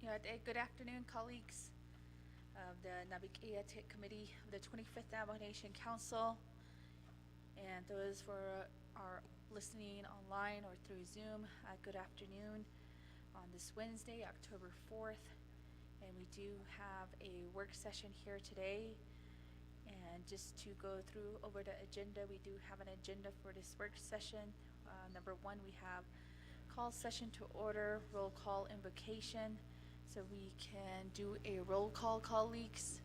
Good afternoon, colleagues of the Naabik'Iyati Committee of the 25th Navajo Nation Council, and those who are listening online or through Zoom. Good afternoon on this Wednesday, October 4th, and we do have a work session here today. And just to go through over the agenda, we do have an agenda for this work session. Number one, we have call session to order, roll call invocation. So we can do a roll call, colleagues.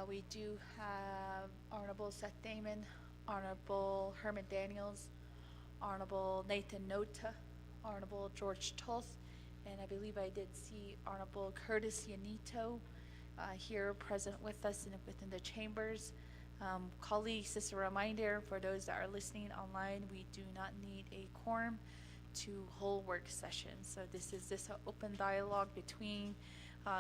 We do have Honorable Seth Damon, Honorable Herman Daniels, Honorable Nathan Nota, Honorable George Tulth, and I believe I did see Honorable Curtis Yanito here present with us within the chambers. Colleagues, just a reminder for those that are listening online, we do not need a quorum to hold work sessions. So this is just an open dialogue between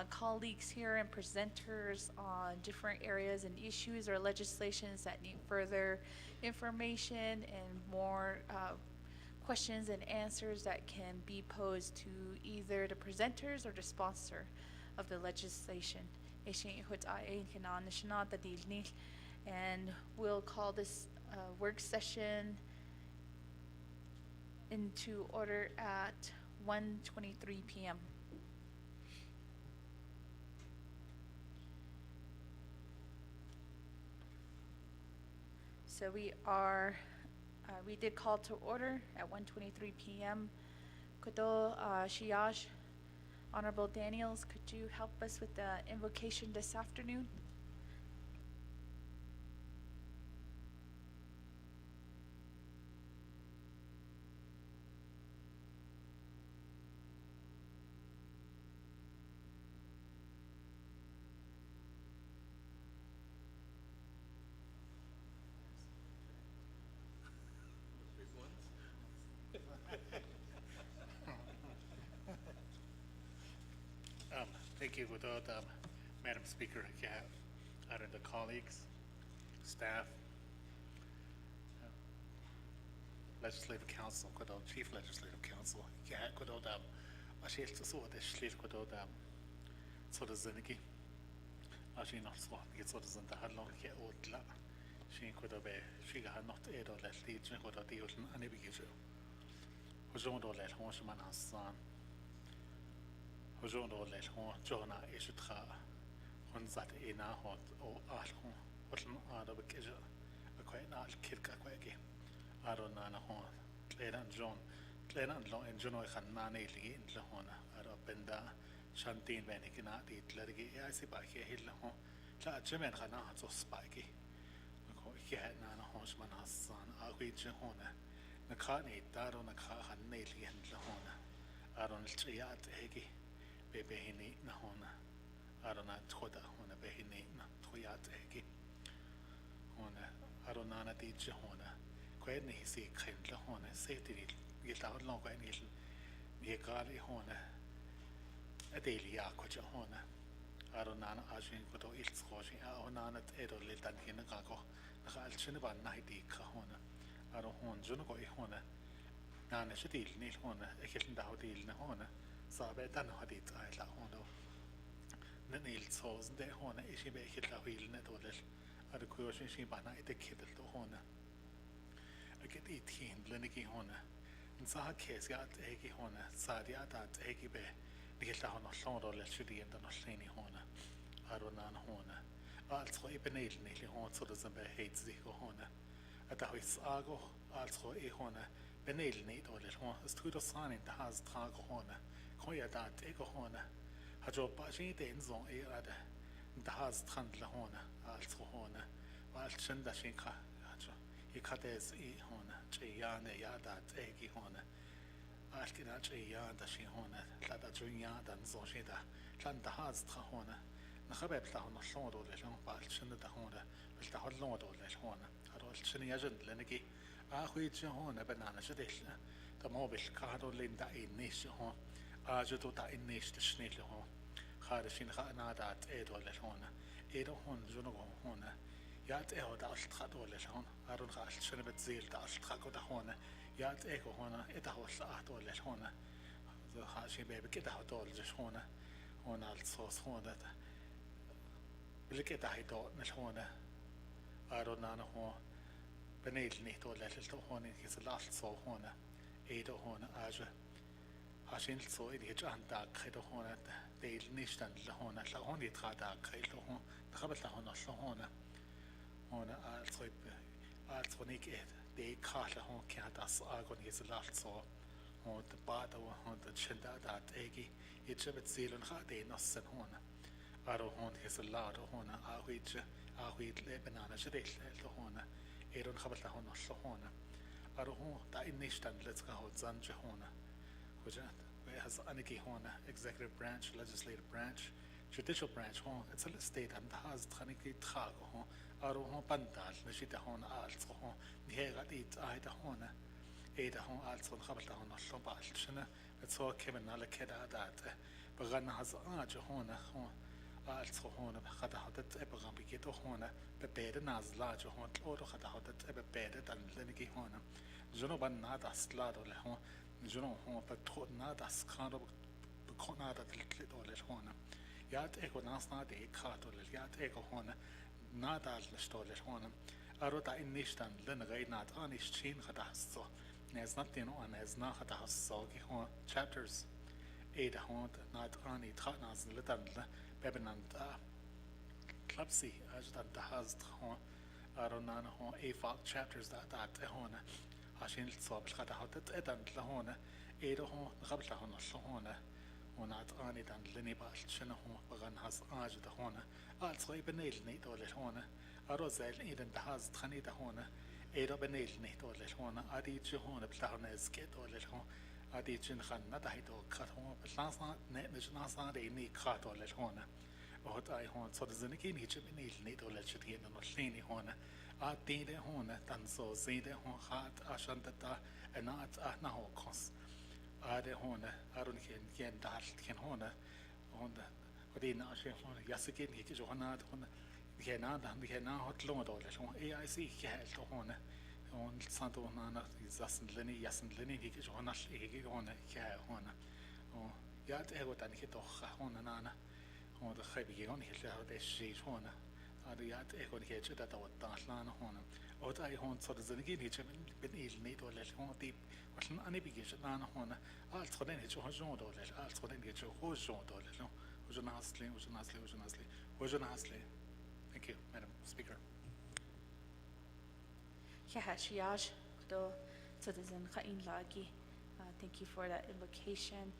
colleagues here and presenters on different areas and issues or legislations that need further information and more questions and answers that can be posed to either the presenters or the sponsor of the legislation. And we'll call this work session into order at 1:23 p.m. So we did call to order at 1:23 p.m. Kodo Shiyash, Honorable Daniels, could you help us with the invocation this afternoon? Thank you, Madam Speaker, and the colleagues, staff, Legislative Council, Chief Legislative Council, Hojondo le ho jona ishutra honzat ina hot o alhon hotlan ado bekeja akwai na kirka kwagi aro na ho tleran jon tleran lo en jono khan na ne li in lahona aro benda shantin benikina di tlergi ya si ba ke hil ho tla chemen khana ha so spaki ko ke na ho shman hasan agwi jehona na kha ne daro na kha han ne li in lahona aro ntriyat hegi behini na hona arona thoda hona behini na thoyat egi hona arona na di hona kwen ni si khen la hona se ti gita lo kwen ni gali hona adeli ya ko hona arona na ajin ko to il schoshi arona na edo le tan hin ka ko na al chine ban na di ka hona aro hon juno ko hona na na shtil ni hona ekil da hodil na hona Sabetan hadit ay la hono nanil sos de hona ishi be khit la hil ne dolel ar ko shin shin bana ite khidel to hona aket it hin leniki hona nsa kes ya te ki hona sadia ta te ki be dikel ta hono lon dolel shudi enda no leni hona arona hona also ibenel ne li hon so da be heit zi hona ata hois ago also hona benel ne dolel hon studo sanin da has trago hona koya dat ego hona hajo pa shi den zon ada da has trant la hona also hona wal chenda shin kha hajo ikades hona cheyane ya dat egi hona alkina cheya da shi hona la da junya dan zon shi da lan da has tra hona na khabeb la hona shon do le shon pa chenda da hona bel da hollon do le hona haro chini yajend lenegi akhui hona banana shadel da mobil ka do linda in nish hona أجدو تا إنيش تشنيل هون خارجين خانا دات إيدو لهون إيدو هون جنو هون يات إيهو دا أشتخدو لهون أرون خاش شنبت زيل دا أشتخدو دا هون يات إيهو هون إدهو الأهدو لهون خاشين بيبك إدهو دول جش هون هون الصوص هون بلكت هيدو نش هون أرونا هو بنيل نيتو لالتو هون كيس الصو هون إيدو هون أجا عشان الصو إدي هج داك خيدو هون ديل نيشتن لهون لا هون يتخاداك خيلو هون تخبط لهون أصلو هون الصو الصو نيك إيه دي كاله هون كان داس أغون كيس الصو هون تبادو هون تشندا دات إيجي يتشبت زيلون خادي نصن هون أرو هون كيس اللارو هون أهويج لبنانا جريل هون إيرون خبط لهون أصلو هون أرو هون دا إنيشتن لتسكا هون زنج هون وجات has aniki hona executive branch, legislative branch, judicial branch hon it's a state and has thaniki thago hon aro hon pandal nashita hon alts hon nihega dit aida hona eida hon alts hon khabta hon allo balchna it's so kevin ala keda dat bagan has aja hona hon alts hon khada hadat ebgam bigito hona bebede nazla jo hon oro khada hadat ebebede dan leniki hona jono ban nada slado le hon جنو هون بتخونا داس خانو بكونا دا تلتلت ولا هون يات إيكو ناس نادي إكخات ولا يات إيكو هون نادا لشتول هون أرو دا إنيشتن لن غي ناد آنيشتين خدا حسو نزنتينو أنزنا خدا حسو كي هون chapters إيدا هون ناد آني تخات ناس لتن ببنان دا كلابسي أجدان دا هازد هون أرو نانا هون إيفاق chapters دا هون عشان الصوب الخدا هوتت إدان لهونه إيرو هون قبل لهونه لهونه هون أني دان لني باش شنو هون بغن هاز ده هونه صغي بنيل ني دول هونه أروزل إيدن دهاز تخني ده هونه إيرو بنيل ني دول هونه أدي جو هون بتاعنا إزكي دول هون أدي جن خنا ده هيدو كات هون بتلاصنا نج ناصنا ديني كات دول هونه وهت أي هون صار زنكين هيج بنيل ني دول شتين نصليني هونه ديده هون تنسو زيده هون خات عشان تتا نات هو كوس هون أرون كين دال كين هون ودينا عشان هون ياسكين هيك جوهنات هون كينا هات لون دولة هون أي سي كهالتو هون سانتو نانا ياسن لني هيك جوهنات هيك هون كه هون يات إيغو تاني كدوخ هون نانا هون خيبي هون هيك هذا الشيء هون هذا إيكون هيك جدا توتر لنا هون أو تاي هون صار زنقين هيك بنيل نيد ولا هون تيب وشلون أنا بيجي لنا هون تخلين هيك هو جون ولا تخلين هيك هو جون ولا وجنا هاسلي Thank you, Madam Speaker. Yahashiyash do citizen Khain Lagi. Thank you for that invocation.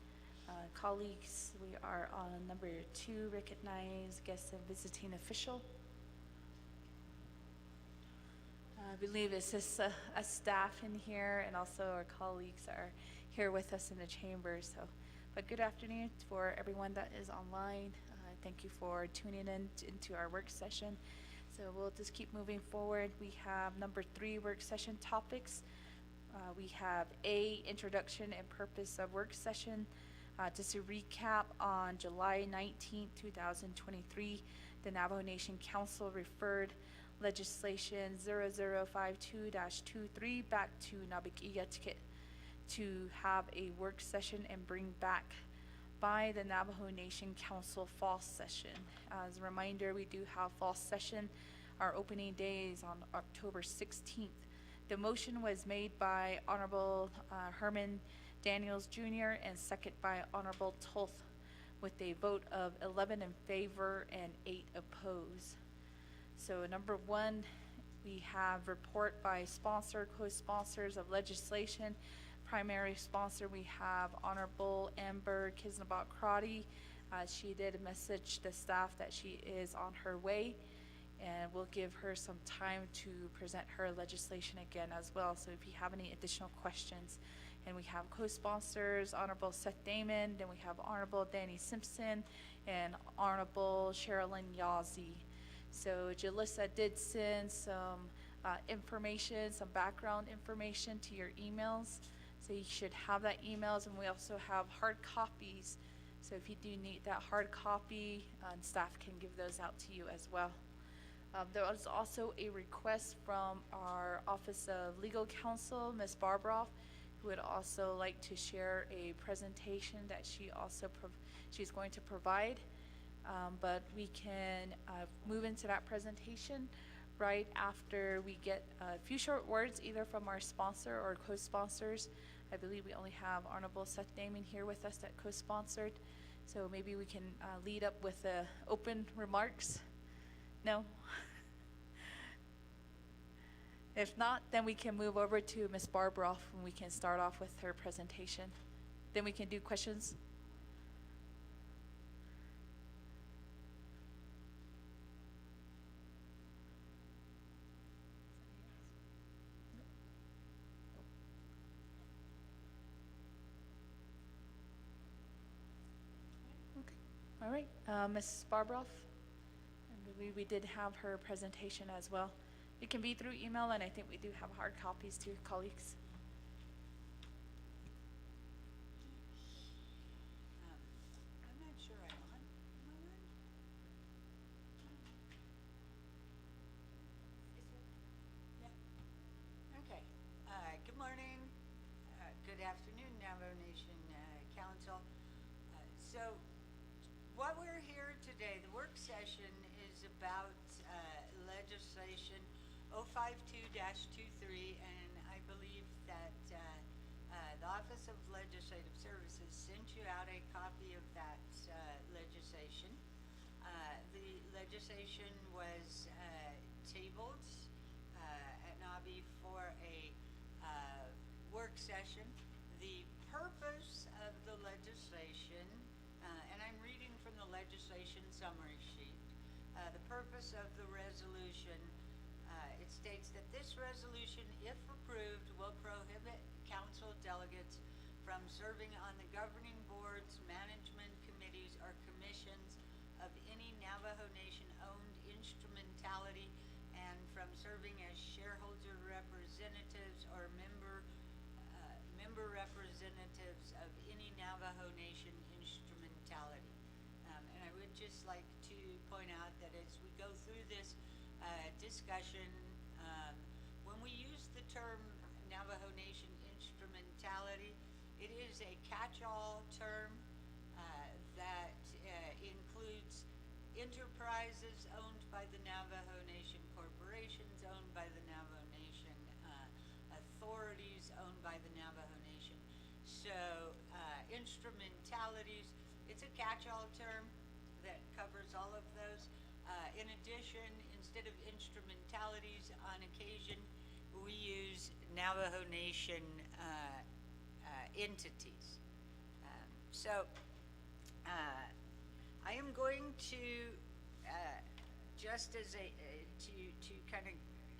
Colleagues, we are on number 2, recognize guest and visiting official. I believe it's just a staff in here, and also our colleagues are here with us in the chamber. But good afternoon for everyone that is online. Thank you for tuning in into our work session. So we'll just keep moving forward. We have number 3 work session topics. We have A, introduction and purpose of work session. Just a recap, on July 19th, 2023, the Navajo Nation Council referred legislation 0052-23 back to Naabik'Iyati to have a work session and bring back by the Navajo Nation Council fall session. As a reminder, we do have fall session. Our opening day is on October 16th. The motion was made by Honorable Herman Daniels Jr. and second by Honorable Toth, with a vote of 11 in favor and 8 opposed. So number 1, we have report by sponsor, co-sponsors of legislation. Primary sponsor, we have Honorable Amber Kisnabot-Crotty. She did message the staff that she is on her way, and we'll give her some time to present her legislation again as well. So if you have any additional questions. And we have co-sponsors, Honorable Seth Damon, then we have Honorable Danny Simpson, and Honorable Sherilyn Yazzie. So Jalissa did send some information, some background information to your emails. So you should have that emails, and we also have hard copies. So if you do need that hard copy, staff can give those out to you as well. There was also a request from our Office of Legal Counsel, Ms. Barbroff, who would also like to share a presentation that she also she's going to provide. But we can move into that presentation right after we get a few short words, either from our sponsor or co-sponsors. I believe we only have Honorable Seth Damon here with us that co-sponsored. So maybe we can lead up with open remarks. No? If not, then we can move over to Ms. Barbroff and we can start off with her presentation. Then we can do questions. Okay. All right. Ms. Barbroff, I believe we did have her presentation as well. It can be through email, and I think we do have hard copies to your colleagues. I'm not sure I'm on. Am I on? Yeah. Okay. Good morning. Good afternoon, Navajo Nation Council. So, what we're here today, the work session is about legislation 052-23, and I believe that the Office of Legislative Services sent you out a copy of that legislation. The legislation was tabled at Nabi for a work session. The purpose of the legislation, and I'm reading from the legislation summary sheet, the purpose of the resolution, it states that this resolution, if approved, will prohibit council delegates from serving on the governing boards, management committees, or commissions of any Navajo Nation-owned instrumentality, and from serving as shareholder representatives or member representatives of any Navajo Nation instrumentality. And I would just like to point out that as we go through this discussion, when we use the term Navajo Nation instrumentality, it is a catch-all term that includes enterprises owned by the Navajo Nation, corporations owned by the Navajo Nation, authorities owned by the Navajo Nation. So instrumentalities, it's a catch-all term that covers all of those. In addition, instead of instrumentalities, on occasion, we use Navajo Nation entities. I am going to, just as to kind of,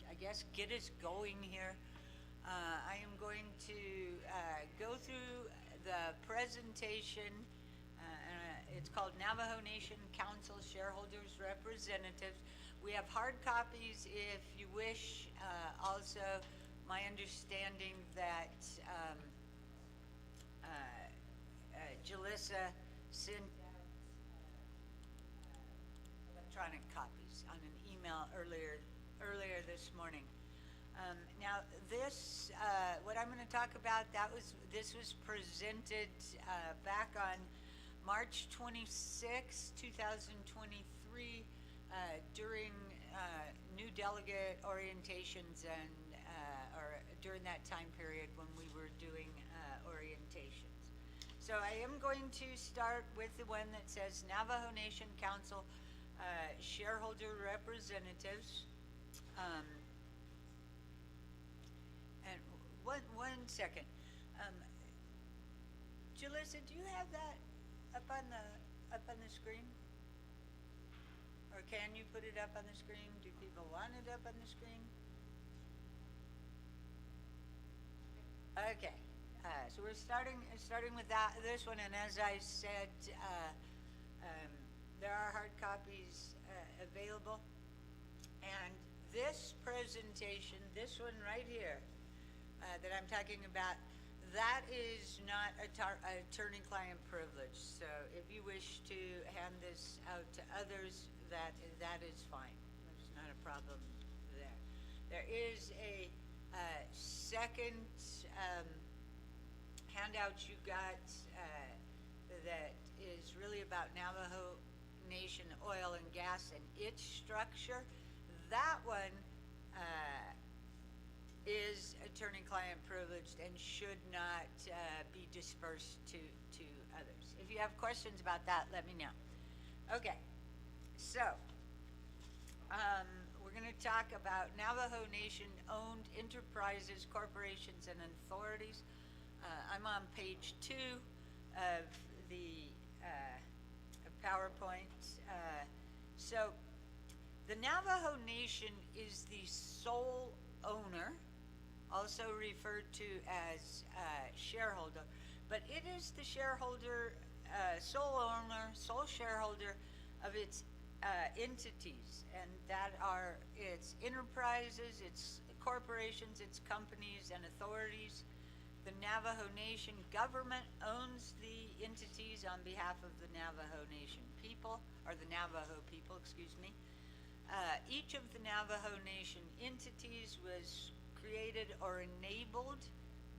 I guess, get us going here, I am going to go through the presentation. It's called Navajo Nation Council Shareholders Representatives. We have hard copies if you wish. Also, my understanding that Jalissa sent electronic copies on an email earlier this morning. Now this, what I'm going to talk about, this was presented back on March 26, 2023, during new delegate orientations and or during that time period when we were doing orientations. So I am going to start with the one that says Navajo Nation Council Shareholder Representatives. And one second. Jalissa, do you have that up on the screen? Or can you put it up on the screen? Do people want it up on the screen? Okay. So we're starting with this one, and as I said, there are hard copies available. And this presentation, this one right here, that I'm talking about, that is not attorney-client privilege. So if you wish to hand this out to others, that is fine. There's not a problem there. There is a second handout you got that is really about Navajo Nation oil and gas and its structure. That one is attorney-client privileged and should not be dispersed to others. If you have questions about that, let me know. Okay, so we're going to talk about Navajo Nation-owned enterprises, corporations, and authorities. I'm on page 2 of the PowerPoint. So the Navajo Nation is the sole owner, also referred to as shareholder, but it is the shareholder, sole owner, sole shareholder of its entities, and that are its enterprises, its corporations, its companies, and authorities. The Navajo Nation government owns the entities on behalf of the Navajo Nation people, or the Navajo people, excuse me. Each of the Navajo Nation entities was created or enabled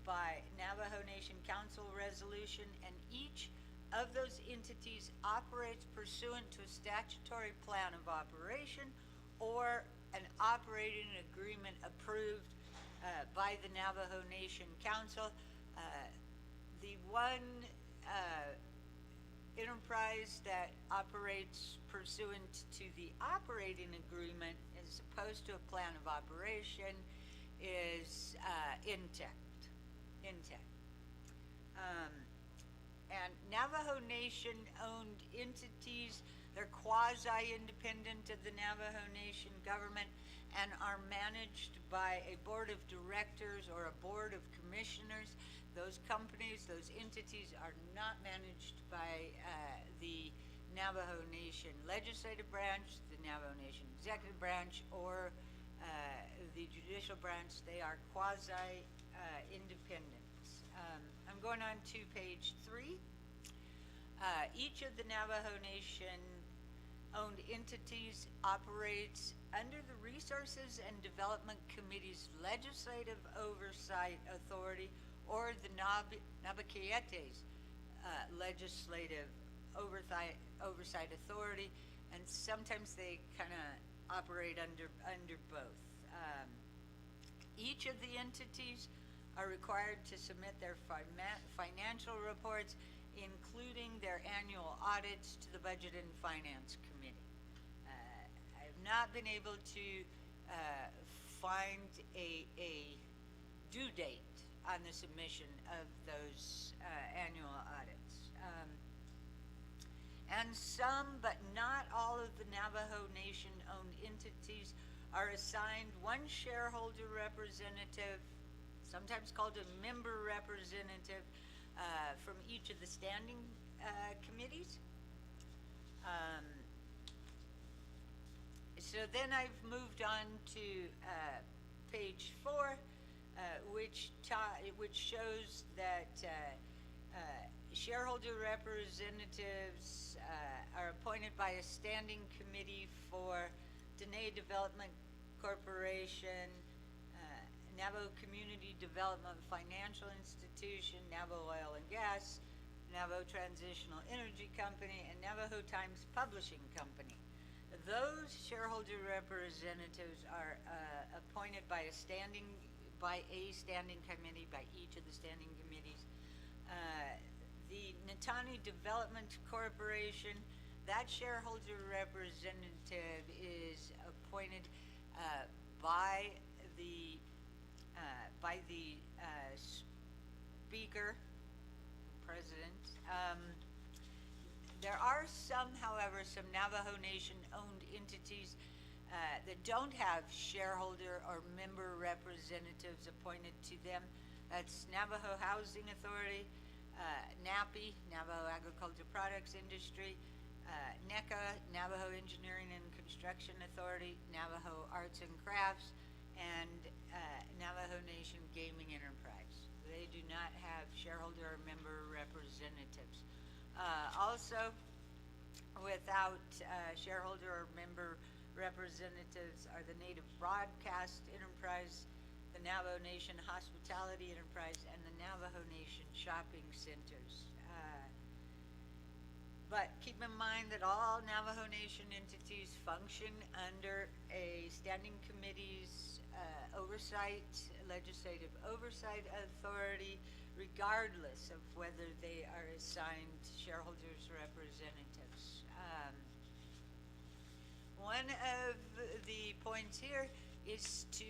by Navajo Nation Council resolution, and each of those entities operates pursuant to a statutory plan of operation or an operating agreement approved by the Navajo Nation Council. The one enterprise that operates pursuant to the operating agreement as opposed to a plan of operation is Intect. And Navajo Nation-owned entities, they're quasi-independent of the Navajo Nation government and are managed by a board of directors or a board of commissioners. Those companies, those entities are not managed by the Navajo Nation legislative branch, the Navajo Nation executive branch, or the judicial branch. They are quasi-independent. I'm going on to page 3. Each of the Navajo Nation-owned entities operates under the Resources and Development Committee's legislative oversight authority, or the Naabik'Iyati's legislative oversight authority, and sometimes they kind of operate under both. Each of the entities are required to submit their financial reports, including their annual audits, to the Budget and Finance Committee. I have not been able to find a due date on the submission of those annual audits. And some, but not all, of the Navajo Nation-owned entities are assigned one shareholder representative, sometimes called a member representative, from each of the standing committees. So then I've moved on to page 4, which shows that shareholder representatives are appointed by a standing committee for Dene Development Corporation, Navajo Community Development Financial Institution, Navajo Oil and Gas, Navajo Transitional Energy Company, and Navajo Times Publishing Company. Those shareholder representatives are appointed by a standing committee, by each of the standing committees. The Natani Development Corporation, that shareholder representative is appointed by the speaker, president. There are some, however, some Navajo Nation-owned entities that don't have shareholder or member representatives appointed to them. That's Navajo Housing Authority, NAPI, Navajo Agriculture Products Industry, NECA, Navajo Engineering and Construction Authority, Navajo Arts and Crafts, and Navajo Nation Gaming Enterprise. They do not have shareholder or member representatives. Also, without shareholder or member representatives are the Native Broadcast Enterprise, the Navajo Nation Hospitality Enterprise, and the Navajo Nation Shopping Centers. But keep in mind that all Navajo Nation entities function under a standing committee's oversight, legislative oversight authority, regardless of whether they are assigned shareholders representatives. One of the points here is to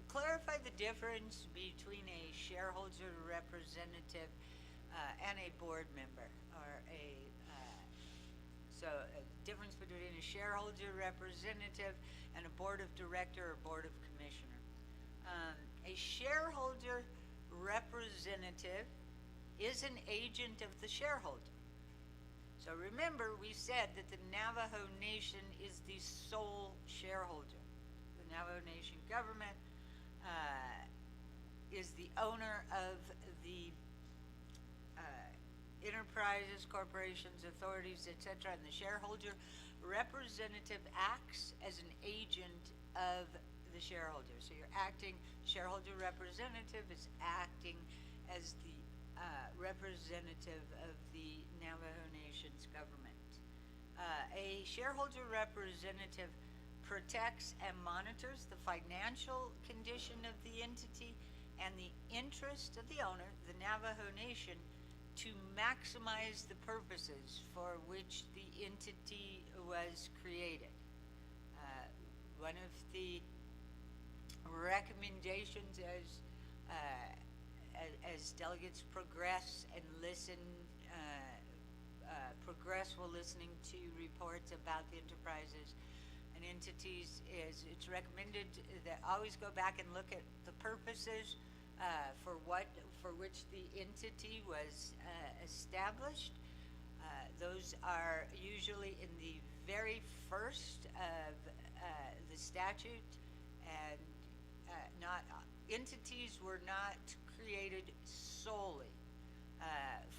clarify the difference between a shareholder representative and a board member, or so a difference between a shareholder representative and a board of director or board of commissioner. A shareholder representative is an agent of the shareholder. So remember, we said that the Navajo Nation is the sole shareholder. The Navajo Nation government is the owner of the enterprises, corporations, authorities, etc., and the shareholder representative acts as an agent of the shareholder. So you're acting, shareholder representative is acting as the representative of the Navajo Nation's government. A shareholder representative protects and monitors the financial condition of the entity and the interest of the owner, the Navajo Nation, to maximize the purposes for which the entity was created. One of the recommendations as delegates progress and listen, progress while listening to reports about the enterprises and entities, is it's recommended that always go back and look at the purposes for which the entity was established. Those are usually in the very first of the statute, and entities were not created solely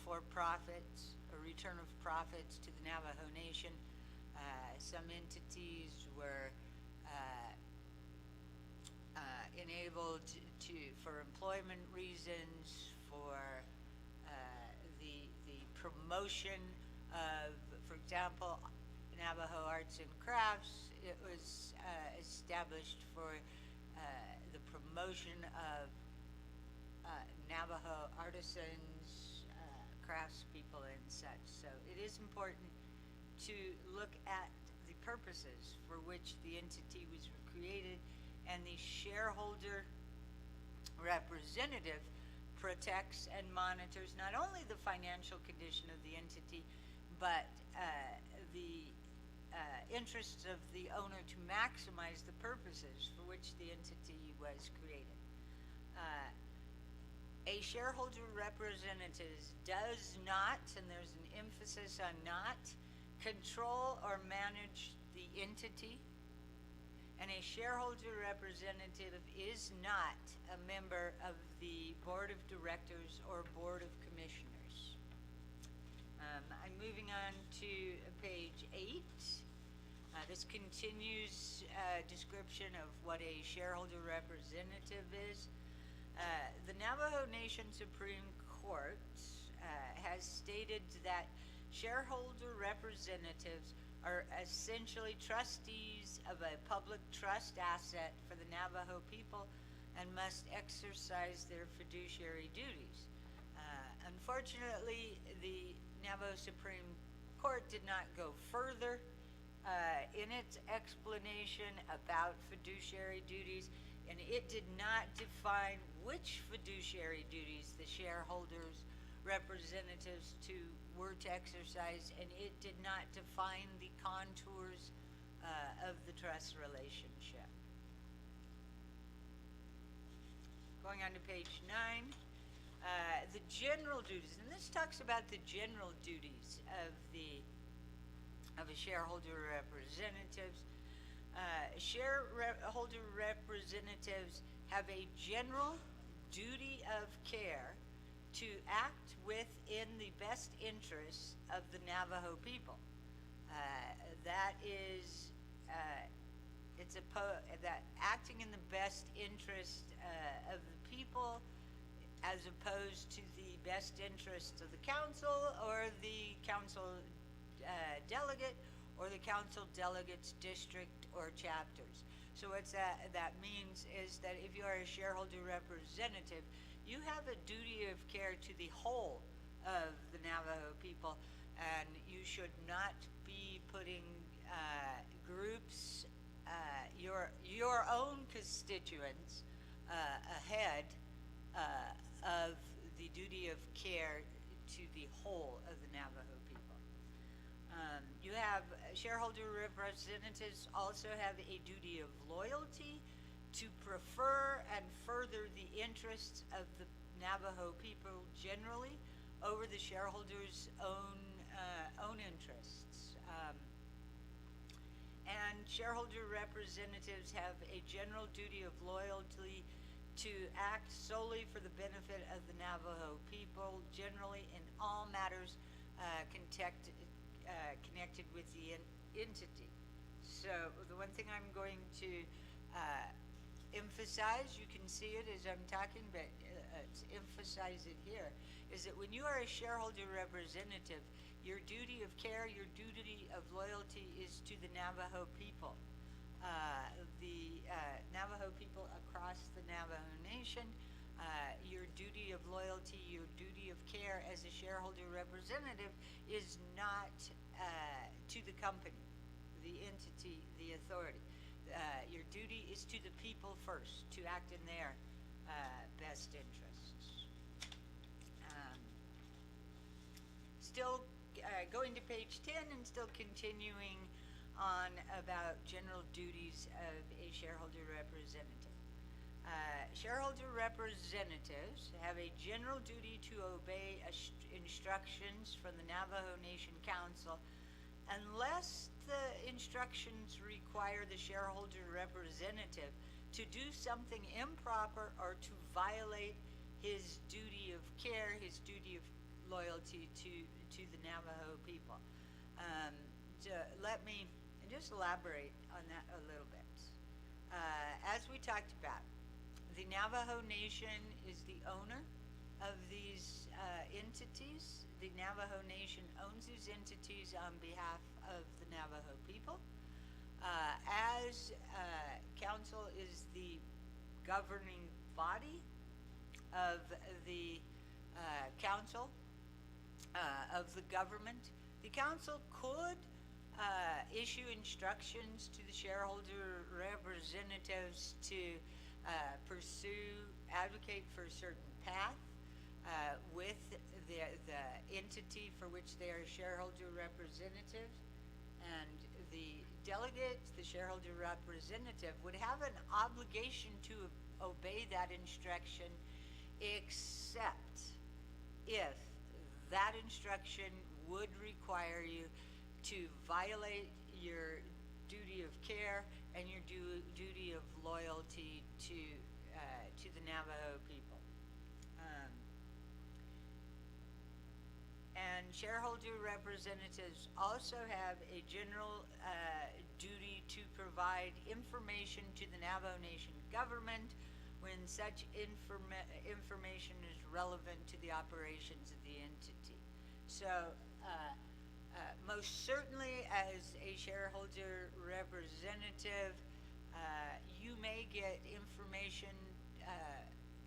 for profits or return of profits to the Navajo Nation. Some entities were enabled for employment reasons, for the promotion of, for example, Navajo Arts and Crafts. It was established for the promotion of Navajo artisans, craftspeople, and such. So it is important to look at the purposes for which the entity was created, and the shareholder representative protects and monitors not only the financial condition of the entity, but the interests of the owner to maximize the purposes for which the entity was created. A shareholder representative does not, and there's an emphasis on not, control or manage the entity, and a shareholder representative is not a member of the board of directors or board of commissioners. I'm moving on to page 8. This continues description of what a shareholder representative is. The Navajo Nation Supreme Court has stated that shareholder representatives are essentially trustees of a public trust asset for the Navajo people and must exercise their fiduciary duties. Unfortunately, the Navajo Supreme Court did not go further in its explanation about fiduciary duties, and it did not define which fiduciary duties the shareholders representatives were to exercise, and it did not define the contours of the trust relationship. Going on to page 9, the general duties, and this talks about the general duties of a shareholder representatives. Shareholder representatives have a general duty of care to act within the best interests of the Navajo people. That is, that acting in the best interest of the people as opposed to the best interests of the council or the council delegate or the council delegate's district or chapters. So what that means is that if you are a shareholder representative, you have a duty of care to the whole of the Navajo people, and you should not be putting groups, your own constituents, ahead of the duty of care to the whole of the Navajo people. You have shareholder representatives also have a duty of loyalty to prefer and further the interests of the Navajo people generally over the shareholders' own interests. And shareholder representatives have a general duty of loyalty to act solely for the benefit of the Navajo people, generally in all matters connected with the entity. So the one thing I'm going to emphasize, you can see it as I'm talking, but to emphasize it here, is that when you are a shareholder representative, your duty of care, your duty of loyalty is to the Navajo people. The Navajo people across the Navajo Nation, your duty of loyalty, your duty of care as a shareholder representative is not to the company, the entity, the authority. Your duty is to the people first, to act in their best interests. Still going to page 10 and still continuing on about general duties of a shareholder representative. Shareholder representatives have a general duty to obey instructions from the Navajo Nation Council unless the instructions require the shareholder representative to do something improper or to violate his duty of care, his duty of loyalty to the Navajo people. Let me just elaborate on that a little bit. As we talked about, the Navajo Nation is the owner of these entities. The Navajo Nation owns these entities on behalf of the Navajo people. As council is the governing body of the council, of the government, the council could issue instructions to the shareholder representatives to advocate for a certain path with the entity for which they are shareholder representatives, and the delegate, the shareholder representative, would have an obligation to obey that instruction, except if that instruction would require you to violate your duty of care and your duty of loyalty to the Navajo people. And shareholder representatives also have a general duty to provide information to the Navajo Nation government when such information is relevant to the operations of the entity. So most certainly as a shareholder representative, you may get information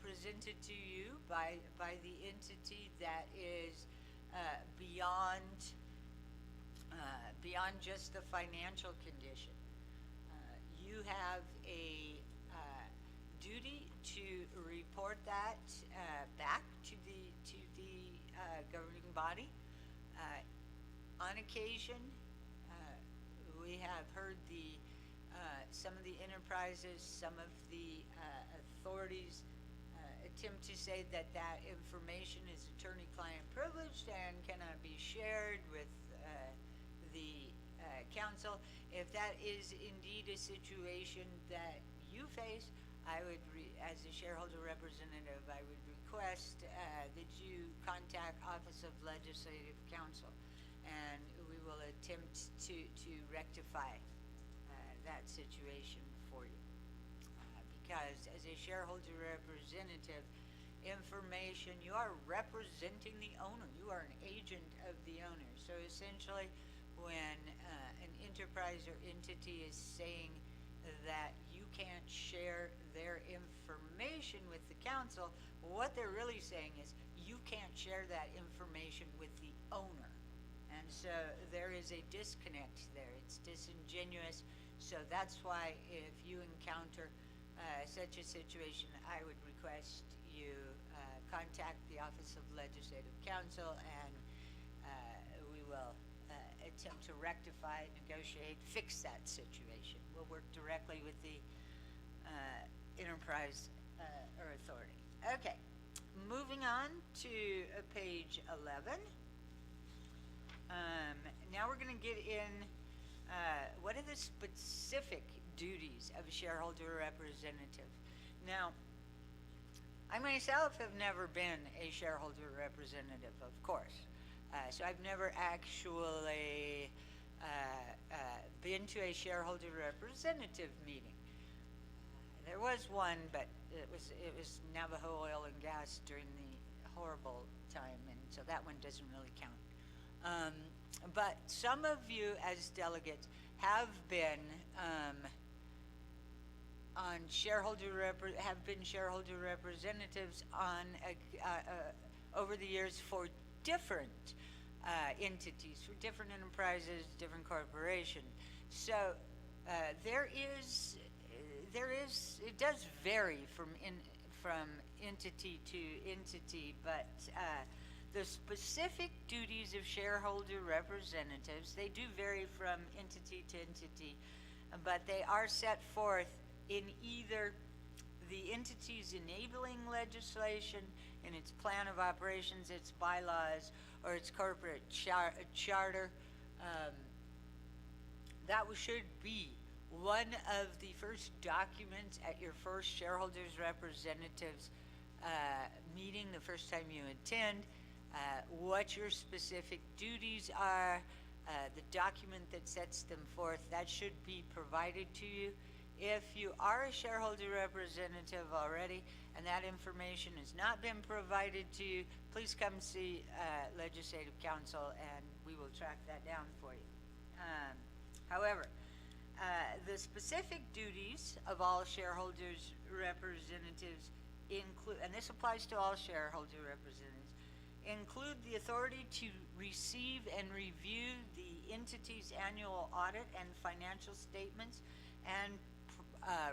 presented to you by the entity that is beyond just the financial condition. You have a duty to report that back to the governing body. On occasion, we have heard some of the enterprises, some of the authorities attempt to say that information is attorney-client privileged and cannot be shared with the council. If that is indeed a situation that you face, I would, as a shareholder representative, I would request that you contact Office of Legislative Counsel, and we will attempt to rectify that situation for you. Because as a shareholder representative, information. You are representing the owner. You are an agent of the owner. So essentially, when an enterprise or entity is saying that you can't share their information with the council, what they're really saying is you can't share that information with the owner. And so there is a disconnect there. It's disingenuous. So that's why if you encounter such a situation, I would request you contact the Office of Legislative Counsel, and we will attempt to rectify, negotiate, fix that situation. We'll work directly with the enterprise or authority. Okay, moving on to page 11. Now we're going to get in what are the specific duties of a shareholder representative. Now, I myself have never been a shareholder representative, of course. So I've never actually been to a shareholder representative meeting. There was one, but it was Navajo Oil and Gas during the horrible time, and so that one doesn't really count. But some of you as delegates have been have been shareholder representatives on over the years for different entities, for different enterprises, different corporations. So it does vary from entity to entity, but the specific duties of shareholder representatives, they do vary from entity to entity, but they are set forth in either the entity's enabling legislation, in its plan of operations, its bylaws, or its corporate charter. That should be one of the first documents at your first shareholders representatives meeting, the first time you attend, what your specific duties are, the document that sets them forth, that should be provided to you. If you are a shareholder representative already and that information has not been provided to you, please come see Legislative Counsel and we will track that down for you. However, the specific duties of all shareholders representatives include, and this applies to all shareholder representatives, include the authority to receive and review the entity's annual audit and financial statements and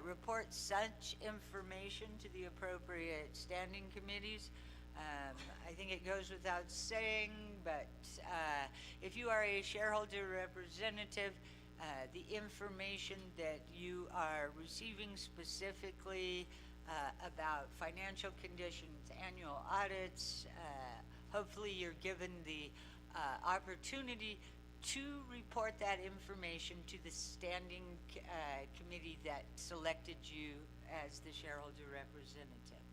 report such information to the appropriate standing committees. I think it goes without saying, but if you are a shareholder representative, the information that you are receiving specifically about financial conditions, annual audits, hopefully you're given the opportunity to report that information to the standing committee that selected you as the shareholder representative.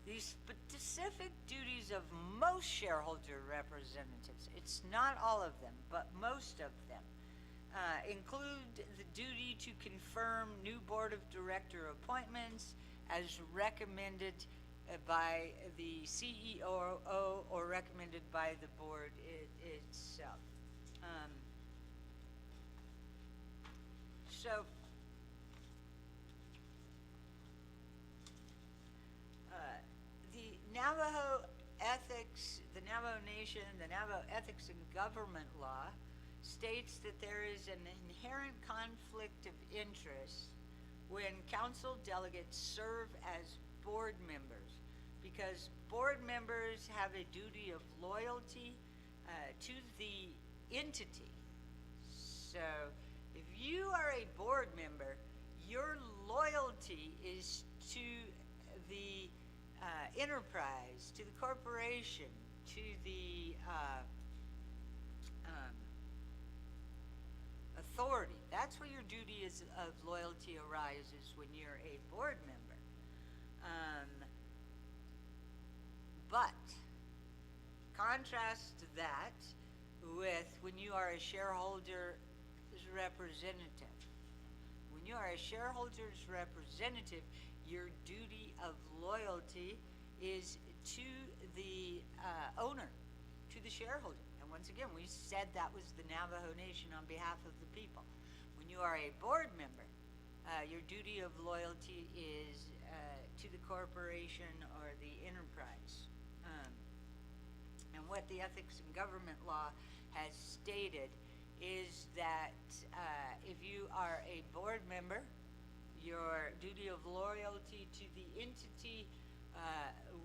The specific duties of most shareholder representatives, it's not all of them, but most of them, include the duty to confirm new board of director appointments as recommended by the CEO or recommended by the board itself. So the Navajo ethics, the Navajo Nation, the Navajo Ethics in Government Law states that there is an inherent conflict of interest when council delegates serve as board members, because board members have a duty of loyalty to the entity. So if you are a board member, your loyalty is to the enterprise, to the corporation, to the authority. That's where your duty of loyalty arises when you're a board member. But contrast that with when you are a shareholder's representative. When you are a shareholder's representative, your duty of loyalty is to the owner, to the shareholder. And once again, we said that was the Navajo Nation on behalf of the people. When you are a board member, your duty of loyalty is to the corporation or the enterprise. And what the Ethics in Government Law has stated is that if you are a board member, your duty of loyalty to the entity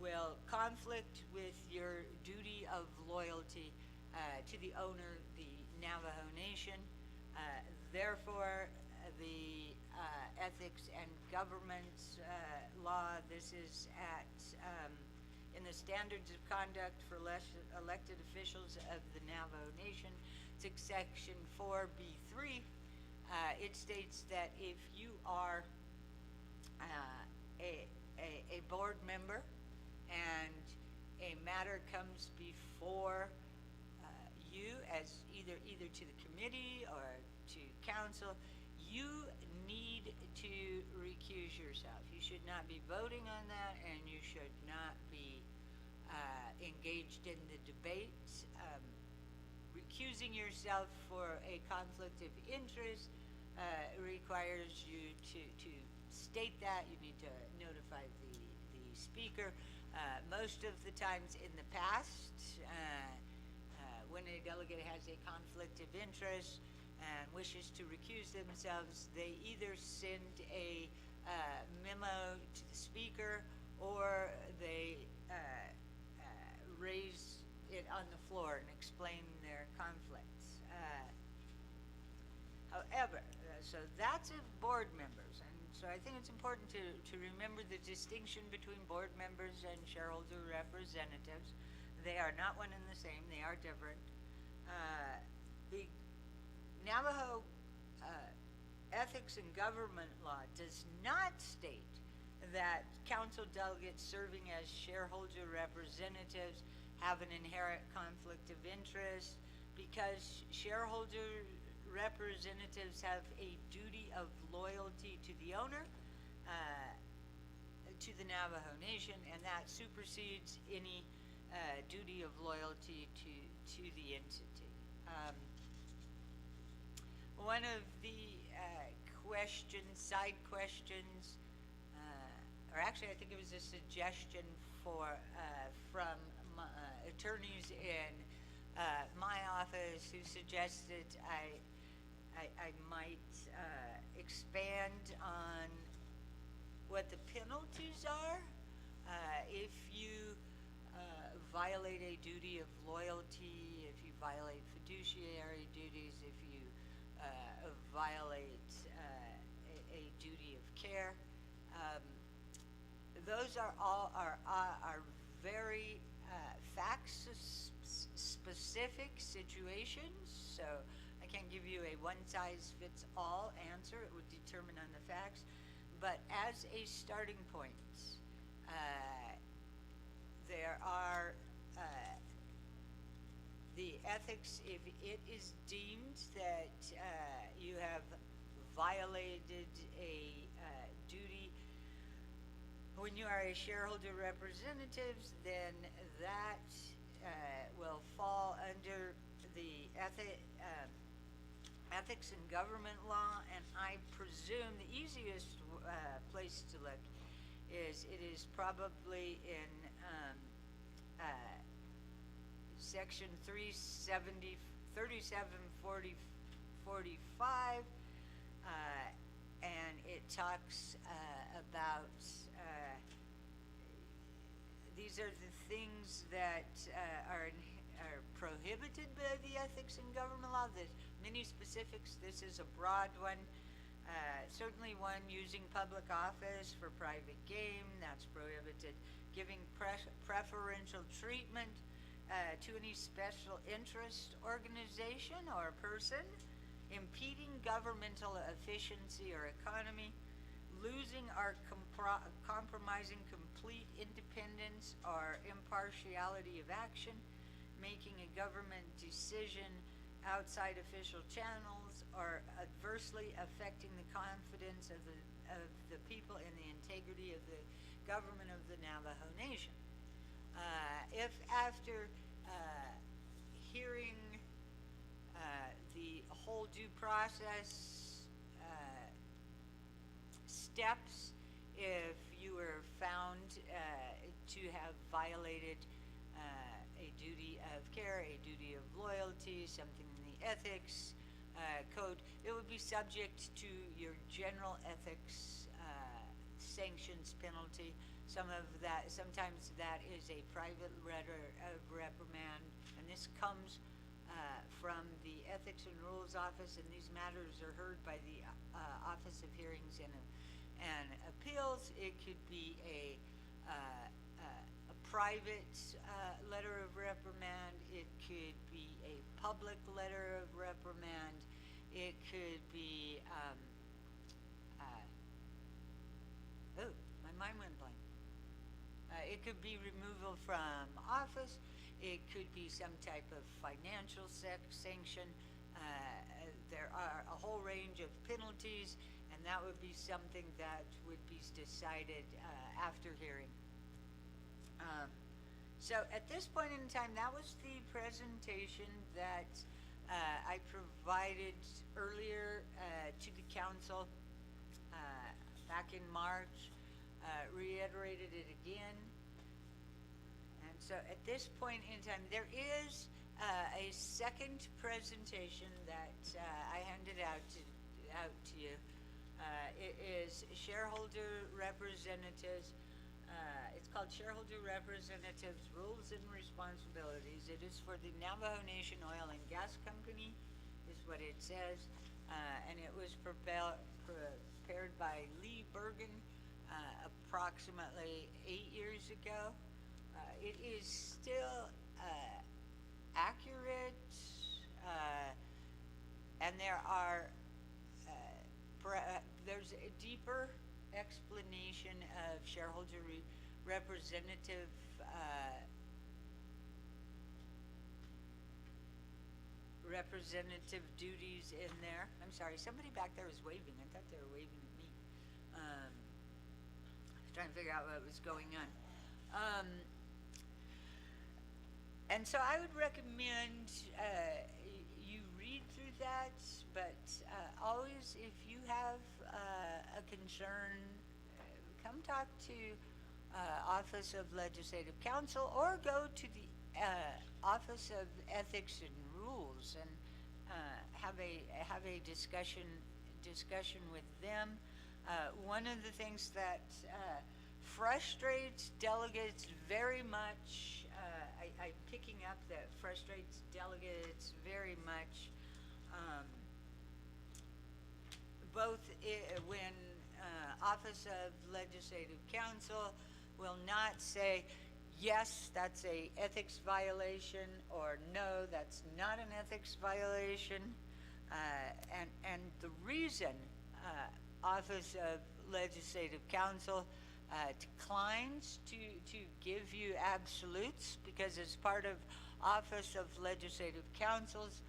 will conflict with your duty of loyalty to the owner, the Navajo Nation. Therefore, the Ethics and Government Law, this is at in the Standards of Conduct for Elected Officials of the Navajo Nation, it's Section 4B3. It states that if you are a board member and a matter comes before you as either to the committee or to council, you need to recuse yourself. You should not be voting on that, and you should not be engaged in the debate. Recusing yourself for a conflict of interest requires you to state that. You need to notify the speaker. Most of the times in the past, when a delegate has a conflict of interest and wishes to recuse themselves, they either send a memo to the speaker or they raise it on the floor and explain their conflicts. However, so that's of board members, and so I think it's important to remember the distinction between board members and shareholder representatives. They are not one and the same, they are different. The Navajo Ethics and Government Law does not state that council delegates serving as shareholder representatives have an inherent conflict of interest, because shareholder representatives have a duty of loyalty to the owner, to the Navajo Nation, and that supersedes any duty of loyalty to the entity. One of the side questions, or actually I think it was a suggestion from attorneys in my office who suggested I might expand on what the penalties are if you violate a duty of loyalty, if you violate fiduciary duties, if you violate a duty of care. Those are all are very fact-specific situations, so I can't give you a one-size-fits-all answer. It would determine on the facts. But as a starting point, there are the ethics, if it is deemed that you have violated a duty when you are a shareholder representative, then that will fall under the Ethics in Government Law, and I presume the easiest place to look is it is probably in section 3745, and it talks about these are the things that are prohibited by the Ethics in Government Law. There's many specifics. This is a broad one. Certainly one using public office for private gain, that's prohibited. Giving preferential treatment to any special interest organization or person. Impeding governmental efficiency or economy. Losing or compromising complete independence or impartiality of action. Making a government decision outside official channels or adversely affecting the confidence of the people in the integrity of the government of the Navajo Nation. If after hearing the whole due process steps, if you were found to have violated a duty of care, a duty of loyalty, something in the ethics code, it would be subject to your general ethics sanctions penalty. Sometimes that is a private letter of reprimand, and this comes from the Ethics and Rules Office, and these matters are heard by the Office of Hearings and Appeals. It could be a private letter of reprimand. It could be a public letter of reprimand. It could be, oh, my mind went blank. It could be removal from office. It could be some type of financial sanction. There are a whole range of penalties, and that would be something that would be decided after hearing. So at this point in time, that was the presentation that I provided earlier to the council back in March, reiterated it again. And so at this point in time, there is a second presentation that I handed out to you. It is shareholder representatives. It's called Shareholder Representatives Rules and Responsibilities. It is for the Navajo Nation Oil and Gas Company, is what it says. And it was prepared by Lee Bergen approximately 8 years ago. It is still accurate, and there's a deeper explanation of shareholder representative representative duties in there. I'm sorry, somebody back there was waving. I thought they were waving at me. I was trying to figure out what was going on. And so I would recommend you read through that, but always, if you have a concern, come talk to Office of Legislative Counsel, or go to the Office of Ethics and Rules and have a discussion with them. One of the things that frustrates delegates very much, I'm picking up that frustrates delegates very much, both when Office of Legislative Counsel will not say, yes, that's a ethics violation, or no, that's not an ethics violation. And the reason Office of Legislative Counsel declines to give you absolutes, because as part of Office of Legislative Counsel's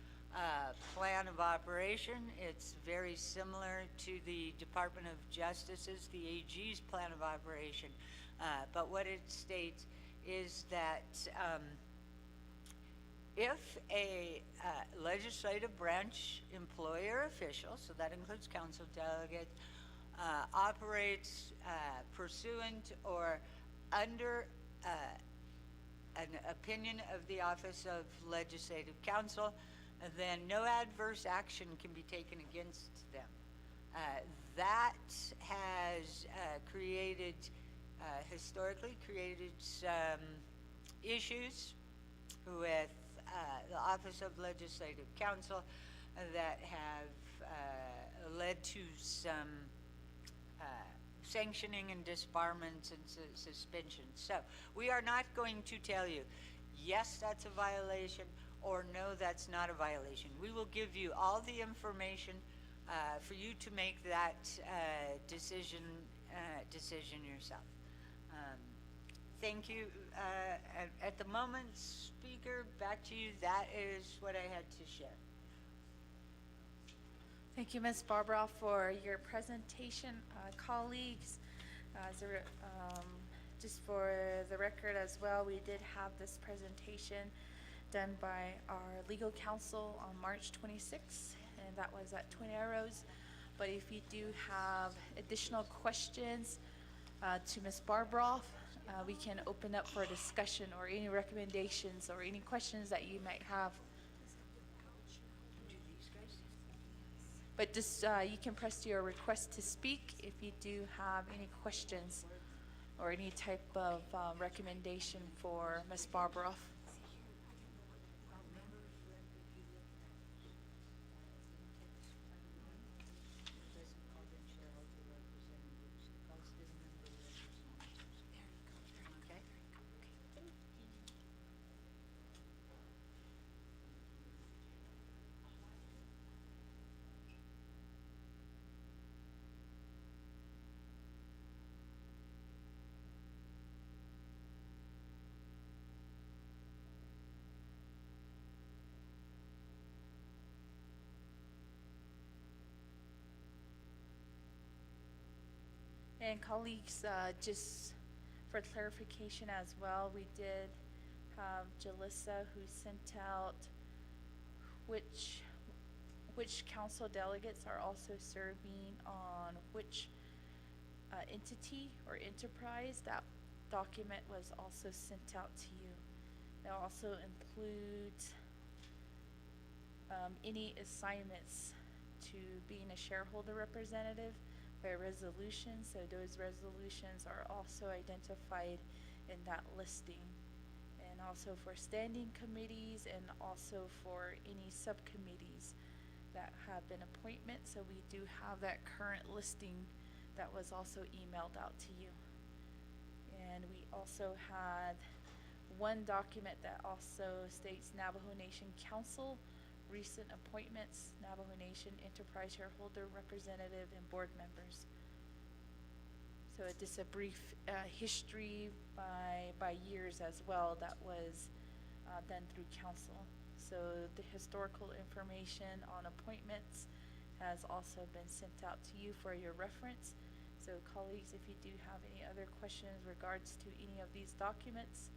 plan of operation, it's very similar to the Department of Justice's, the AG's plan of operation. But what it states is that if a legislative branch employee or official, so that includes council delegates, operates pursuant or under an opinion of the Office of Legislative Counsel, then no adverse action can be taken against them. That has historically created some issues with the Office of Legislative Counsel that have led to some sanctioning and disbarments and suspensions. So we are not going to tell you, yes, that's a violation, or no, that's not a violation. We will give you all the information for you to make that decision yourself. Thank you. At the moment, Speaker, back to you. That is what I had to share. Thank you, Ms. Barbara, for your presentation. Colleagues, as a, just for the record as well, we did have this presentation done by our legal counsel on March 26th, and that was at Twin Arrows. But if you do have additional questions to Ms. Barbara, we can open up for a discussion or any recommendations or any questions that you might have. But just, you can press your request to speak if you do have any questions or any type of recommendation for Ms. Barbara. Okay. And colleagues, just for clarification as well, we did have Jalissa who sent out which council delegates are also serving on which entity or enterprise. That document was also sent out to you. It also includes any assignments to being a shareholder representative by resolution, so those resolutions are also identified in that listing. And also for standing committees and also for any subcommittees that have been appointments, so we do have that current listing that was also emailed out to you. And we also had one document that also states Navajo Nation Council, recent appointments, Navajo Nation Enterprise Shareholder Representative and board members. So just a brief history by years as well that was done through council. So the historical information on appointments has also been sent out to you for your reference. So colleagues, if you do have any other questions regards to any of these documents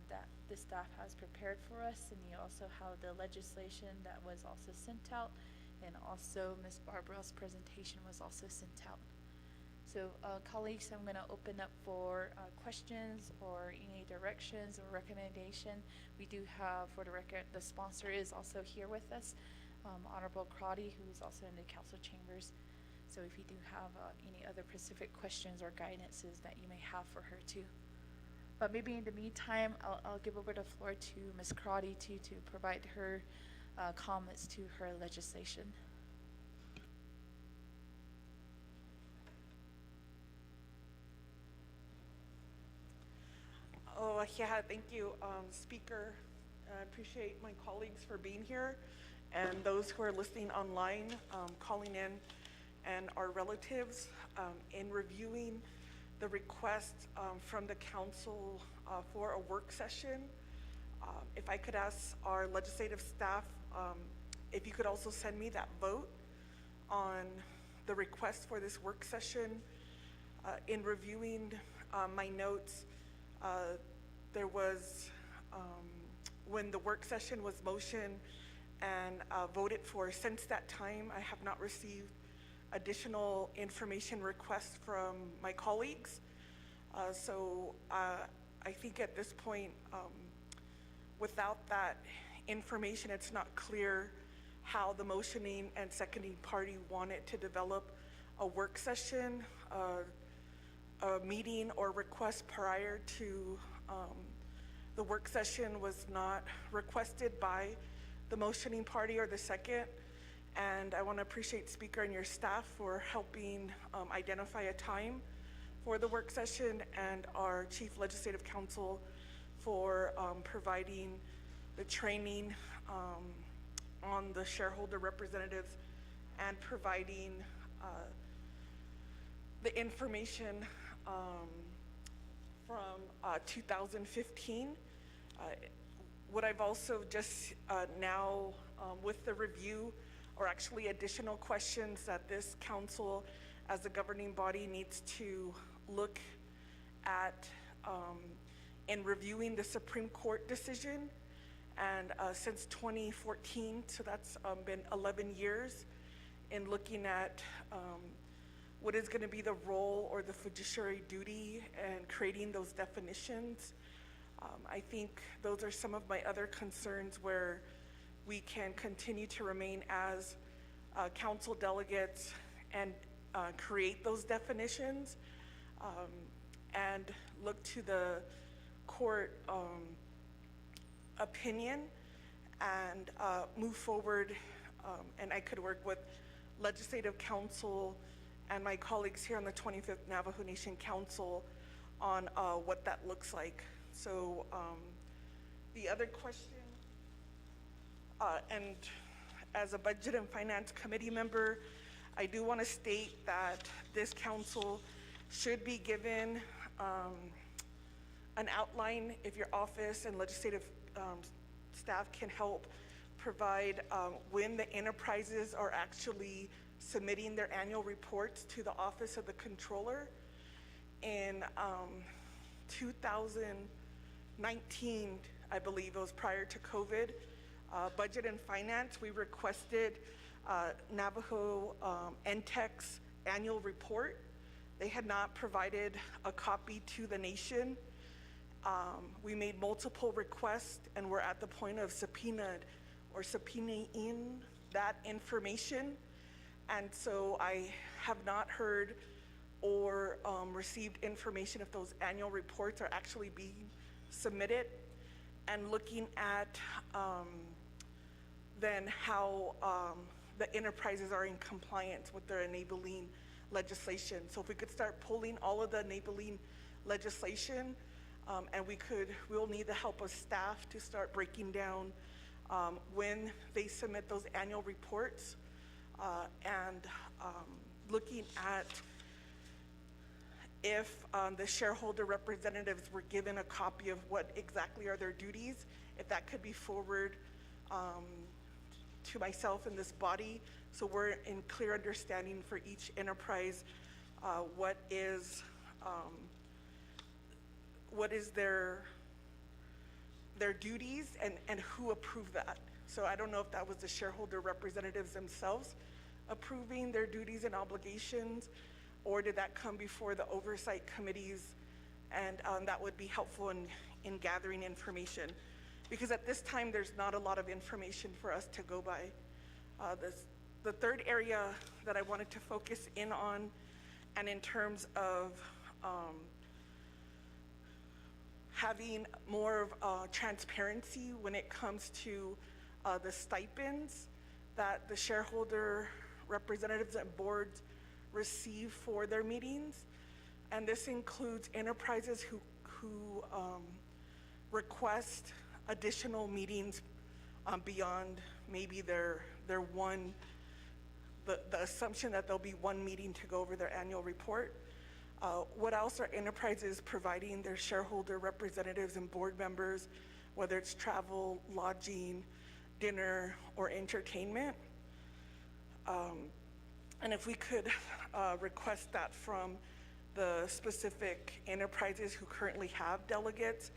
that the staff has prepared for us, and you also have the legislation that was also sent out, and also Ms. Barbara's presentation was also sent out. So colleagues, I'm going to open up for questions or any directions or recommendation. We do have, for the record, the sponsor is also here with us, Honorable Crotty, who is also in the council chambers. So if you do have any other specific questions or guidances that you may have for her too. But maybe in the meantime, I'll give over the floor to Ms. Crotty to provide her comments to her legislation. Oh, yeah, thank you, Speaker. I appreciate my colleagues for being here and those who are listening online, calling in, and our relatives in reviewing the request from the council for a work session. If I could ask our legislative staff, if you could also send me that vote on the request for this work session. In reviewing my notes, there was, when the work session was motioned and voted for, since that time, I have not received additional information requests from my colleagues. So I think at this point, without that information, it's not clear how the motioning and seconding party wanted to develop a work session, a meeting or request prior to the work session was not requested by the motioning party or the second. And I want to appreciate Speaker and your staff for helping identify a time for the work session, and our Chief Legislative Counsel for providing the training on the shareholder representatives and providing the information from 2015. What I've also just now, with the review or actually additional questions that this council as the governing body needs to look at in reviewing the Supreme Court decision. And since 2014, so that's been 11 years in looking at what is going to be the role or the fiduciary duty and creating those definitions. I think those are some of my other concerns where we can continue to remain as council delegates and create those definitions and look to the court opinion and move forward. And I could work with Legislative Council and my colleagues here on the 25th Navajo Nation Council on what that looks like. So the other question, and as a Budget and Finance Committee member, I do want to state that this council should be given an outline if your office and legislative staff can help provide when the enterprises are actually submitting their annual reports to the Office of the Controller. In 2019, I believe it was prior to COVID, Budget and Finance, we requested Navajo NTEC's annual report. They had not provided a copy to the nation. We made multiple requests and we're at the point of subpoenaing that information. And so I have not heard or received information if those annual reports are actually being submitted, and looking at then how the enterprises are in compliance with their enabling legislation. So if we could start pulling all of the enabling legislation, and we'll need the help of staff to start breaking down when they submit those annual reports, and looking at if the shareholder representatives were given a copy of what exactly are their duties, if that could be forwarded to myself and this body, so we're in clear understanding for each enterprise what is their duties and who approved that. So I don't know if that was the shareholder representatives themselves approving their duties and obligations, or did that come before the oversight committees? And that would be helpful in gathering information, because at this time there's not a lot of information for us to go by. The third area that I wanted to focus in on, and in terms of having more of transparency when it comes to the stipends that the shareholder representatives and boards receive for their meetings. And this includes enterprises who request additional meetings beyond maybe the assumption that there'll be one meeting to go over their annual report. What else are enterprises providing their shareholder representatives and board members, whether it's travel, lodging, dinner, or entertainment? And if we could request that from the specific enterprises who currently have delegates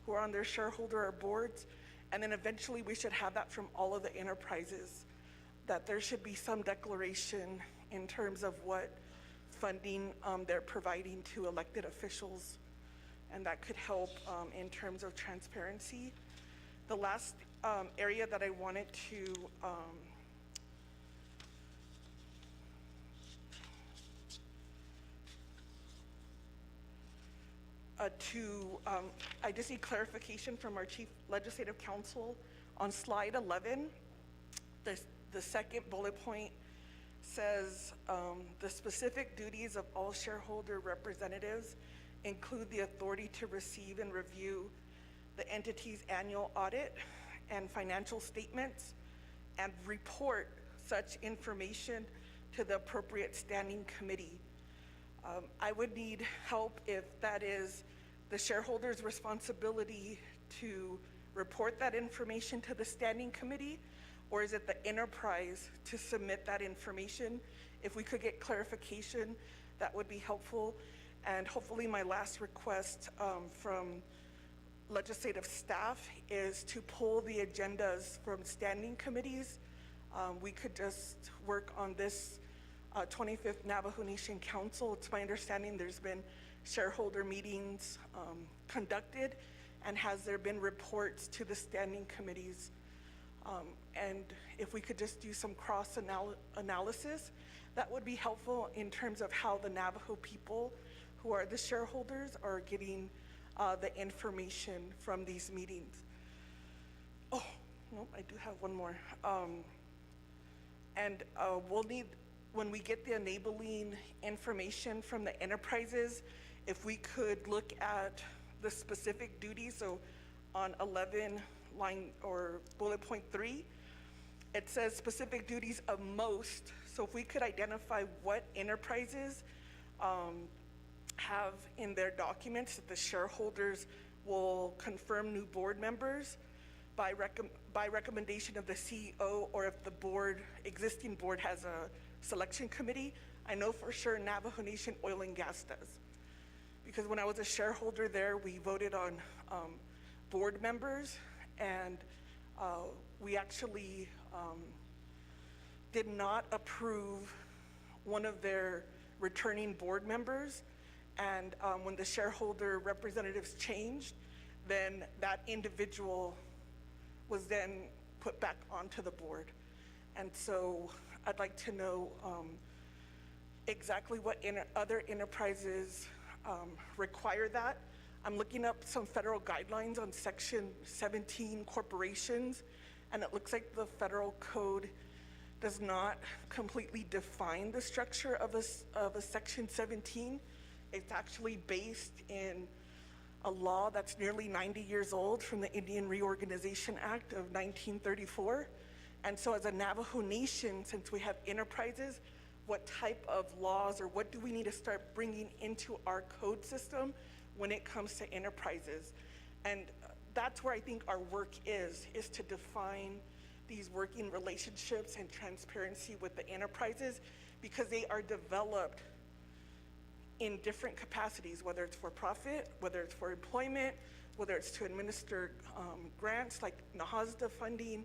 who are on their shareholder or boards, and then eventually we should have that from all of the enterprises, that there should be some declaration in terms of what funding they're providing to elected officials, and that could help in terms of transparency. The last area that I wanted to I just need clarification from our Chief Legislative Counsel on slide 11. The second bullet point says the specific duties of all shareholder representatives include the authority to receive and review the entity's annual audit and financial statements and report such information to the appropriate standing committee. I would need help if that is the shareholder's responsibility to report that information to the standing committee, or is it the enterprise to submit that information? If we could get clarification, that would be helpful. And hopefully my last request from legislative staff is to pull the agendas from standing committees. We could just work on this 25th Navajo Nation Council. It's my understanding there's been shareholder meetings conducted, and has there been reports to the standing committees? And if we could just do some analysis, that would be helpful in terms of how the Navajo people who are the shareholders are getting the information from these meetings. Oh, no, I do have one more. And we'll need, when we get the enabling information from the enterprises, if we could look at the specific duties. So on 11 line or bullet point 3, it says specific duties of most. So if we could identify what enterprises have in their documents that the shareholders will confirm new board members by recommendation of the CEO, or if the existing board has a selection committee. I know for sure Navajo Nation Oil and Gas does. Because when I was a shareholder there, we voted on board members, and we actually did not approve one of their returning board members. And when the shareholder representatives changed, then that individual was then put back onto the board. And so I'd like to know exactly what other enterprises require that. I'm looking up some federal guidelines on Section 17 corporations, and it looks like the federal code does not completely define the structure of a Section 17. It's actually based in a law that's nearly 90 years old from the Indian Reorganization Act of 1934. And so as a Navajo Nation, since we have enterprises, what type of laws or what do we need to start bringing into our code system when it comes to enterprises? And that's where I think our work is to define these working relationships and transparency with the enterprises, because they are developed in different capacities, whether it's for profit, whether it's for employment, whether it's to administer grants like NAHASDA funding.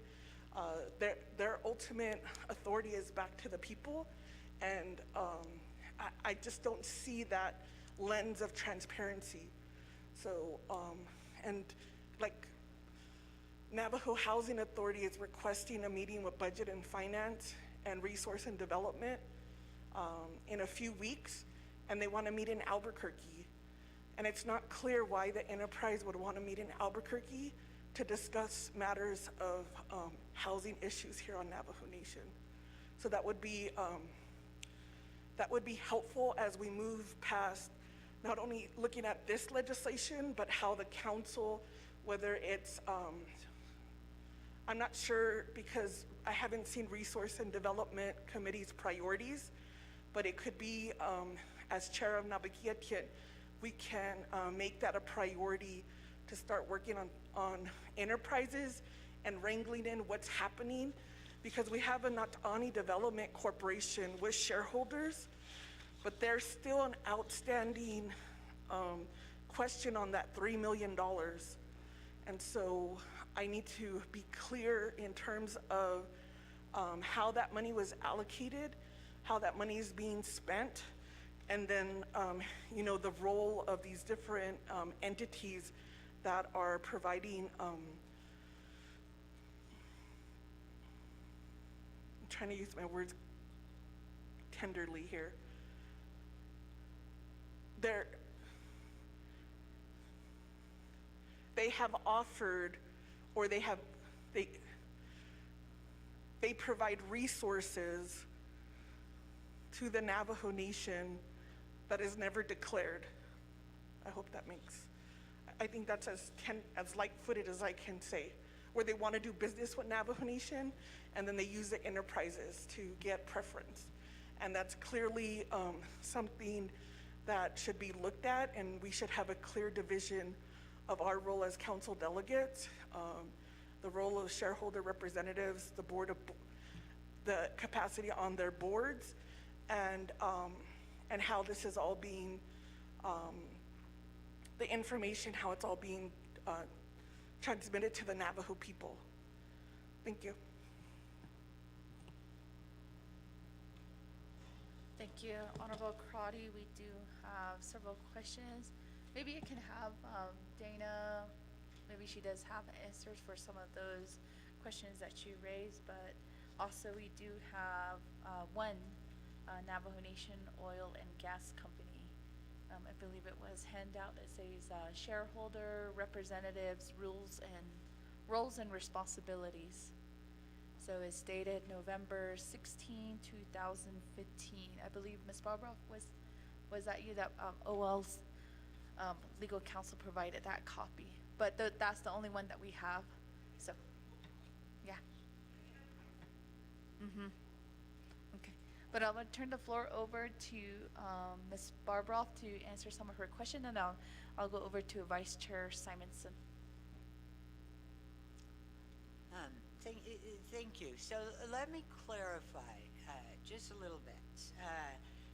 Their ultimate authority is back to the people. And I just don't see that lens of transparency. So, and like Navajo Housing Authority is requesting a meeting with Budget and Finance and Resource and Development in a few weeks, and they want to meet in Albuquerque. And it's not clear why the enterprise would want to meet in Albuquerque to discuss matters of housing issues here on Navajo Nation. So that would be helpful as we move past not only looking at this legislation, but how the council, whether it's, I'm not sure because I haven't seen Resource and Development Committee's priorities, but it could be, as chair of Naabik'Iyati, we can make that a priority to start working on enterprises and wrangling in what's happening, because we have a Nat'ani Development Corporation with shareholders, but there's still an outstanding question on that $3 million. And so I need to be clear in terms of how that money was allocated, how that money is being spent, and then you know, the role of these different entities that are providing, I'm trying to use my words tenderly here. They have offered, or they provide resources to the Navajo Nation that is never declared. I hope that makes, I think that's as light-footed as I can say, where they want to do business with Navajo Nation, and then they use the enterprises to get preference. And that's clearly something that should be looked at, and we should have a clear division of our role as council delegates. the role of shareholder representatives, the capacity on their boards, and how this is all being, the information, how it's all being transmitted to the Navajo people. Thank you. Thank you, Honorable Karate. We do have several questions. Maybe you can have Dana, maybe she does have answers for some of those questions that you raised, but also we do have one Navajo Nation Oil and Gas Company. I believe it was handout. It says shareholder representatives roles and responsibilities. So it's dated November 16, 2015. I believe Ms. Barbara, was that you that OL's legal counsel provided that copy? But that's the only one that we have. So, yeah. Okay. But I'm gonna turn the floor over to Ms. Barbara to answer some of her questions, and I'll go over to Vice Chair Simonson. Thank you. So let me clarify just a little bit.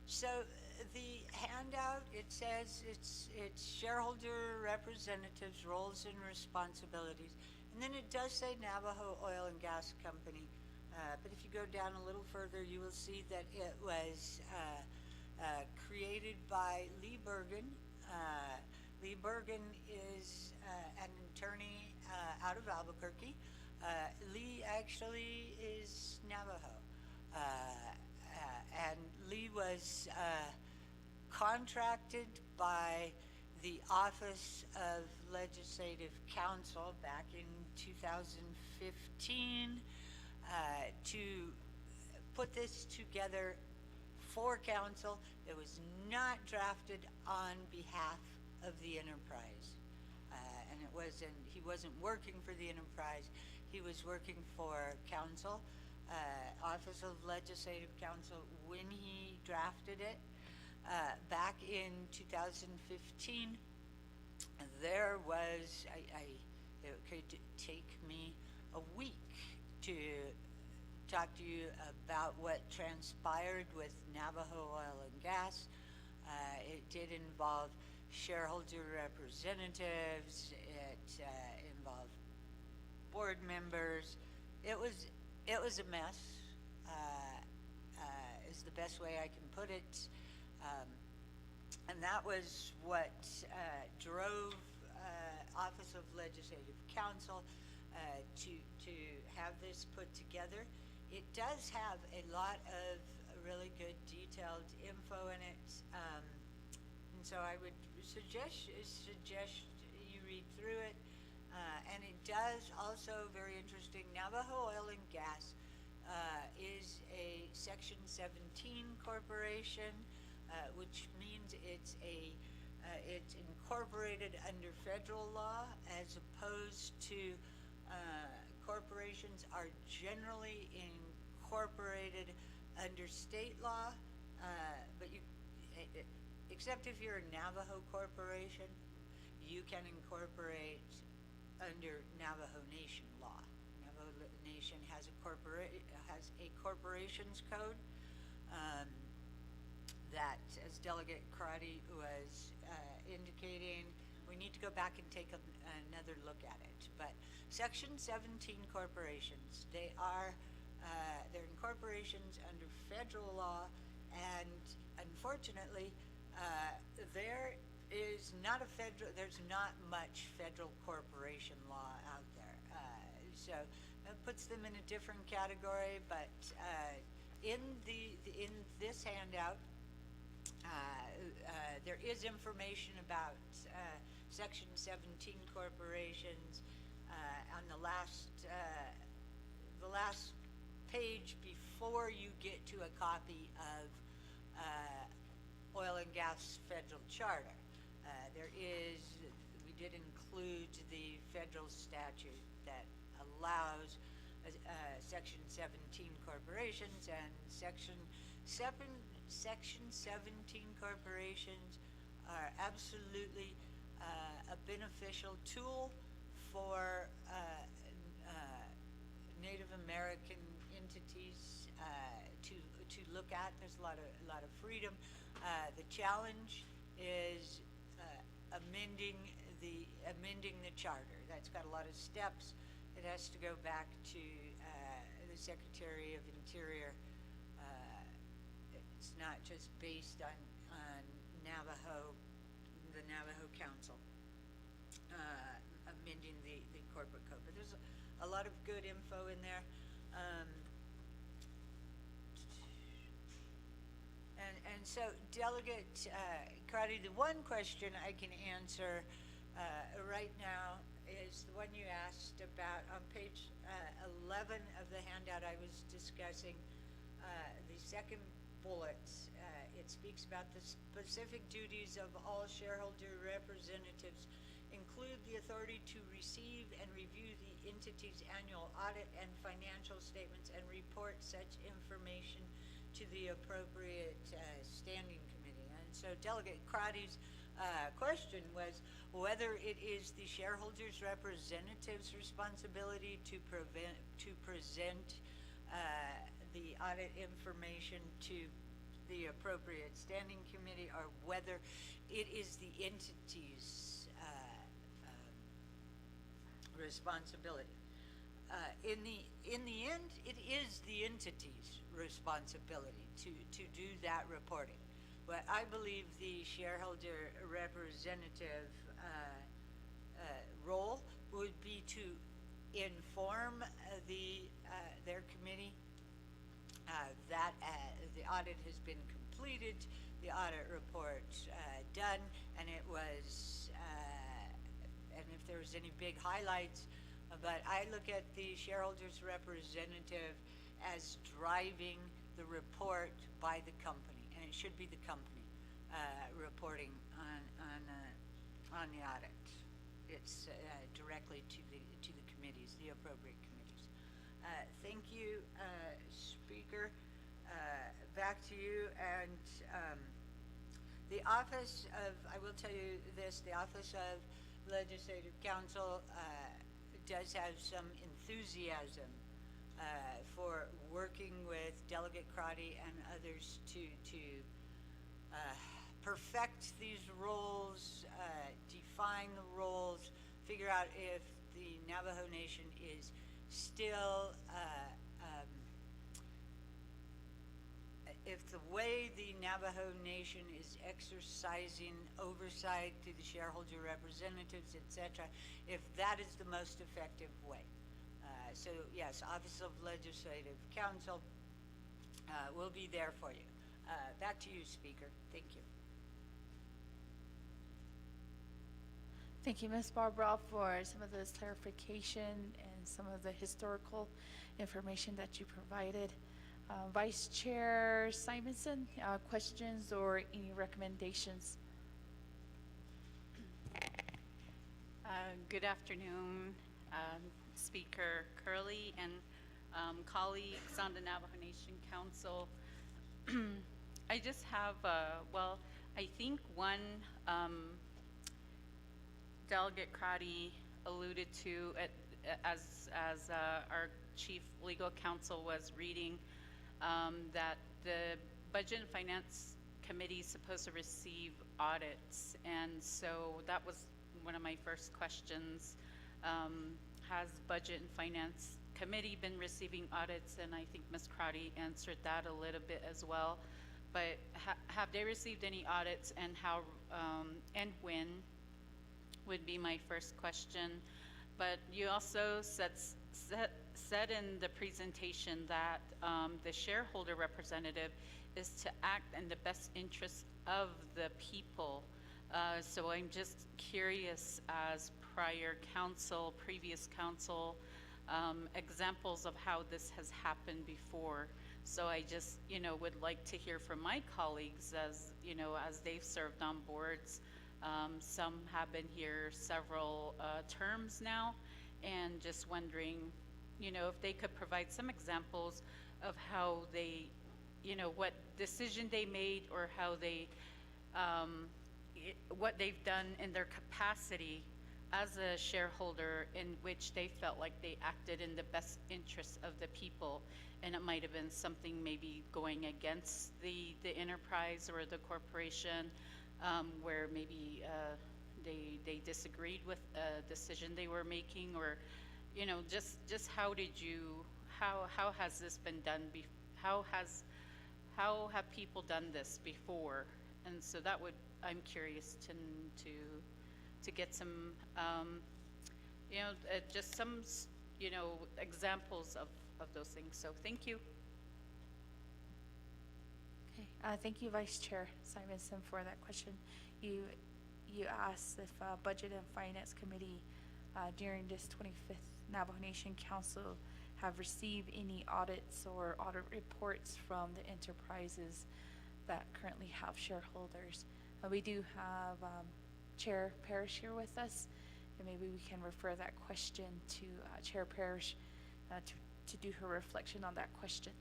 So the handout, it says it's shareholder representatives, roles and responsibilities, and then it does say Navajo Oil and Gas Company. But if you go down a little further, you will see that it was created by Lee Bergen. Lee Bergen is an attorney out of Albuquerque. Lee actually is Navajo. And Lee was contracted by the Office of Legislative Counsel back in 2015 to put this together for council. It was not drafted on behalf of the enterprise. And he wasn't working for the enterprise. He was working for council, Office of Legislative Counsel, when he drafted it. Back in 2015, there was, it could take me a week to talk to you about what transpired with Navajo Oil and Gas. It did involve shareholder representatives. It involved board members. It was a mess, is the best way I can put it. And that was what drove Office of Legislative Counsel to have this put together. It does have a lot of really good detailed info in it, and so I would suggest you read through it. And it does also, very interesting, Navajo Oil and Gas is a Section 17 corporation, which means it's incorporated under federal law, as opposed to corporations are generally incorporated under state law, but except if you're a Navajo corporation, you can incorporate under Navajo Nation law. Navajo Nation has a corporations code that, as Delegate Karate was indicating, we need to go back and take another look at it. But Section 17 corporations, they're incorporations under federal law, and unfortunately, there's not much federal corporation law out there. So that puts them in a different category, but in this handout, there is information about Section 17 corporations on the last page before you get to a copy of Oil and Gas Federal Charter. We did include the federal statute that allows Section 17 corporations, and Section 17 corporations are absolutely a beneficial tool for Native American entities to look at. There's a lot of freedom. The challenge is amending the charter. That's got a lot of steps. It has to go back to the Secretary of Interior. It's not just based on Navajo, the Navajo Council, amending the corporate code. But there's a lot of good info in there. And so, Delegate Crotty, the one question I can answer right now is the one you asked about on page 11 of the handout I was discussing. The second bullet, it speaks about the specific duties of all shareholder representatives include the authority to receive and review the entity's annual audit and financial statements and report such information to the appropriate standing committee. And so Delegate Crotty's question was whether it is the shareholders' representatives' responsibility to present the audit information to the appropriate standing committee, or whether it is the entity's responsibility. In the end, it is the entity's responsibility to do that reporting. But I believe the shareholder representative role would be to inform their committee that the audit has been completed, the audit report done, and it was, and if there was any big highlights. But I look at the shareholders representative as driving the report by the company, and it should be the company reporting on the audit. It's directly to the committees, the appropriate committees. Thank you, Speaker. Back to you. And the Office of, I will tell you this, the Office of Legislative Counsel does have some enthusiasm for working with Delegate Crotty and others to perfect these roles, define the roles, figure out if the Navajo Nation is still, if the way the Navajo Nation is exercising oversight through the shareholder representatives, etc., if that is the most effective way. So yes, Office of Legislative Counsel will be there for you. Back to you, Speaker. Thank you. Thank you, Ms. Barbara, for some of this clarification and some of the historical information that you provided. Vice Chair Simonson, questions or any recommendations? Good afternoon, Speaker Curley and colleagues on the Navajo Nation Council. I just have, well, I think one Delegate Crotty alluded to it as our Chief Legal Counsel was reading, that the Budget and Finance Committee is supposed to receive audits, and so that was one of my first questions. Has Budget and Finance Committee been receiving audits? And I think Ms. Crotty answered that a little bit as well. But have they received any audits, and how and when would be my first question. But you also said in the presentation that the shareholder representative is to act in the best interest of the people. So I'm just curious, as previous council, examples of how this has happened before. So I just, would like to hear from my colleagues, as they've served on boards. Some have been here several terms now, and just wondering, if they could provide some examples of how they, what decision they made, or how they, what they've done in their capacity as a shareholder in which they felt like they acted in the best interest of the people, and it might have been something maybe going against the enterprise or the corporation, where maybe they disagreed with a decision they were making, or just how has this been done? How have people done this before? And so I'm curious to get some, just some, examples of those things. So thank you. Okay, thank you, Vice Chair Simonson, for that question. You asked if Budget and Finance Committee during this 25th Navajo Nation Council have received any audits or audit reports from the enterprises that currently have shareholders. We do have Chair Parrish here with us, and maybe we can refer that question to Chair Parrish to do her reflection on that question.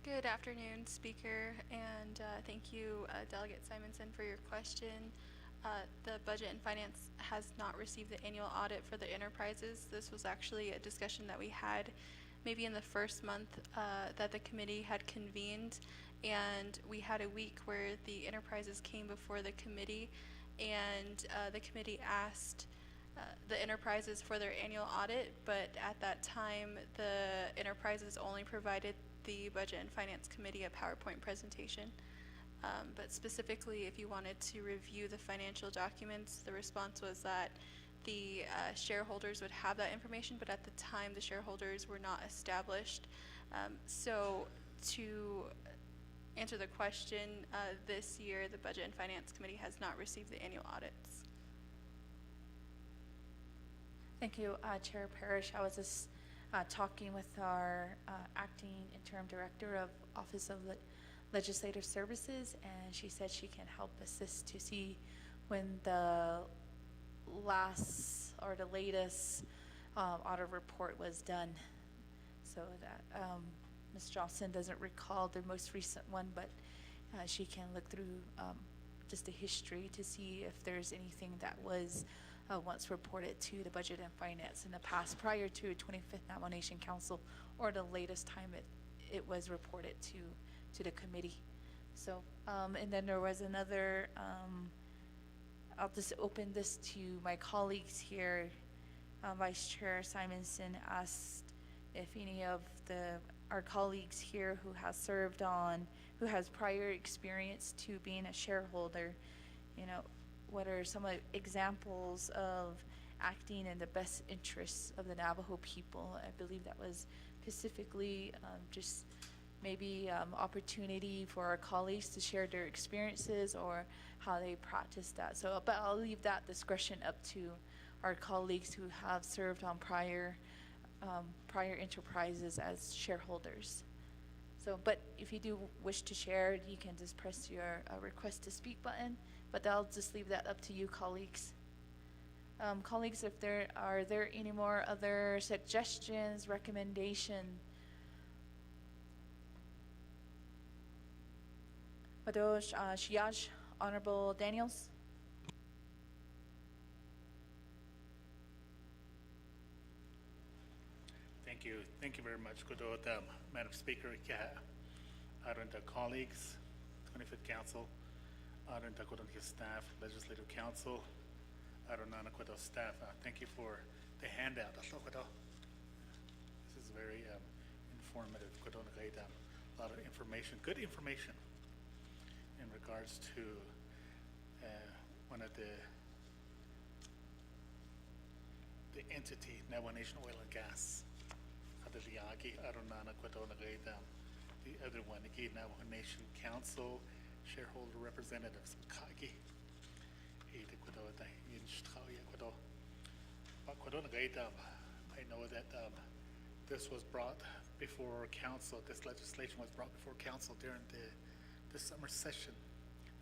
Good afternoon, Speaker, and thank you, Delegate Simonson, for your question. The Budget and Finance has not received the annual audit for the enterprises. This was actually a discussion that we had maybe in the first month that the committee had convened, and we had a week where the enterprises came before the committee, and the committee asked the enterprises for their annual audit, but at that time the enterprises only provided the Budget and Finance Committee a PowerPoint presentation. But specifically, if you wanted to review the financial documents, the response was that the shareholders would have that information, but at the time the shareholders were not established. So to answer the question, this year the Budget and Finance Committee has not received the annual audits. Thank you, Chair Parrish. I was just talking with our acting interim director of Office of Legislative Services, and she said she can help assist to see when the last or the latest audit report was done, so that Ms. Johnson doesn't recall the most recent one, but she can look through just the history to see if there's anything that was once reported to the Budget and Finance in the past prior to 25th Navajo Nation Council, or the latest time it was reported to the committee. So and then there was another, I'll just open this to my colleagues here. Vice Chair Simonson asked if any of our colleagues here who has prior experience to being a shareholder, what are some examples of acting in the best interests of the Navajo people? I believe that was specifically just maybe opportunity for our colleagues to share their experiences or how they practice that. So, but I'll leave that discretion up to our colleagues who have served on prior enterprises as shareholders. So, but if you do wish to share, you can just press your request to speak button, but I'll just leave that up to you, colleagues. Colleagues, if are there any more other suggestions, recommendations? Madosh Shiaj, Honorable Daniels. Thank you very much. Good Madam Speaker, Arunda colleagues, 25th Council, Arunda staff, Legislative Council, Arunana staff. Thank you for the handout. This is very informative. A lot of information, good information in regards to one of the entity, Navajo Nation Oil and Gas. The other one, the Navajo Nation Council, shareholder representatives. I know that this was brought before council, this legislation was brought before council during the summer session.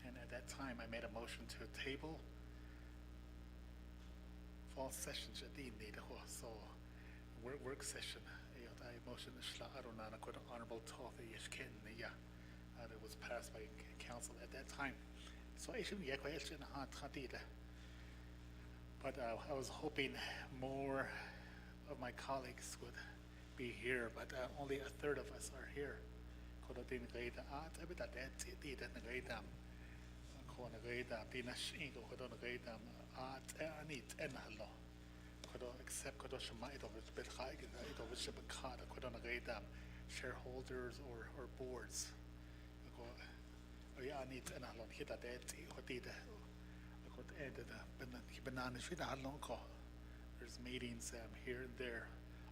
And at that time, I made a motion to table fall session, so work session. I motion Honorable Totha Yishkin. It was passed by council at that time. So I should but I was hoping more of my colleagues would be here, but only a third of us are here. Kodo din gaida every that di den gaida ko na gaida dinas ingo kodo na gaida anit en hallo. Kodo except kodo shama ito bit khaig ito bit shibakada kodo na gaida shareholders or boards. Ko ya anit en hallo hita det hotida ko banana shida hallo ko. There's meetings here and there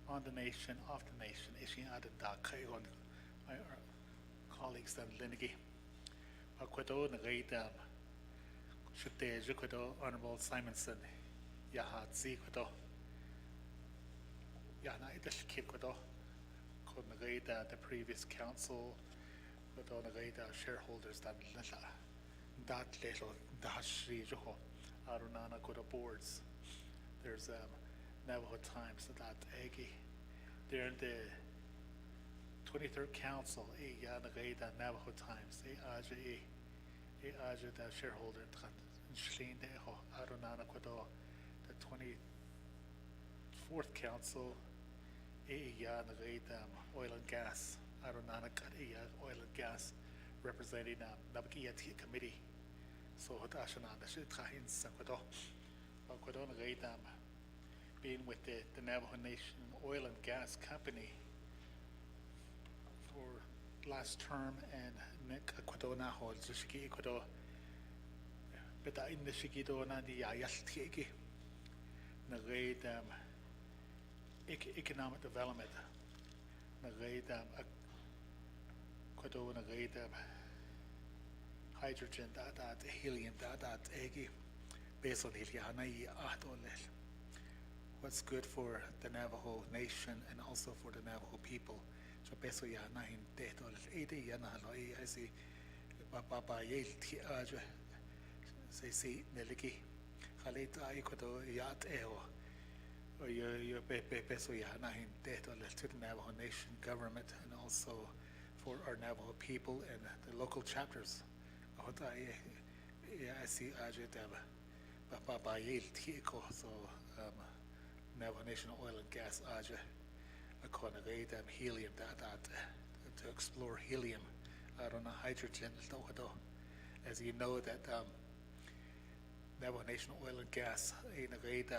on the nation, off the nation. Ishin added that my colleagues and Linigi. Aquado Nagaidam Shute Jukodo Honorable Simonson Yahat Zikodo Yana Idash Kikodo Kod Nagaida, the previous council, Kodo Nagaida shareholders that little Dashri Joho Arunana Kodo boards. There's Navajo Times that Egi. They're in the 23rd Council, Yanagaida Navajo Times, Aja the shareholder, Shlin Deho, Arunana Kodo, the 24th Council, Yanagaida Oil and Gas, Arunana Kadia Oil and Gas, representing Naabik'Iyati Committee. So Hodashana, the Shitahin Sakodo, Kodona Gaidam, being with the Navajo Nation Oil and Gas Company for last term, and Nick Kodona holds the Shiki Kodo, but in the Shikido Nandi Ayastiki, Nagaidam economic development, Nagaidam Kodo Nagaidam hydrogen, that helium, that eggy, based on Hiliana Ahtolel. What's good for the Navajo Nation and also for the Navajo people. So beso ya nahin detol ede ya na loi I see baba yel ti aja say neliki khalita ay kodo yat eo or your beso ya nahin detol to the Navajo Nation government and also for our Navajo people and the local chapters. I see aja deba baba yel ti ko so Navajo Nation Oil and Gas Aja Akonagate helium that to explore helium on a hydrogen as you know that Navajo Nation Oil and Gas in a great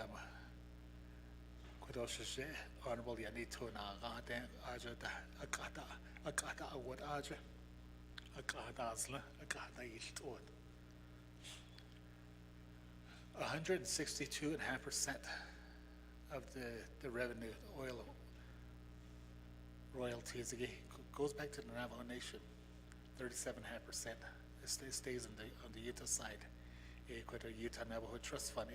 Kodoshe Honorable Yanito na Aja Akata what Aja Akadasla Akata Yilton 162.5% of the revenue, oil royalties again goes back to the Navajo Nation. 37.5% stays on the Utah side. Quite a Utah Navajo Trust Fund.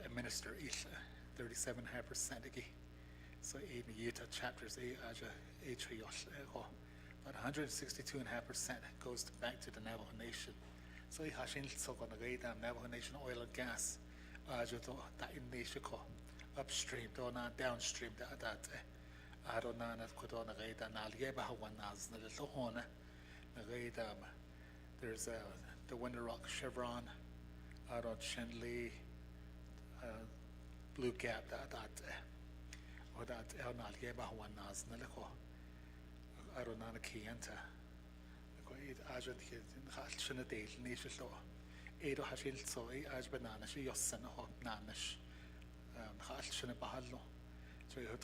Administer 37.5% again. So in the Utah chapters, but 162.5% goes back to the Navajo Nation. So Hashin Sokonagayam Navajo Nation Oil and Gas. That in Nishiko upstream, downstream, that Adonana Kodona Gaida Nalieba Hawanas, Nalitohona, Nagaida. There's the Winter Rock Chevron, Adon Shenley, Blue Gap, or that El Nalieba Hawanas, Naliko, Adonana Kienta. Agent Shinadale, Nishito. Edo Hashil so as banana, she yosan hot nanish, Hashina Bahalo. So you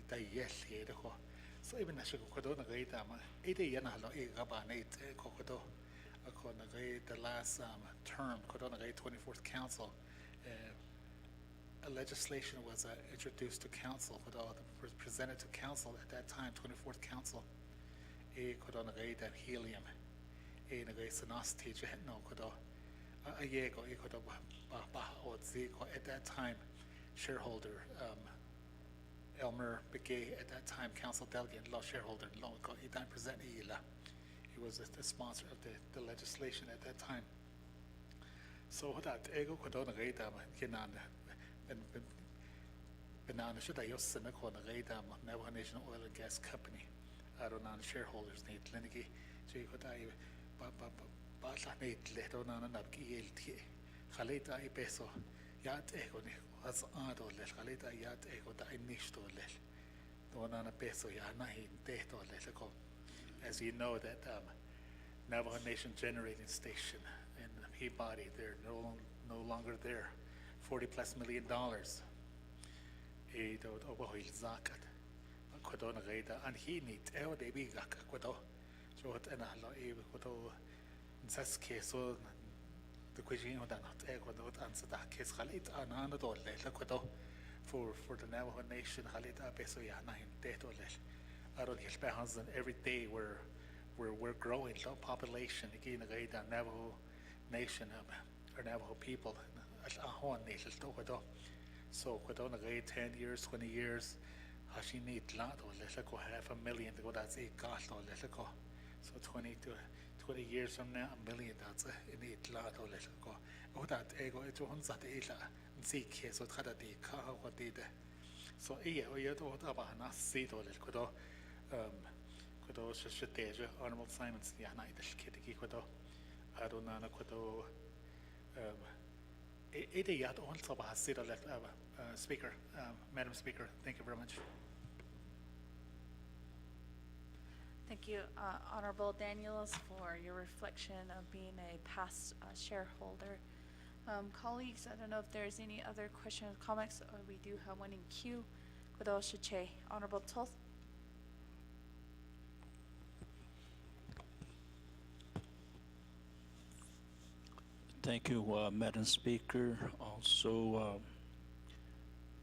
die yes, Edo. So even as you could on a great dam, 80 Yanalo, Gabanate, Kokodo, the last term, Kodona 24th Council. A legislation was introduced to council, presented to council at that time, 24th Council. Kodona helium, a Sanosti, no Kodo. A year ago, at that time, shareholder Elmer Begay, at that time, council delegate, law shareholder, he didn't present he was the sponsor of the legislation at that time. So that ego Kodona Gaidam, Yanan, and Banana should I use Senakona Gaidam, Navajo Nation Oil and Gas Company, Aronan shareholders need Lenigi, so you could I. But I need let on Naabik'Iyati. خليت أي بيسو يات إيكو ني أز آدو لل خليت أي يات إيكو دا إنيشتو لل دون أنا بيسو يا نهي تيتو لل. As you know that Navajo Nation Generating Station in Peabody, they're no longer there. $40+ million. Do obohil zakat. Kodona gaida and he need de bigak kodo. So what ana lo kodo nsaske so the cuisine that not kodo answer that case khalit ana dole la kodo for the Navajo Nation khalit abeso ya na inte dole. I don't hear every day we're growing low population again gaida Navajo Nation or Navajo people ahon nation to kodo. So kodona gaida 10 years 20 years she need lot or let's go 500,000 to go that's a cost or let's go so 20 to 20 years from now a million that's a need lot or let's go oh that ego it's on that ila and see case so kada di ka what did so oh you to what about na see to let's go kodo shiteje honorable Simons ya na ida kiti kodo adona na kodo it yet also about see to let Speaker, Madam Speaker, thank you very much. Thank you, Honorable Daniels, for your reflection of being a past shareholder. Colleagues, I don't know if there's any other questions or comments, or we do have one in queue. Honorable Toth. Thank you, Madam Speaker. Also,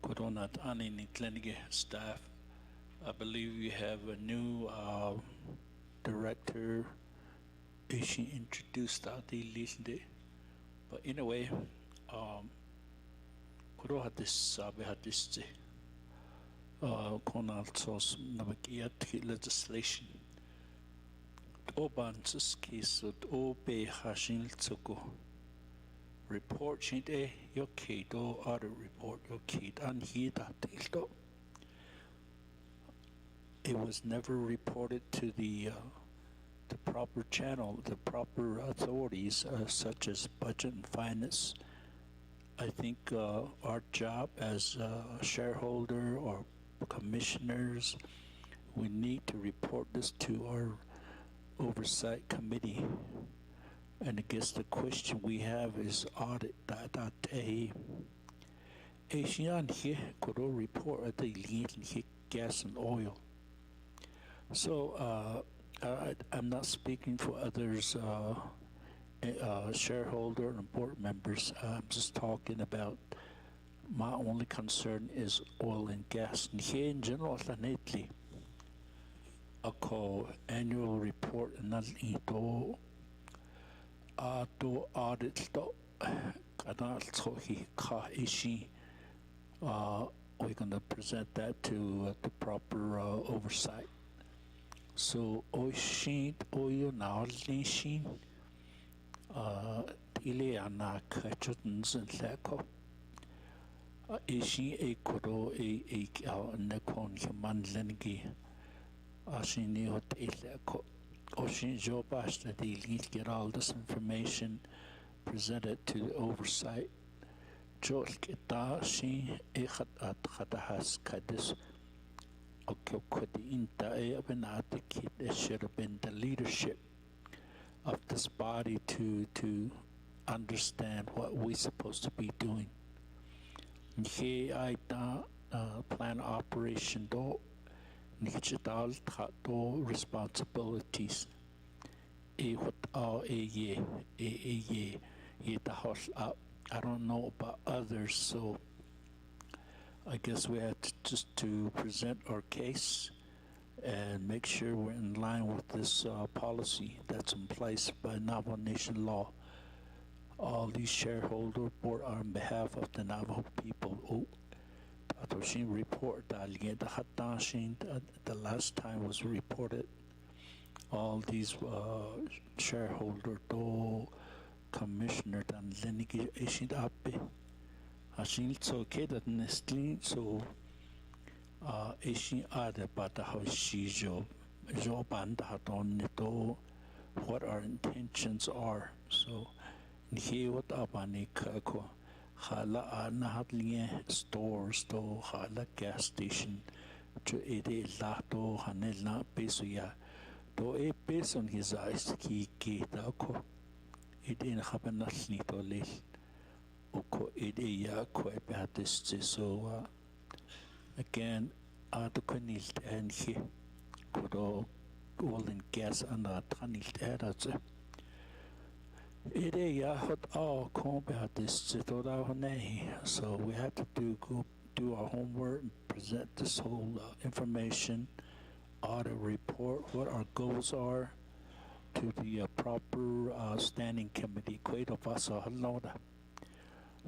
Kodonat Ani Niklenige staff. I believe we have a new director. She introduced the list. But in a way, Kodo had this Konaltos Naabik'Iyati legislation. Oban's case of Obe Hashil Tsoko. Report shinte your kid or other report your kid and he that it was never reported to the proper channel, the proper authorities such as budget and finance. I think our job as a shareholder or commissioners, we need to report this to our oversight committee. And I guess the question we have is audit that a Asian here could all report at the lead gas and oil. So I'm not speaking for others, shareholder and board members. I'm just talking about my only concern is oil and gas. And here in general, lately, I call annual report and not to audit to kanal tohi ka ishi. We're going to present that to the proper oversight. So oishin oyo naalishin ile ana kachutns and leko ishi e kodo e nekon human lengi ashini hot ileko. Oshin Jobash that they get all this information presented to the oversight. Jol kita shi ekhat at khatahas kadis. Okay, could the inta been advocate it should have been the leadership of this body to understand what we're supposed to be doing. Here I plan operation do. Digital responsibilities. I don't know about others, so I guess we have to just to present our case and make sure we're in line with this policy that's in place by Navajo Nation law. All these shareholder board are on behalf of the Navajo people. Report the last time was reported. All these shareholder do commissioner and lenigi ishid appe. Ashil so kedat nestlin so ishi ade bata hoshi job banda haton neto what our intentions are. So He what abani kako. Hala anahatlinge stores to hala gas station. To ede lato hanel na peso ya. To e peso his eyes ki dako. Ede in habanatni to lil. Oko ede ya ko epatis so again to konilt and he kodo oil and gas and tanilt edatse. Ede ya hot all combat this so we have to do our homework and present this whole information, audit report, what our goals are to the proper standing committee.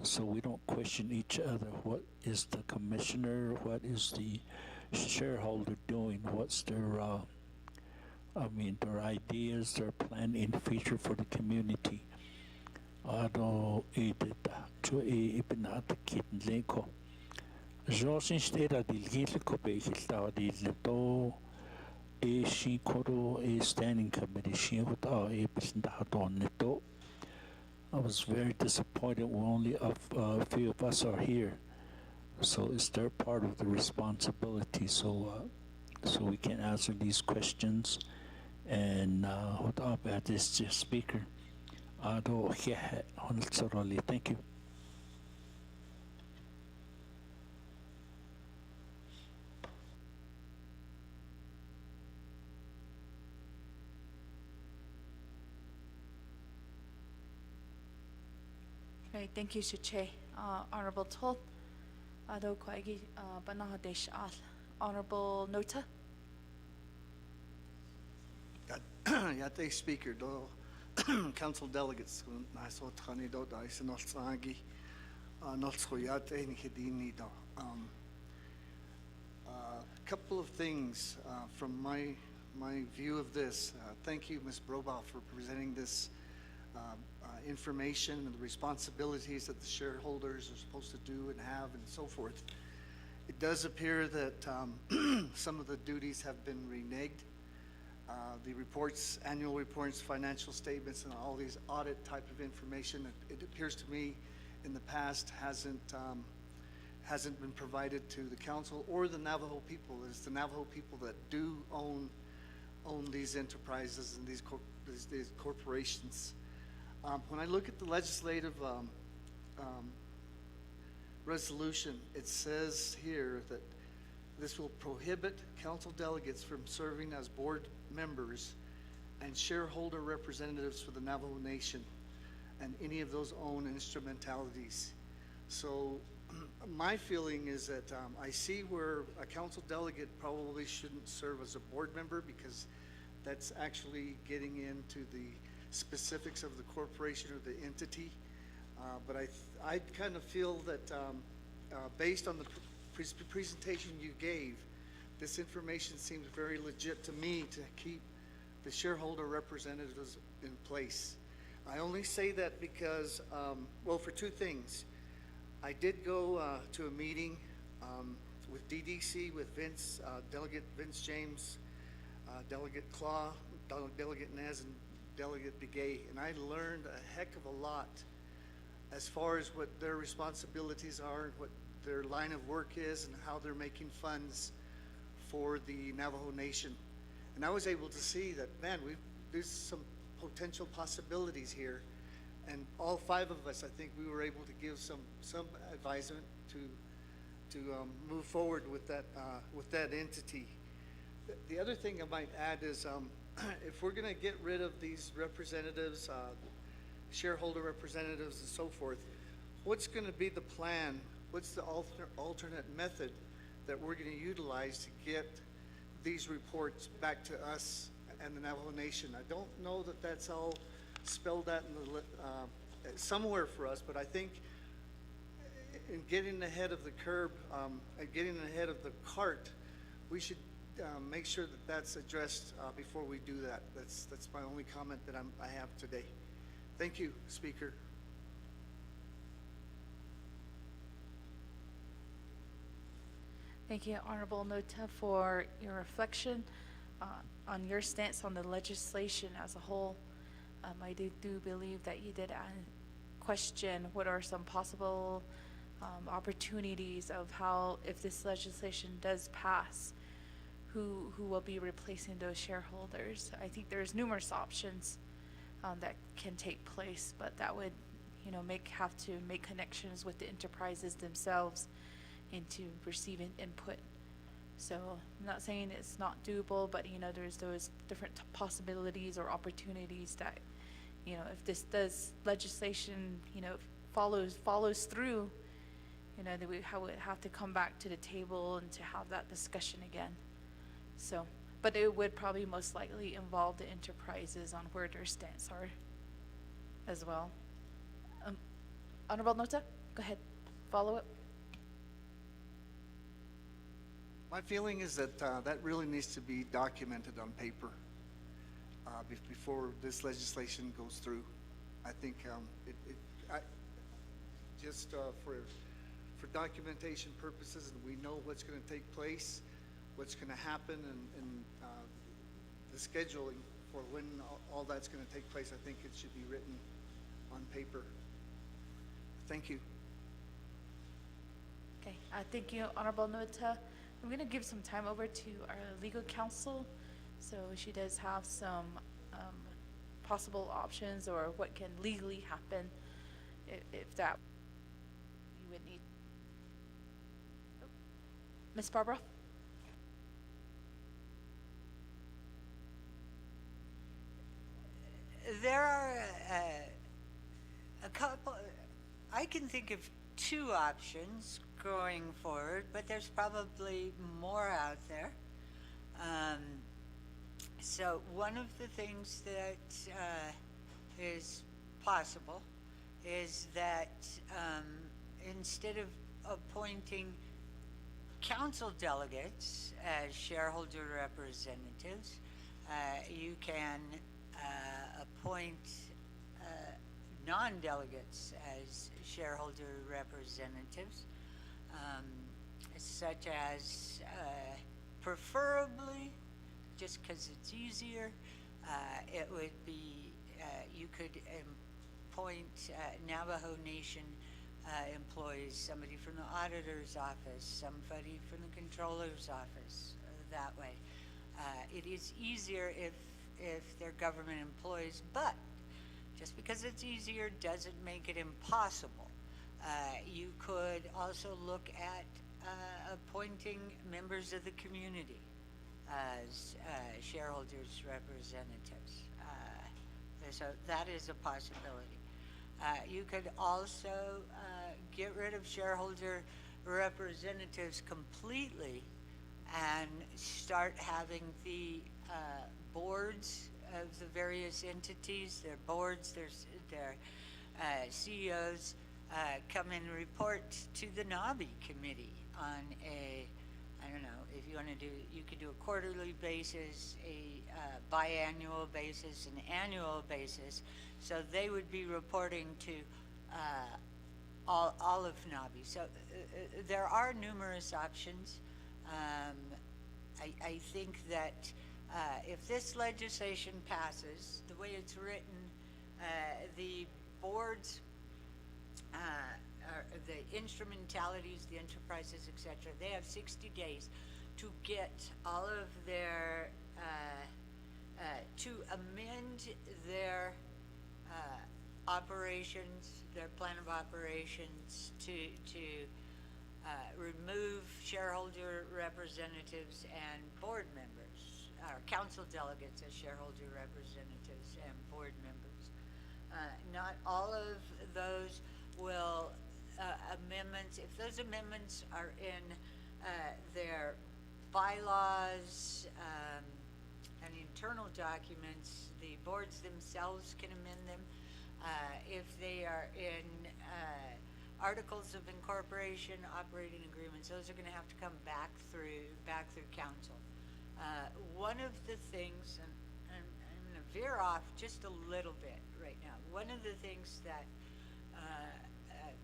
So we don't question each other. What is the commissioner? What is the shareholder doing? What's their their ideas, their plan in the future for the community. Ado edita, cho ipinata kitten leko. Josin steda dilgil ko be hilta dilto she koro standing committee she with ipinta don neto. I was very disappointed when only a few of us are here. So it's their part of the responsibility. So we can answer these questions. And what about this speaker? Thank you. Right, thank you, Suche. Honorable Tol, Ado Kwaigi, Banahadesh Al. Honorable Nota. Yate Speaker, do Council Delegates, Naso Tani do Dice and Olsagi, Nolskoyate and Hidini do. A couple of things from my view of this. Thank you, Ms. Brobaugh, for presenting this information and the responsibilities that the shareholders are supposed to do and have and so forth. It does appear that some of the duties have been reneged. The reports, annual reports, financial statements, and all these audit type of information, it appears to me in the past hasn't been provided to the council or the Navajo people. It's the Navajo people that do own these enterprises and these corporations. When I look at the legislative resolution, it says here that this will prohibit council delegates from serving as board members and shareholder representatives for the Navajo Nation and any of those own instrumentalities. So my feeling is that I see where a council delegate probably shouldn't serve as a board member because that's actually getting into the specifics of the corporation or the entity. But I kind of feel that based on the presentation you gave, this information seems very legit to me to keep the shareholder representatives in place. I only say that because, well, for two things. I did go to a meeting with DDC, with Vince, Delegate Vince James, Delegate Claw, Delegate Nez, and Delegate Begay, and I learned a heck of a lot as far as what their responsibilities are and what their line of work is and how they're making funds for the Navajo Nation. And I was able to see that, man, there's some potential possibilities here. And all five of us, I think we were able to give some advisement to move forward with that entity. The other thing I might add is if we're going to get rid of these representatives, shareholder representatives and so forth, what's going to be the plan? What's the alternate method that we're going to utilize to get these reports back to us and the Navajo Nation? I don't know that that's all spelled out in the somewhere for us, but I think in getting ahead of the curb, getting ahead of the cart, we should make sure that that's addressed before we do that. That's my only comment that I have today. Thank you, Speaker. Thank you, Honorable Nota, for your reflection on your stance on the legislation as a whole. I do believe that you did question, what are some possible opportunities of how, if this legislation does pass, who will be replacing those shareholders? I think there's numerous options that can take place, but that would, have to make connections with the enterprises themselves into receiving input. So I'm not saying it's not doable, but there's those different possibilities or opportunities that, if this does legislation, follows through, that we would have to come back to the table and to have that discussion again. So, but it would probably most likely involve the enterprises on where their stance are as well. Honorable Nota, go ahead, follow up. My feeling is that that really needs to be documented on paper before this legislation goes through. I think just for documentation purposes, and we know what's going to take place, what's going to happen, and the scheduling for when all that's going to take place. I think it should be written on paper. Thank you. Okay, thank you, Honorable Nota. I'm going to give some time over to our legal counsel, so she does have some possible options or what can legally happen if that you would need. Ms. Barbara? There are a couple, I can think of two options going forward, but there's probably more out there. So one of the things that is possible is that instead of appointing council delegates as shareholder representatives, you can appoint non-delegates as shareholder representatives, such as preferably, just because it's easier, it would be, you could appoint Navajo Nation employees, somebody from the auditor's office, somebody from the controller's office, that way. It is easier if they're government employees, but just because it's easier doesn't make it impossible. You could also look at appointing members of the community as shareholders' representatives. So that is a possibility. You could also get rid of shareholder representatives completely and start having the boards of the various entities, their boards, their CEOs come and report to the NABI committee on a, I don't know, if you want to do, you could do a quarterly basis, a biannual basis, an annual basis. So they would be reporting to all of NABI. So there are numerous options. I think that if this legislation passes, the way it's written, the boards, the instrumentalities, the enterprises, etc., they have 60 days to get all of their, to amend their operations, their plan of operations, to remove shareholder representatives and board members, or council delegates as shareholder representatives and board members. Not all of those will, amendments, if those amendments are in their bylaws and internal documents, the boards themselves can amend them. If they are in articles of incorporation, operating agreements, those are going to have to come back through council. One of the things, and I'm going to veer off just a little bit right now. One of the things that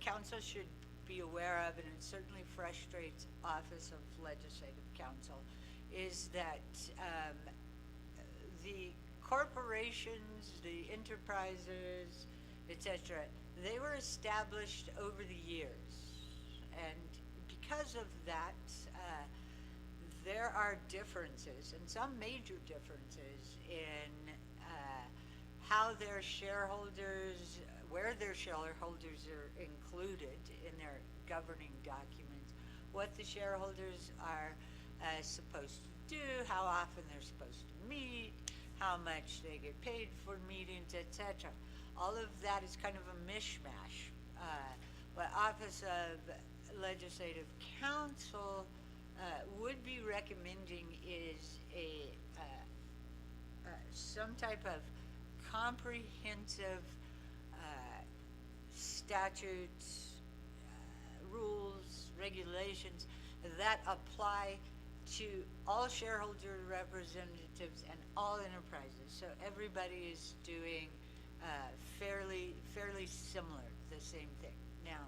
council should be aware of, and it certainly frustrates Office of Legislative Counsel, is that the corporations, the enterprises, etc., They were established over the years, and because of that, there are differences, and some major differences in how their shareholders, where their shareholders are included in their governing documents, what the shareholders are supposed to do, how often they're supposed to meet, how much they get paid for meetings, etc. All of that is kind of a mishmash. What Office of Legislative Counsel would be recommending is some type of comprehensive statutes, rules, regulations that apply to all shareholder representatives and all enterprises. So everybody is doing fairly similar, the same thing. Now,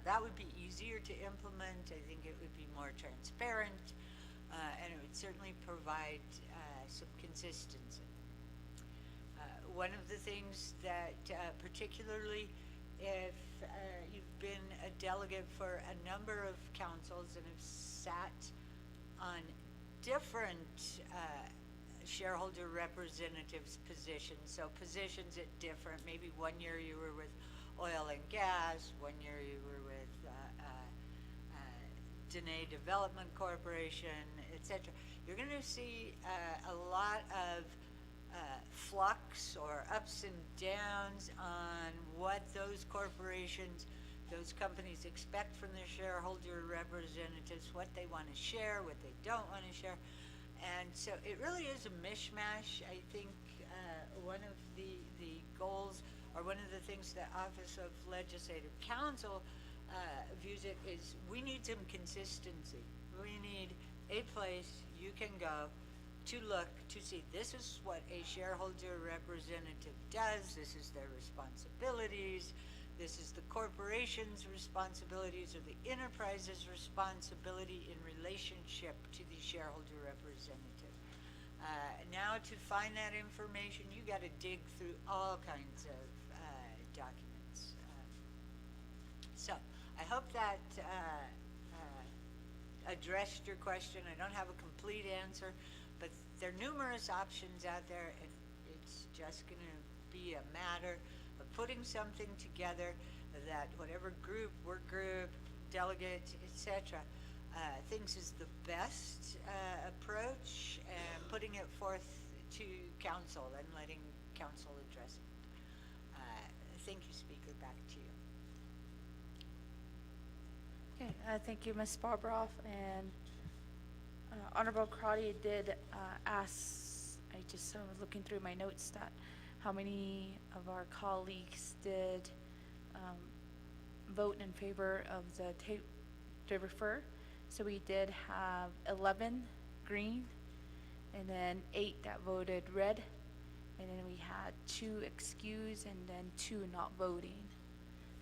that would be easier to implement. I think it would be more transparent, and it would certainly provide some consistency. One of the things that particularly if you've been a delegate for a number of councils and have sat on different shareholder representatives positions, so positions at different, maybe 1 year you were with oil and gas, 1 year you were with Dene Development Corporation, etc. You're going to see a lot of flux or ups and downs on what those corporations, those companies expect from their shareholder representatives, what they want to share, what they don't want to share. And so it really is a mishmash. I think one of the goals, or one of the things that Office of Legislative Counsel views it is we need some consistency. We need a place you can go to look to see this is what a shareholder representative does, this is their responsibilities, this is the corporation's responsibilities or the enterprise's responsibility in relationship to the shareholder representative. Now to find that information, you got to dig through all kinds of documents. So I hope that addressed your question. I don't have a complete answer, but there are numerous options out there, and it's just going to be a matter of putting something together that whatever group, work group, delegate, etc., thinks is the best approach, and putting it forth to council and letting council address it. Thank you, Speaker. Back to you. Okay, thank you, Ms. Barbroff. And Honorable Crotty did ask, I just was looking through my notes, that how many of our colleagues did vote in favor of the refer. So we did have 11 green, and then 8 that voted red, and then we had 2 excused, and then 2 not voting.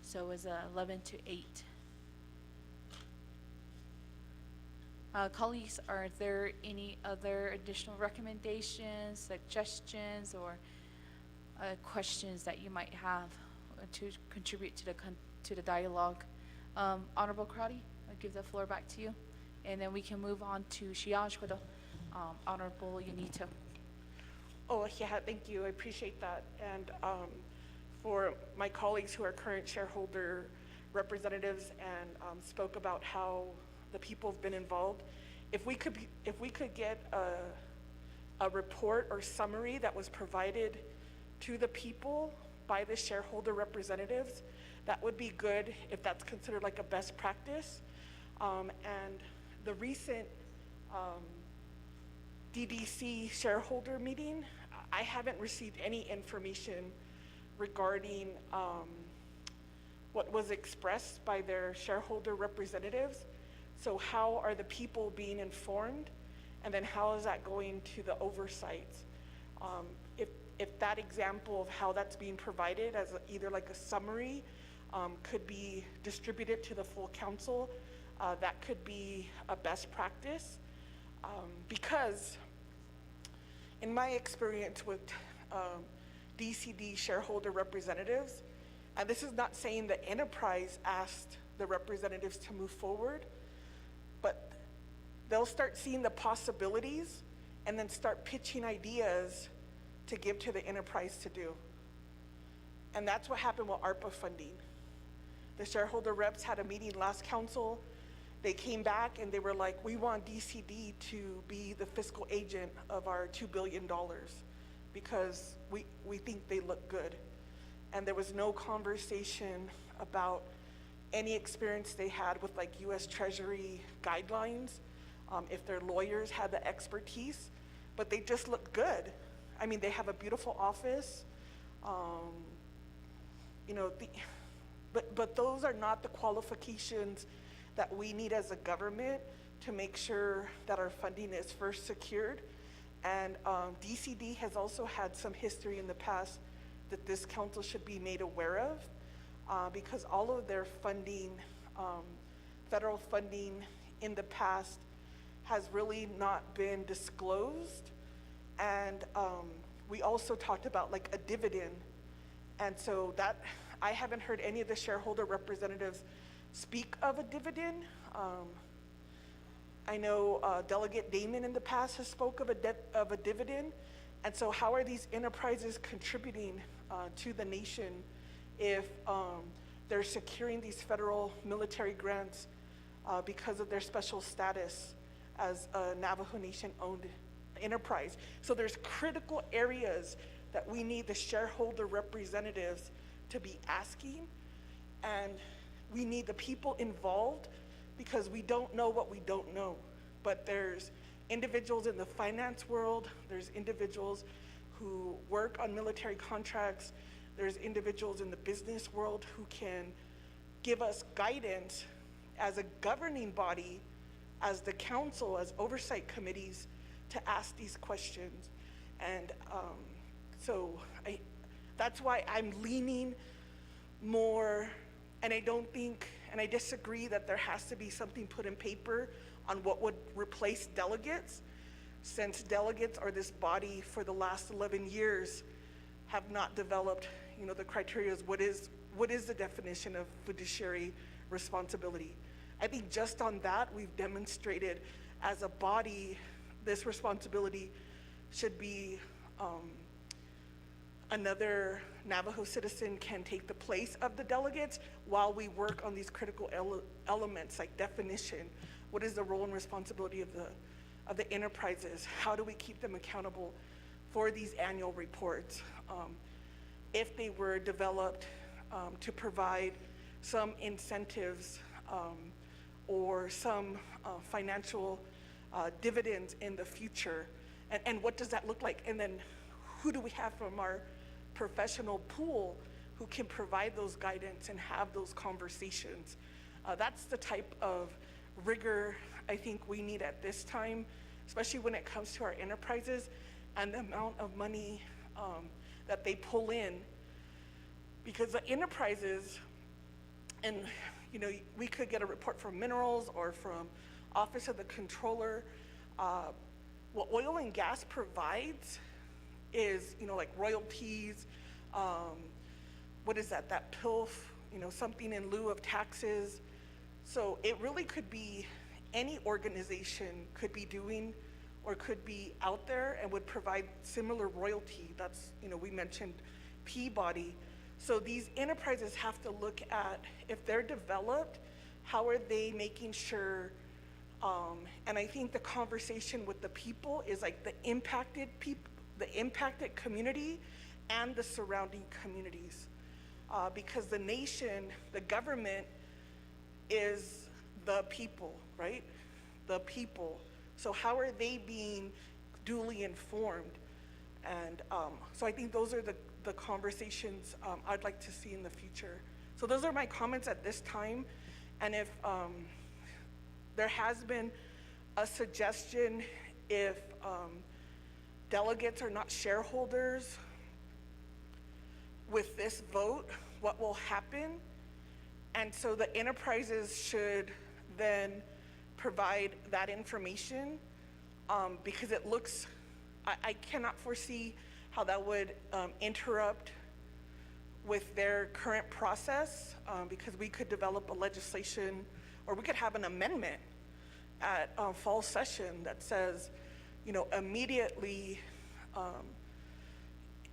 So it was 11 to 8. Colleagues, are there any other additional recommendations, suggestions, or questions that you might have to contribute to the dialogue? Honorable Crotty, I'll give the floor back to you, and then we can move on to Shiaj with the Honorable Yanito. Oh, yeah, thank you. I appreciate that. And for my colleagues who are current shareholder representatives and spoke about how the people have been involved, if we could get a report or summary that was provided to the people by the shareholder representatives, that would be good if that's considered like a best practice. And the recent DDC shareholder meeting, I haven't received any information regarding what was expressed by their shareholder representatives. So how are the people being informed? And then how is that going to the oversight? If that example of how that's being provided as either like a summary could be distributed to the full council, that could be a best practice. Because in my experience with DCD shareholder representatives, And this is not saying the enterprise asked the representatives to move forward, but they'll start seeing the possibilities and then start pitching ideas to give to the enterprise to do. And that's what happened with ARPA funding. The shareholder reps had a meeting last council. They came back and they were like, we want DCD to be the fiscal agent of our $2 billion because we think they look good. And there was no conversation about any experience they had with like US Treasury guidelines, if their lawyers had the expertise, but they just looked good. I mean, they have a beautiful office, you know, but those are not the qualifications that we need as a government to make sure that our funding is first secured. And DCD has also had some history in the past that this council should be made aware of, because all of their funding, federal funding in the past has really not been disclosed. And we also talked about like a dividend. And so that, I haven't heard any of the shareholder representatives speak of a dividend. I know Delegate Damon in the past has spoke of a dividend. And so how are these enterprises contributing to the nation if they're securing these federal military grants because of their special status as a Navajo Nation owned enterprise? So there's critical areas that we need the shareholder representatives to be asking, and we need the people involved because we don't know what we don't know. But there's individuals in the finance world, there's individuals who work on military contracts, there's individuals in the business world who can give us guidance as a governing body, as the council, as oversight committees, to ask these questions. And that's why I'm leaning more, and I don't think, and I disagree that there has to be something put in paper on what would replace delegates, since delegates are this body for the last 11 years have not developed, you know, the criteria is what is the definition of fiduciary responsibility. I think just on that, we've demonstrated as a body, this responsibility should be another Navajo citizen can take the place of the delegates while we work on these critical elements like definition. What is the role and responsibility of the enterprises? How do we keep them accountable for these annual reports? If they were developed to provide some incentives or some financial dividends in the future, and what does that look like? And then who do we have from our professional pool who can provide those guidance and have those conversations? That's the type of rigor I think we need at this time, especially when it comes to our enterprises and the amount of money that they pull in. Because the enterprises, and you know, we could get a report from Minerals or from Office of the Controller. What oil and gas provides is, you know, like royalties, what is that PILF, you know, something in lieu of taxes. So it really could be any organization could be doing or could be out there and would provide similar royalty. That's, you know, we mentioned Peabody. So these enterprises have to look at, if they're developed, how are they making sure, and I think the conversation with the people is like the impacted people, the impacted community and the surrounding communities. Because the nation, the government is the people, right? The people. So how are they being duly informed? And so I think those are the conversations I'd like to see in the future. So those are my comments at this time. And if there has been a suggestion, if delegates are not shareholders with this vote, what will happen? And so the enterprises should then provide that information because it looks, I cannot foresee how that would interrupt with their current process, because we could develop a legislation, or we could have an amendment at fall session that says, immediately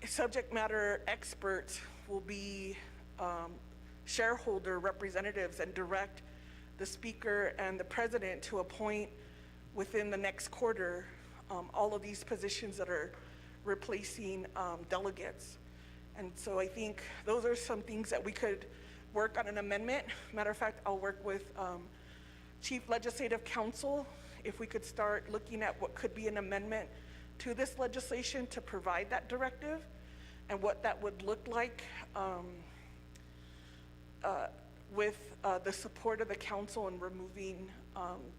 subject matter experts will be shareholder representatives, and direct the speaker and the president to appoint within the next quarter all of these positions that are replacing delegates. And so I think those are some things that we could work on an amendment. Matter of fact, I'll work with Chief Legislative Counsel if we could start looking at what could be an amendment to this legislation to provide that directive, and what that would look like with the support of the council and removing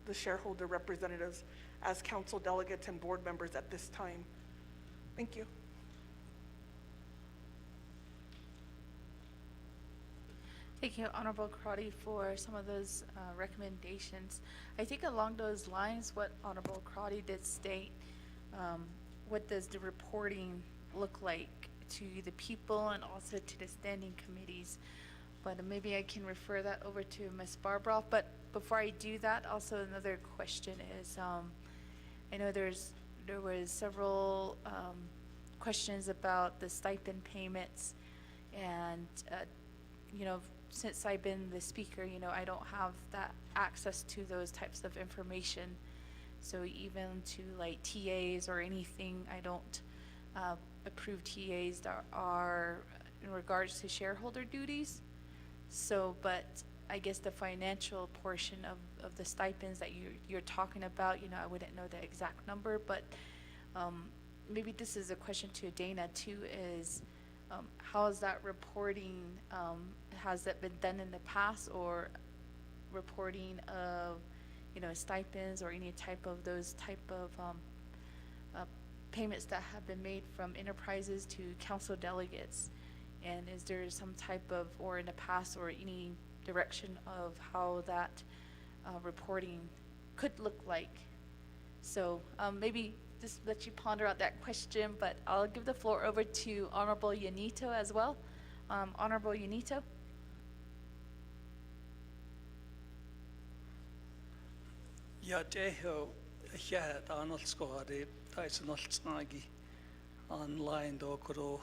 the shareholder representatives as council delegates and board members at this time. Thank you. Thank you, Honorable Crotty, for some of those recommendations. I think along those lines, what Honorable Crotty did state, what does the reporting look like to the people and also to the standing committees? But maybe I can refer that over to Ms. Barbara. But before I do that, also another question is, I know there was several questions about the stipend payments, and since I've been the speaker, I don't have that access to those types of information. So even to like TAs or anything, I don't approve TAs that are in regards to shareholder duties. So, but I guess the financial portion of the stipends that you're talking about, I wouldn't know the exact number, but maybe this is a question to Dana too, is how is that reporting, has that been done in the past, or reporting of, stipends or any type of those type of payments that have been made from enterprises to council delegates? And is there some type of, or in the past, or any direction of how that reporting could look like? So maybe just let you ponder out that question, but I'll give the floor over to Honorable Yanito as well. Honorable Yanito. Yateho Yat Arnold Squadi Tyson Oltsnagi online dokoro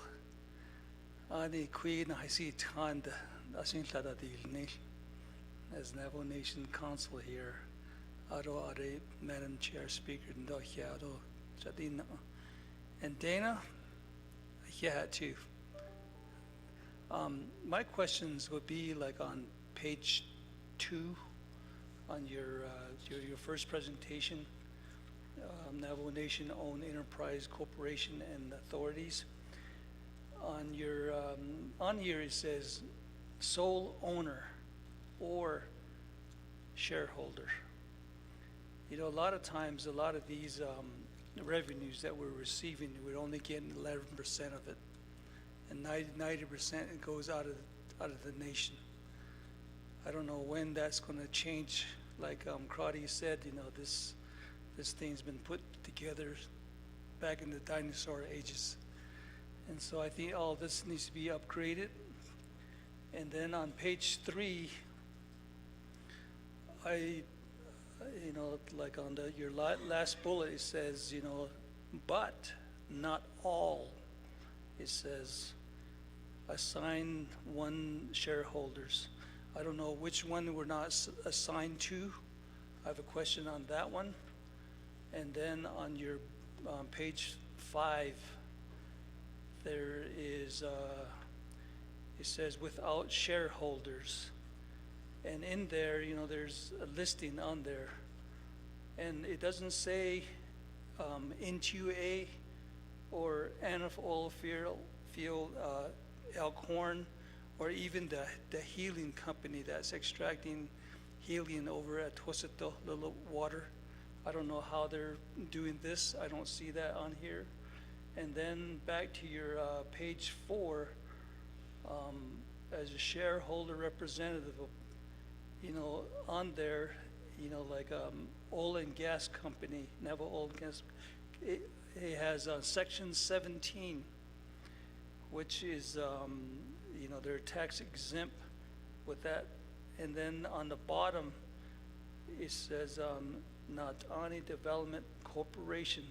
Ani Queen I see Tand Asintlada Dilni as Navajo Nation Council here. Aro Are Madam Chair Speaker Ndohiado Jadina and Dana yeah too. My questions would be like on page 2 on your first presentation, Navajo Nation Owned Enterprise Corporation and Authorities. On your on here it says sole owner or shareholder. A lot of times, a lot of these revenues that we're receiving, we're only getting 11% of it, and 90% it goes out of the nation. I don't know when that's going to change. Like Crotty said, this thing's been put together back in the dinosaur ages, and so I think all this needs to be upgraded. And then on page 3, like on your last bullet, it says, but not all. It says assign one shareholders. I don't know which one we're not assigned to. I have a question on that one. And then on your page 5, there is it says without shareholders, and in there, there's a listing on there, and it doesn't say N2A or Anif Oil Field, Elkhorn, or even the helium company that's extracting helium over at Twosito, Little Water. I don't know how they're doing this. I don't see that on here. And then back to your page 4, as a shareholder representative, on there, like oil and gas company, Navajo Oil and Gas, it has section 17, which is they're tax exempt with that. And then on the bottom, it says, Naabik'Iyati Development Corporation.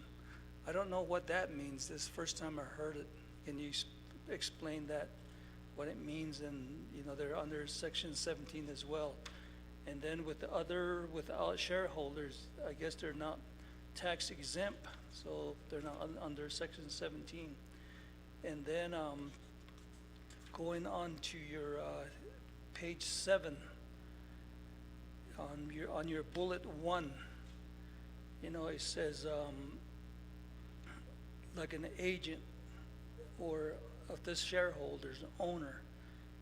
I don't know what that means. This is the first time I heard it. Can you explain that, what it means? And, they're under section 17 as well. And then without shareholders, I guess they're not tax exempt, so they're not under section 17. And then, going on to your, page 7, on your bullet 1, it says, like an agent or of this shareholder's owner,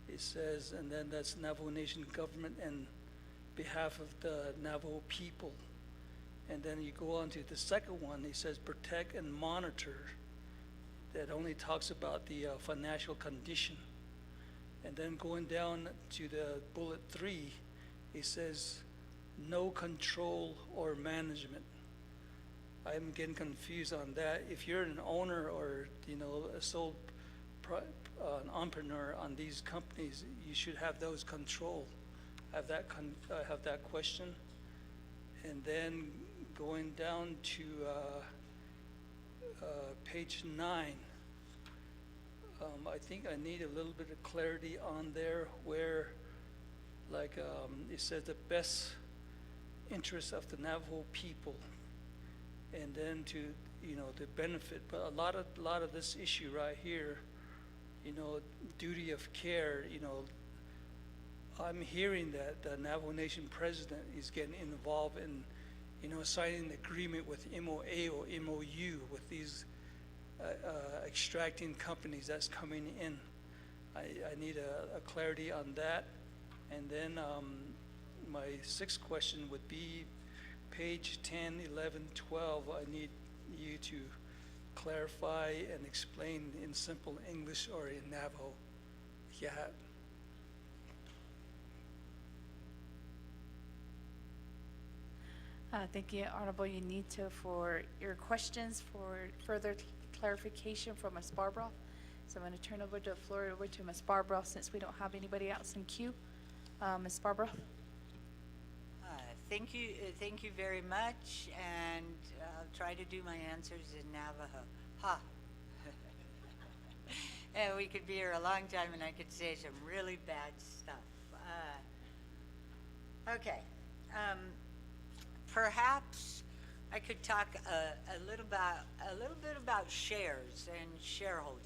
it says, and then that's Navajo Nation government and behalf of the Navajo people. And then you go on to the second one, it says protect and monitor. That only talks about the financial condition. And then going down to the bullet 3, it says no control or management. I'm getting confused on that. If you're an owner or a sole an entrepreneur on these companies, you should have those control. Have that question. And then going down to page 9, I think I need a little bit of clarity on there where, like, it says the best interest of the Navajo people, and then to the benefit. But a lot of this issue right here, duty of care. I'm hearing that the Navajo Nation president is getting involved in, signing an agreement with MOA or MOU with these extracting companies that's coming in. I need a clarity on that. And then my 6th question would be page 10, 11, 12. I need you to clarify and explain in simple English or in Navajo. Yeah. Thank you, Honorable Unito, for your questions. For further clarification from Ms. Barbara. So I'm going to turn over the floor to Ms. Barbara since we don't have anybody else in queue. Ms. Barbara. Thank you very much, and I'll try to do my answers in Navajo. Ha! And we could be here a long time, and I could say some really bad stuff. Okay. Perhaps I could talk a little bit about shares and shareholders.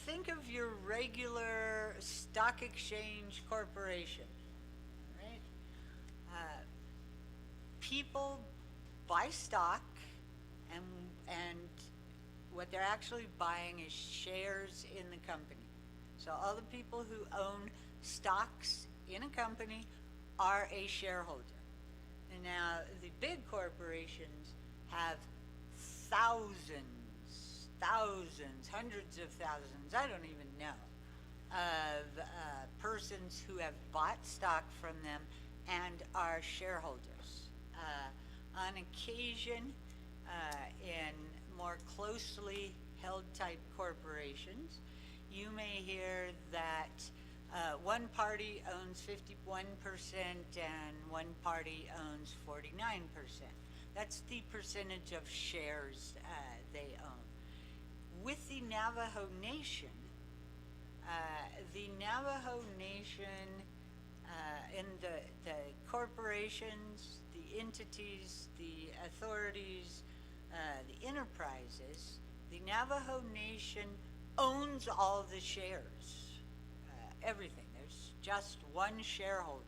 Think of your regular stock exchange corporation, right? People buy stock, and what they're actually buying is shares in the company. So all the people who own stocks in a company are a shareholder. And now the big corporations have thousands, hundreds of thousands, I don't even know, of persons who have bought stock from them and are shareholders. On occasion, in more closely held type corporations, you may hear that one party owns 51% and one party owns 49%. That's the percentage of shares they own. With the Navajo Nation, in the corporations, the entities, the authorities, the enterprises, the Navajo Nation owns all the shares, everything. There's just one shareholder.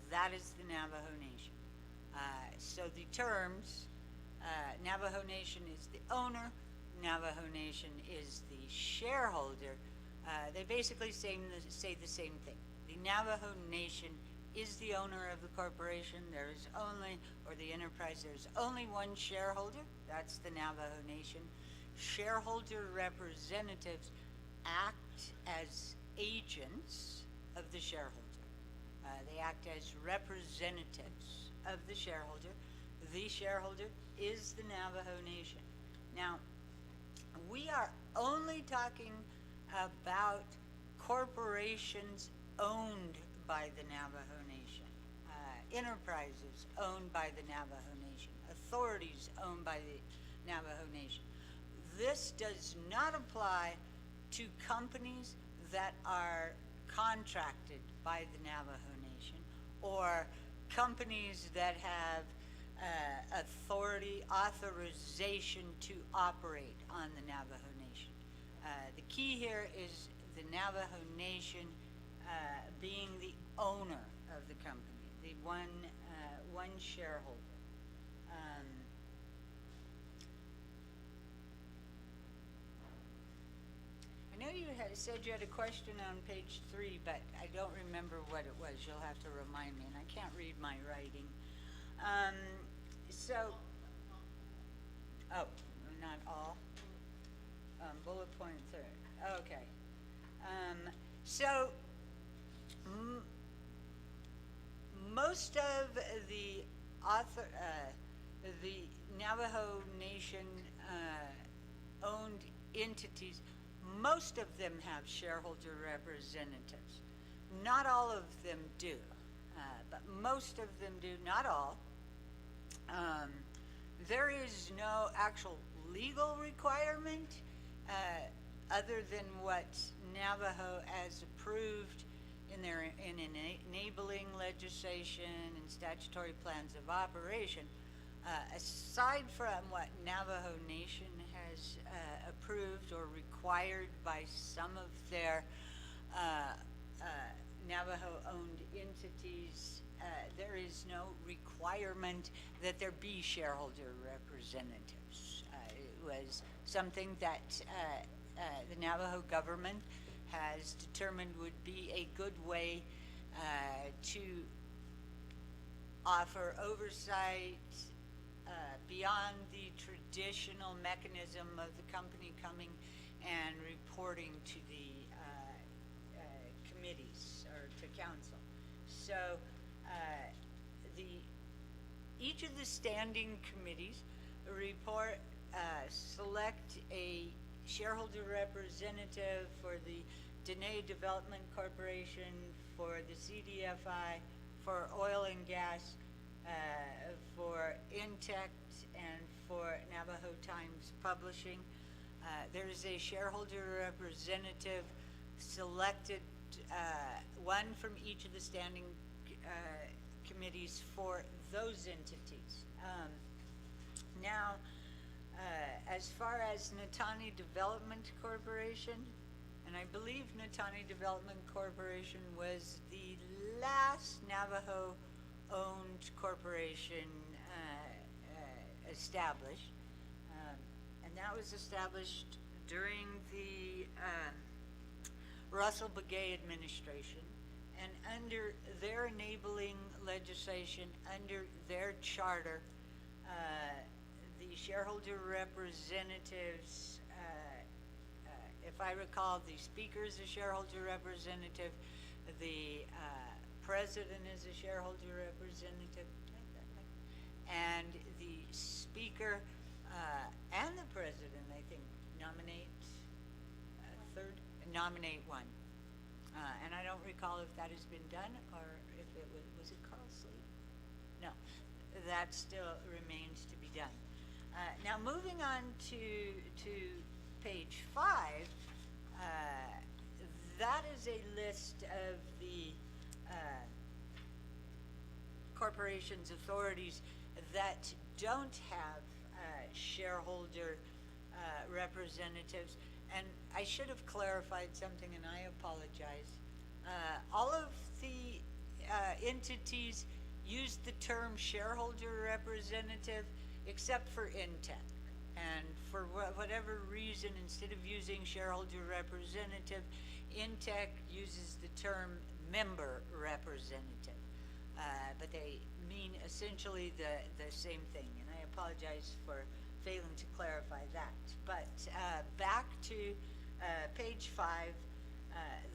That is the Navajo Nation. So the terms, Navajo Nation is the owner, Navajo Nation is the shareholder. They basically say the same thing. The Navajo Nation is the owner of the corporation. There is only, or the enterprise, there's only one shareholder. That's the Navajo Nation. Shareholder representatives act as agents of the shareholder. They act as representatives of the shareholder. The shareholder is the Navajo Nation. Now, We are only talking about corporations owned by the Navajo Nation, enterprises owned by the Navajo Nation, authorities owned by the Navajo Nation. This does not apply to companies that are contracted by the Navajo Nation or companies that have authorization to operate on the Navajo Nation. The key here is the Navajo Nation being the owner of the company, the one shareholder. I know you said you had a question on page 3, but I don't remember what it was. You'll have to remind me, and I can't read my writing. Oh, not all. Bullet point 3. Okay. Most of the the Navajo Nation owned entities, most of them have shareholder representatives. Not all of them do, but most of them do, not all. There is no actual legal requirement other than what Navajo has approved in their enabling legislation and statutory plans of operation. Aside from what Navajo Nation has approved or required by some of their Navajo-owned entities, there is no requirement that there be shareholder representatives. It was something that the Navajo government has determined would be a good way to offer oversight beyond the traditional mechanism of the company coming and reporting to the committees or to council. So each of the standing committees select a shareholder representative for the Dene Development Corporation, for the CDFI, for oil and gas, for Intect, and for Navajo Times Publishing. There is a shareholder representative selected, one from each of the standing committees for those entities. Now, as far as Natani Development Corporation, and I believe Natani Development Corporation was the last Navajo-owned corporation established, and that was established during the Russell Begay administration, and under their enabling legislation, under their charter, the shareholder representatives, if I recall, the speaker is a shareholder representative, the president is a shareholder representative, and the speaker and the president, I think, nominate one. And I don't recall if that has been done or if it was it Carl Sleeve? No, that still remains to be done. Now moving on to page 5, that is a list of the corporations, authorities that don't have shareholder representatives. And I should have clarified something, and I apologize. All of the entities use the term shareholder representative except for Intec. And for whatever reason, instead of using shareholder representative, Intec uses the term member representative. But they mean essentially the same thing, and I apologize for failing to clarify that. But back to page 5,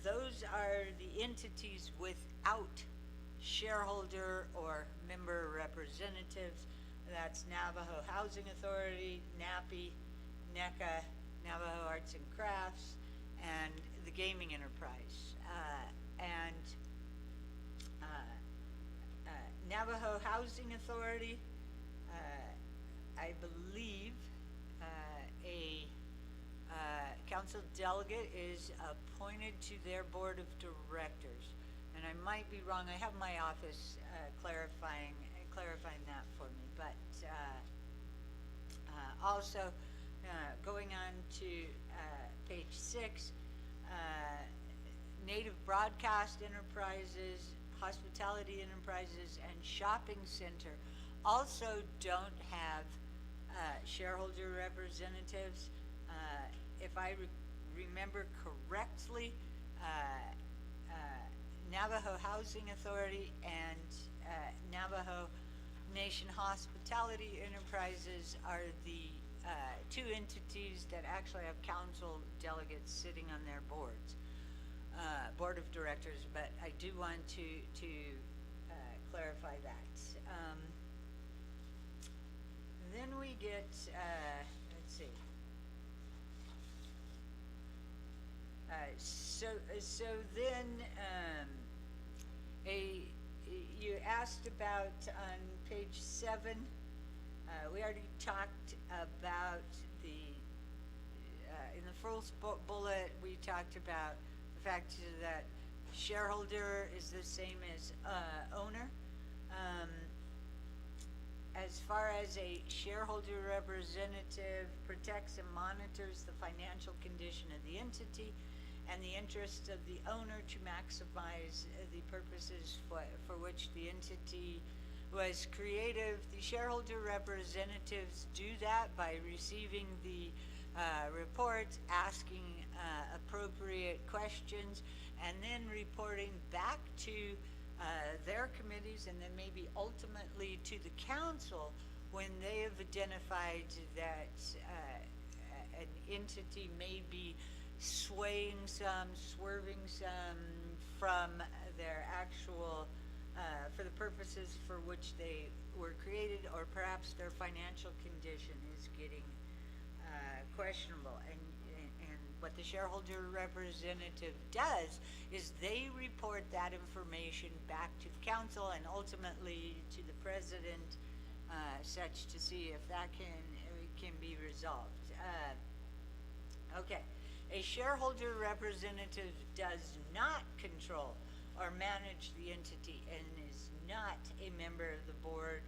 those are the entities without shareholder or member representatives. That's Navajo Housing Authority, NAPI, NECA, Navajo Arts and Crafts, and the gaming enterprise. Navajo Housing Authority, I believe a council delegate is appointed to their board of directors. And I might be wrong, I have my office clarifying that for me, but also going on to page 6, Native Broadcast Enterprises, Hospitality Enterprises, and Shopping Center also don't have shareholder representatives. If I remember correctly, Navajo Housing Authority and Navajo Nation Hospitality Enterprises are the two entities that actually have council delegates sitting on their boards, board of directors, but I do want to clarify that. Then we get, let's see. So then, you asked about on page 7, we already talked about in the first bullet, we talked about the fact that shareholder is the same as owner. As far as a shareholder representative protects and monitors the financial condition of the entity and the interests of the owner to maximize the purposes for which the entity was created. The shareholder representatives do that by receiving the reports, asking appropriate questions, and then reporting back to their committees, and then maybe ultimately to the council when they have identified that an entity may be swaying some, swerving some from their actual, for the purposes for which they were created, or perhaps their financial condition is getting questionable. And what the shareholder representative does is they report that information back to the council and ultimately to the president, such to see if that can be resolved. Okay, a shareholder representative does not control or manage the entity and is not a member of the board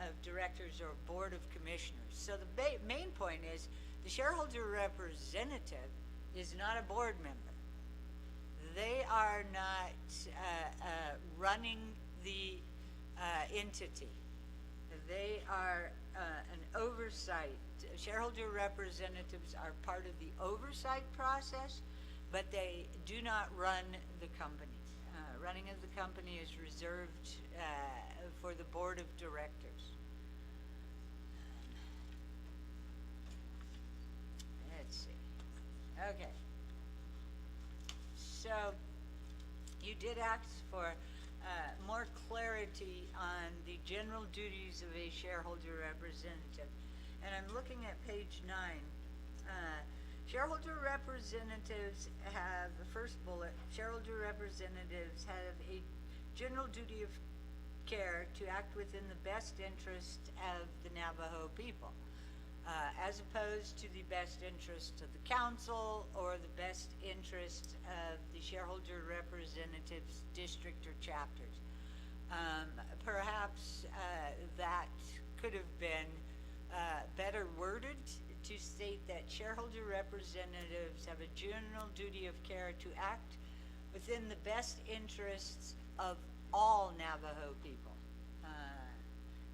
of directors or board of commissioners. So the main point is the shareholder representative is not a board member. They are not running the entity. They are an oversight. Shareholder representatives are part of the oversight process, but they do not run the company. Running of the company is reserved for the board of directors. Let's see. Okay. So you did ask for more clarity on the general duties of a shareholder representative. And I'm looking at page 9. Shareholder representatives have, the first bullet, shareholder representatives have a general duty of care to act within the best interest of the Navajo people, as opposed to the best interest of the council or the best interest of the shareholder representatives district or chapters. Perhaps that could have been better worded to state that shareholder representatives have a general duty of care to act within the best interests of all Navajo people.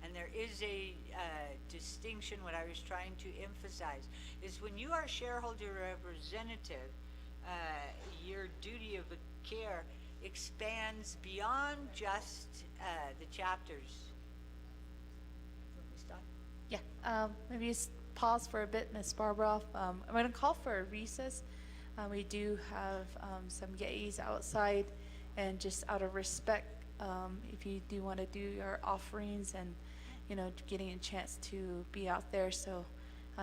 And there is a distinction. What I was trying to emphasize is when you are shareholder representative, your duty of care expands beyond just the chapters. Let me stop. Yeah, maybe just pause for a bit, Ms. Barbara. I'm going to call for a recess. We do have some yetis outside, and just out of respect, if you do want to do your offerings and, getting a chance to be out there. So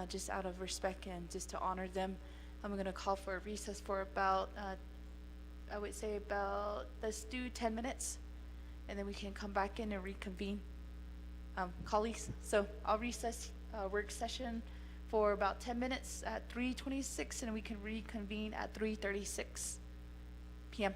just out of respect and just to honor them. I'm going to call for a recess for about, I would say about, let's do 10 minutes, and then we can come back in and reconvene. Colleagues, so I'll recess work session for about 10 minutes at 3:26, and we can reconvene at 3:36 p.m.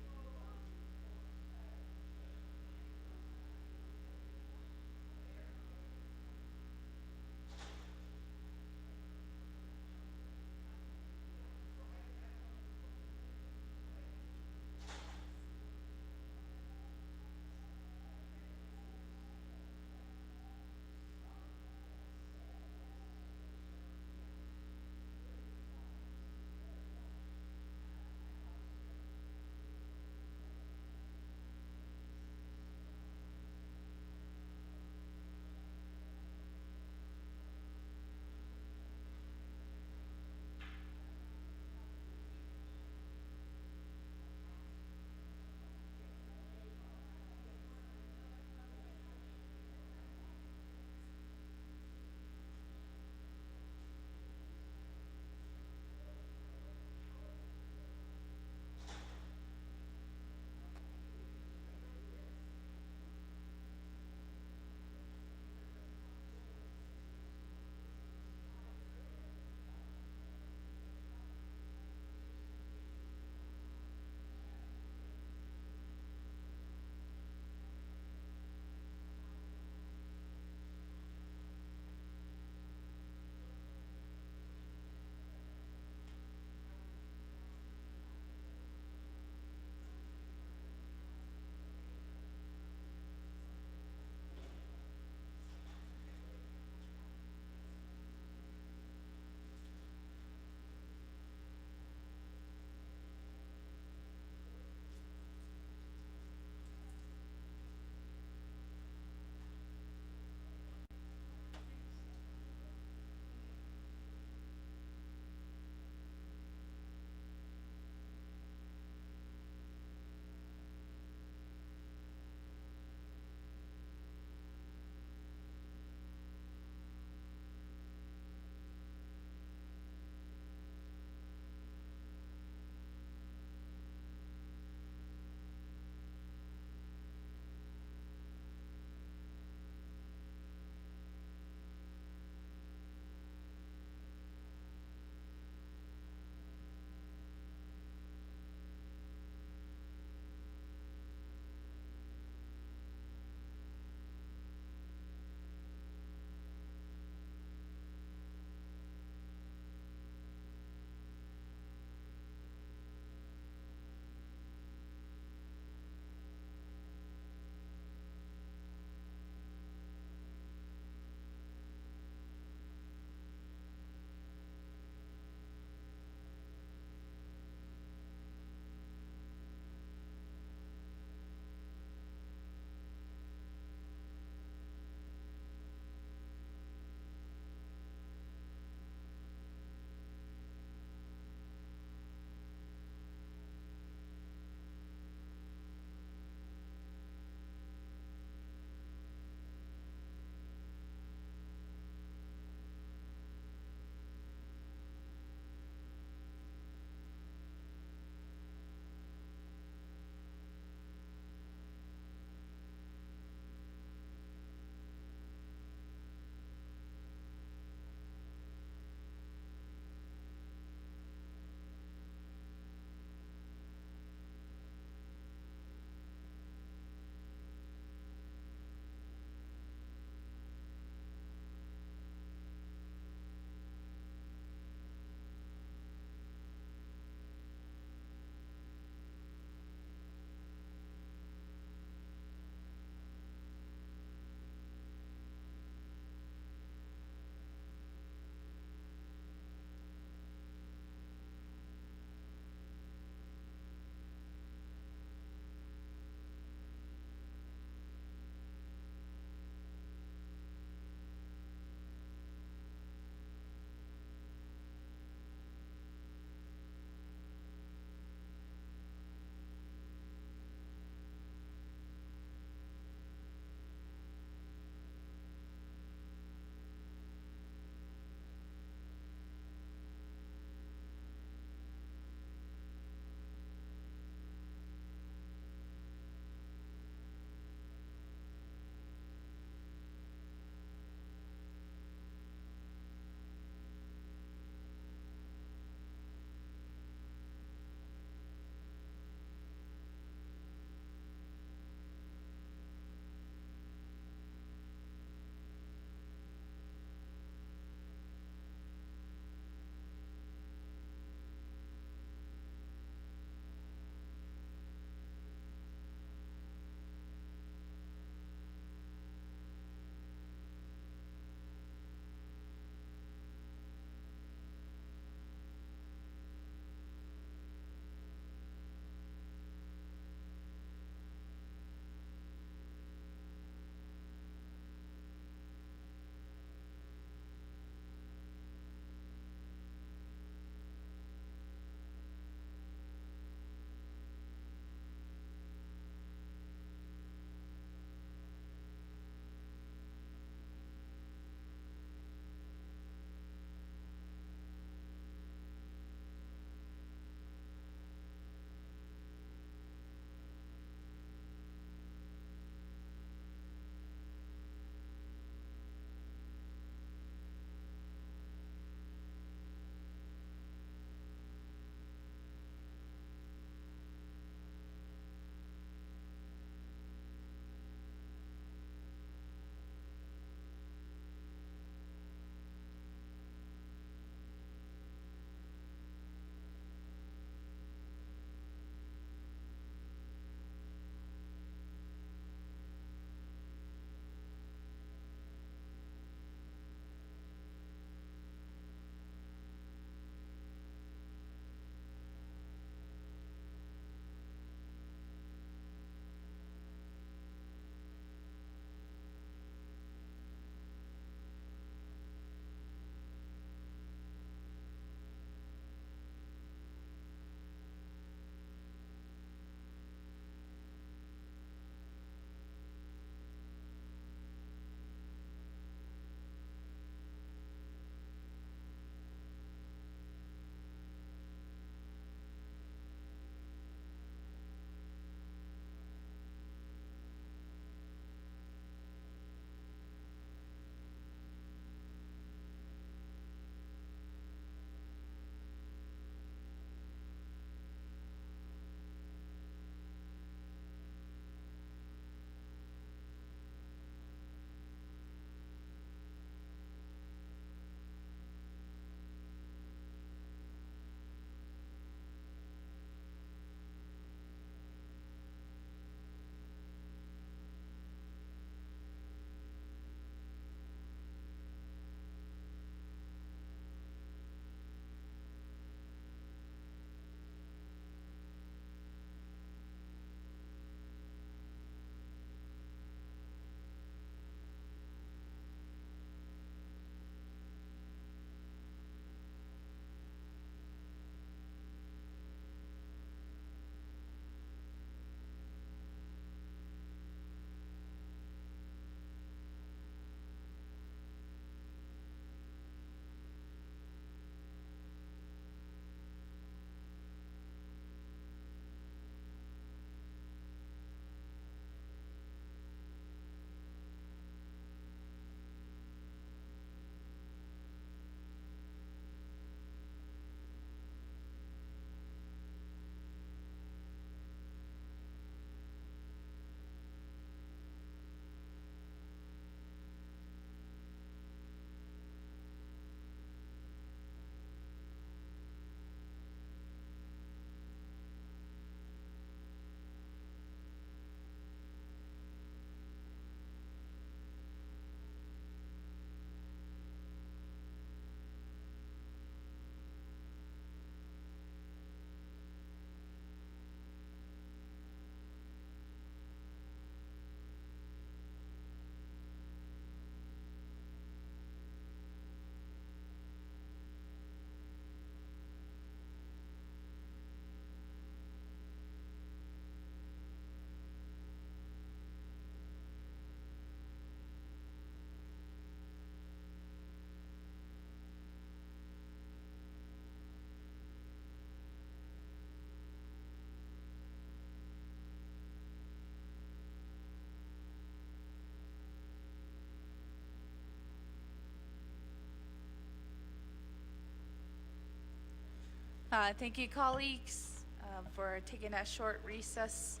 Thank you, colleagues, for taking that short recess.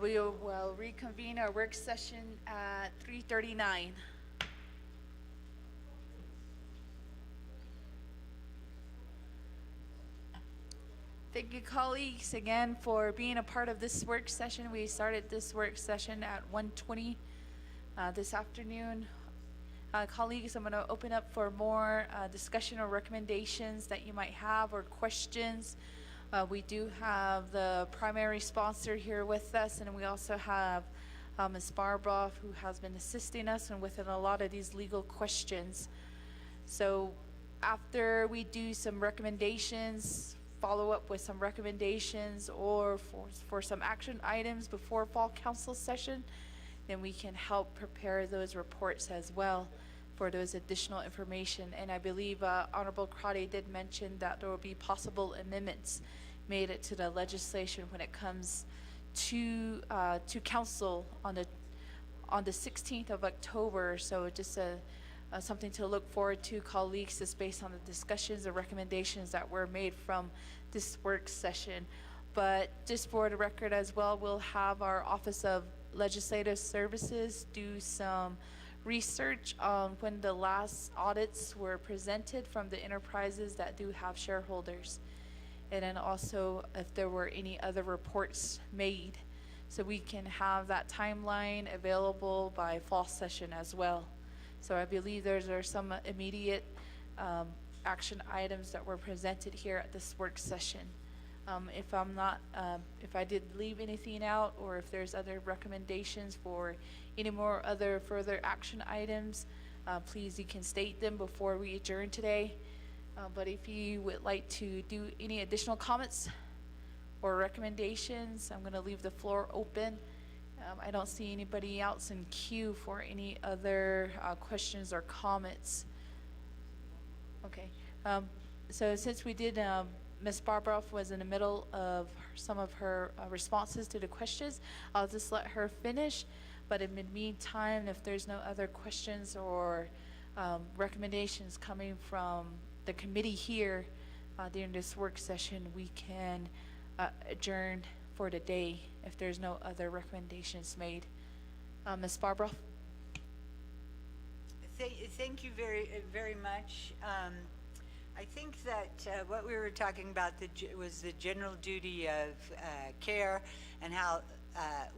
We will reconvene our work session at 3:39. Thank you, colleagues, again for being a part of this work session. We started this work session at 1:20 this afternoon. Colleagues, I'm going to open up for more discussion or recommendations that you might have or questions. We do have the primary sponsor here with us, and we also have Ms. Barbara, who has been assisting us and with a lot of these legal questions. So after we do some recommendations, follow up with some recommendations or for some action items before fall council session, then we can help prepare those reports as well for those additional information. And I believe Honorable Crotty did mention that there will be possible amendments made it to the legislation when it comes to council on the 16th of October. So just something to look forward to, colleagues, is based on the discussions and recommendations that were made from this work session. But just for the record as well, we'll have our Office of Legislative Services do some research on when the last audits were presented from the enterprises that do have shareholders. And then also if there were any other reports made, so we can have that timeline available by fall session as well. So I believe there are some immediate action items that were presented here at this work session. If I did leave anything out, or if there's other recommendations for any more other further action items, please, you can state them before we adjourn today. But if you would like to do any additional comments or recommendations, I'm going to leave the floor open. I don't see anybody else in queue for any other questions or comments. Okay. So since we did, Ms. Barbara was in the middle of some of her responses to the questions, I'll just let her finish. But in the meantime, if there's no other questions or recommendations coming from the committee here during this work session, we can adjourn for the day if there's no other recommendations made. Ms. Barbara? Thank you very, very much. I think that what we were talking about was the general duty of care, and how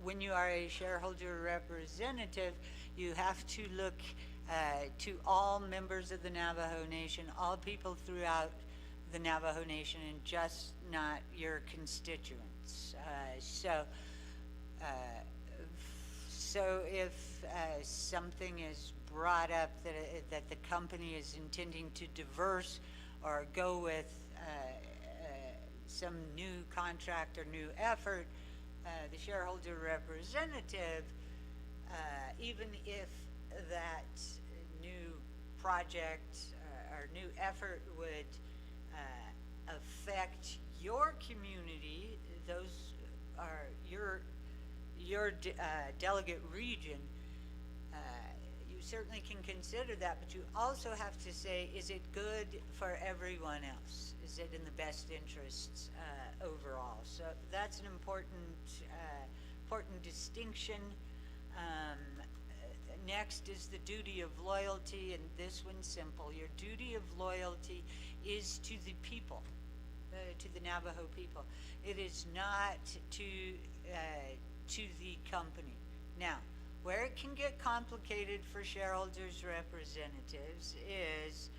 when you are a shareholder representative, you have to look to all members of the Navajo Nation, all people throughout the Navajo Nation, and just not your constituents. So if something is brought up that the company is intending to diverse or go with some new contract or new effort, the shareholder representative, even if that new project or new effort would affect your community, those are your delegate region, you certainly can consider that, but you also have to say, is it good for everyone else? Is it in the best interests overall? So that's an important distinction. Next is the duty of loyalty, and this one's simple. Your duty of loyalty is to the people, to the Navajo people. It is not to the company. Now, where it can get complicated for shareholders representatives is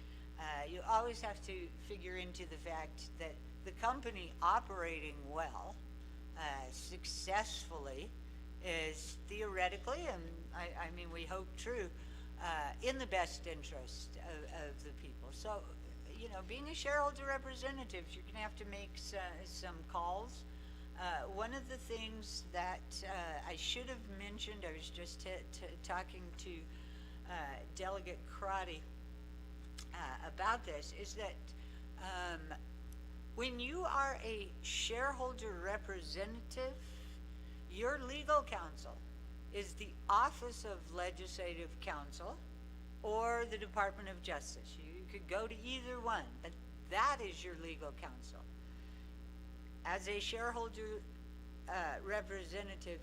you always have to figure into the fact that the company operating well, successfully, is theoretically, and I mean we hope true, in the best interest of the people. So, you know, being a shareholder representative, you're going to have to make some calls. One of the things that I should have mentioned, I was just talking to Delegate Crotty about this, is that when you are a shareholder representative, your legal counsel is the Office of Legislative Counsel or the Department of Justice. You could go to either one, but That is your legal counsel. As a shareholder representative,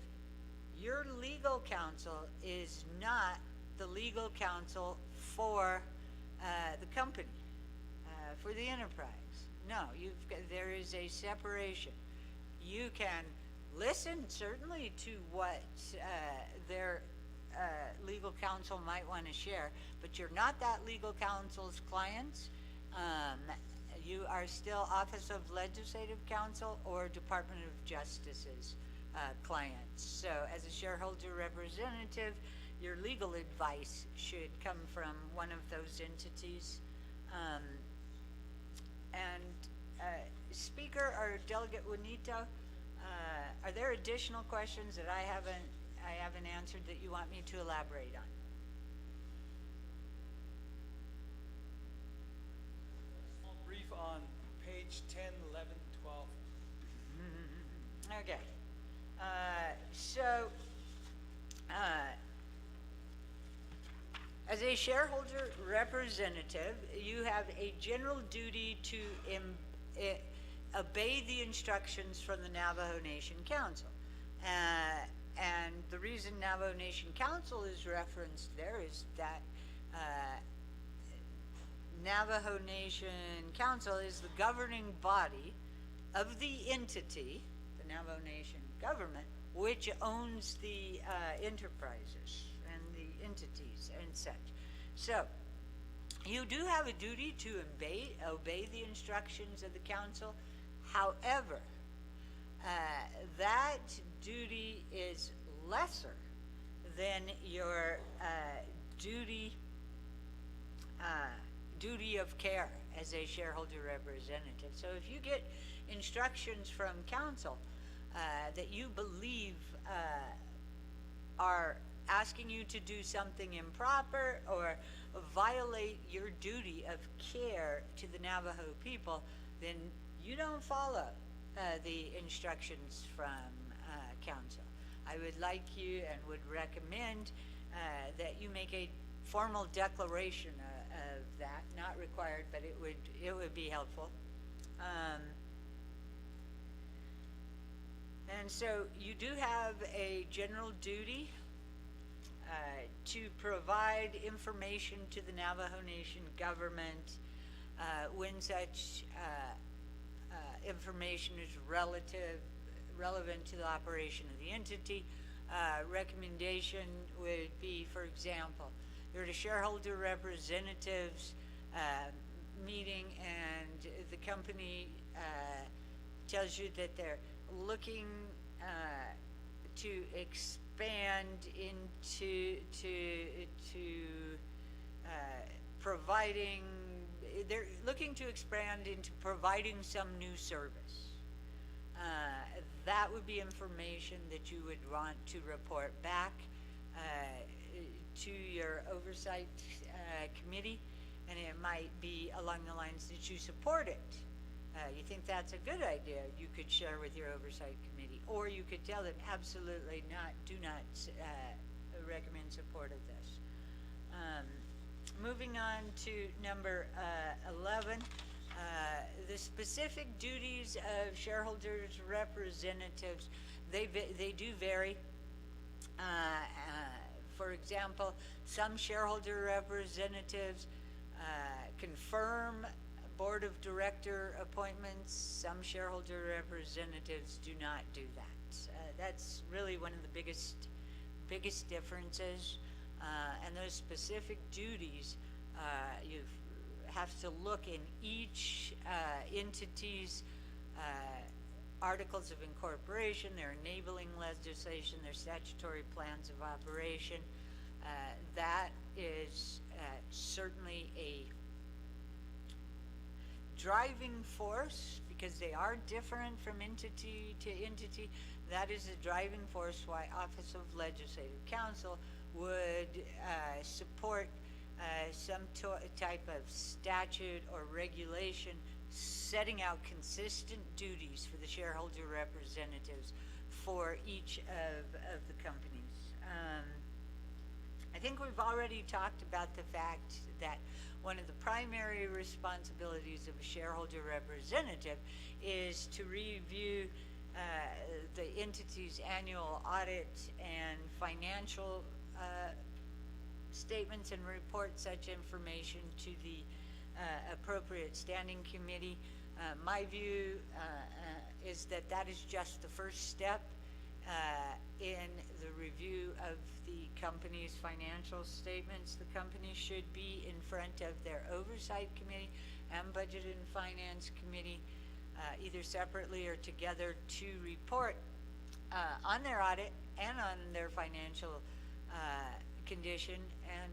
your legal counsel is not the legal counsel for the company, for the enterprise. No, there is a separation. You can listen certainly to what their legal counsel might want to share, but you're not that legal counsel's clients. You are still Office of Legislative Counsel or Department of Justice's clients. So as a shareholder representative, your legal advice should come from one of those entities. Speaker or Delegate Juanito, are there additional questions that I haven't answered that you want me to elaborate on? Small brief on page 10, 11, 12. Okay. As a shareholder representative, you have a general duty to obey the instructions from the Navajo Nation Council. And the reason Navajo Nation Council is referenced there is that Navajo Nation Council is the governing body of the entity, the Navajo Nation government, which owns the enterprises and the entities and such. So, you do have a duty to obey the instructions of the council. However, that duty is lesser than your duty of care as a shareholder representative. So if you get instructions from council that you believe are asking you to do something improper or violate your duty of care to the Navajo people, then you don't follow the instructions from council. I would like you and would recommend that you make a formal declaration of that, not required, but it would be helpful. And so you do have a general duty to provide information to the Navajo Nation government when such information is relevant to the operation of the entity. Recommendation would be, for example, you're at a shareholder representatives meeting and the company tells you that they're looking to expand into providing, they're looking to expand into providing some new service. That would be information that you would want to report back to your oversight committee, and it might be along the lines that you support it. You think that's a good idea, you could share with your oversight committee, or you could tell them absolutely not, do not recommend support of this. Moving on to number 11, the specific duties of shareholders representatives, they do vary. For example, some shareholder representatives confirm board of director appointments. Some shareholder representatives do not do that. That's really one of the biggest differences. And those specific duties, you have to look in each entity's articles of incorporation, their enabling legislation, their statutory plans of operation. That is certainly a driving force, because they are different from entity to entity. That is a driving force why Office of Legislative Counsel would support some type of statute or regulation setting out consistent duties for the shareholder representatives for each of the companies. I think we've already talked about the fact that one of the primary responsibilities of a shareholder representative is to review the entity's annual audit and financial statements and report such information to the appropriate standing committee. My view is that that is just the first step in the review of the company's financial statements. The company should be in front of their oversight committee and budget and finance committee, either separately or together, to report on their audit and on their financial condition. And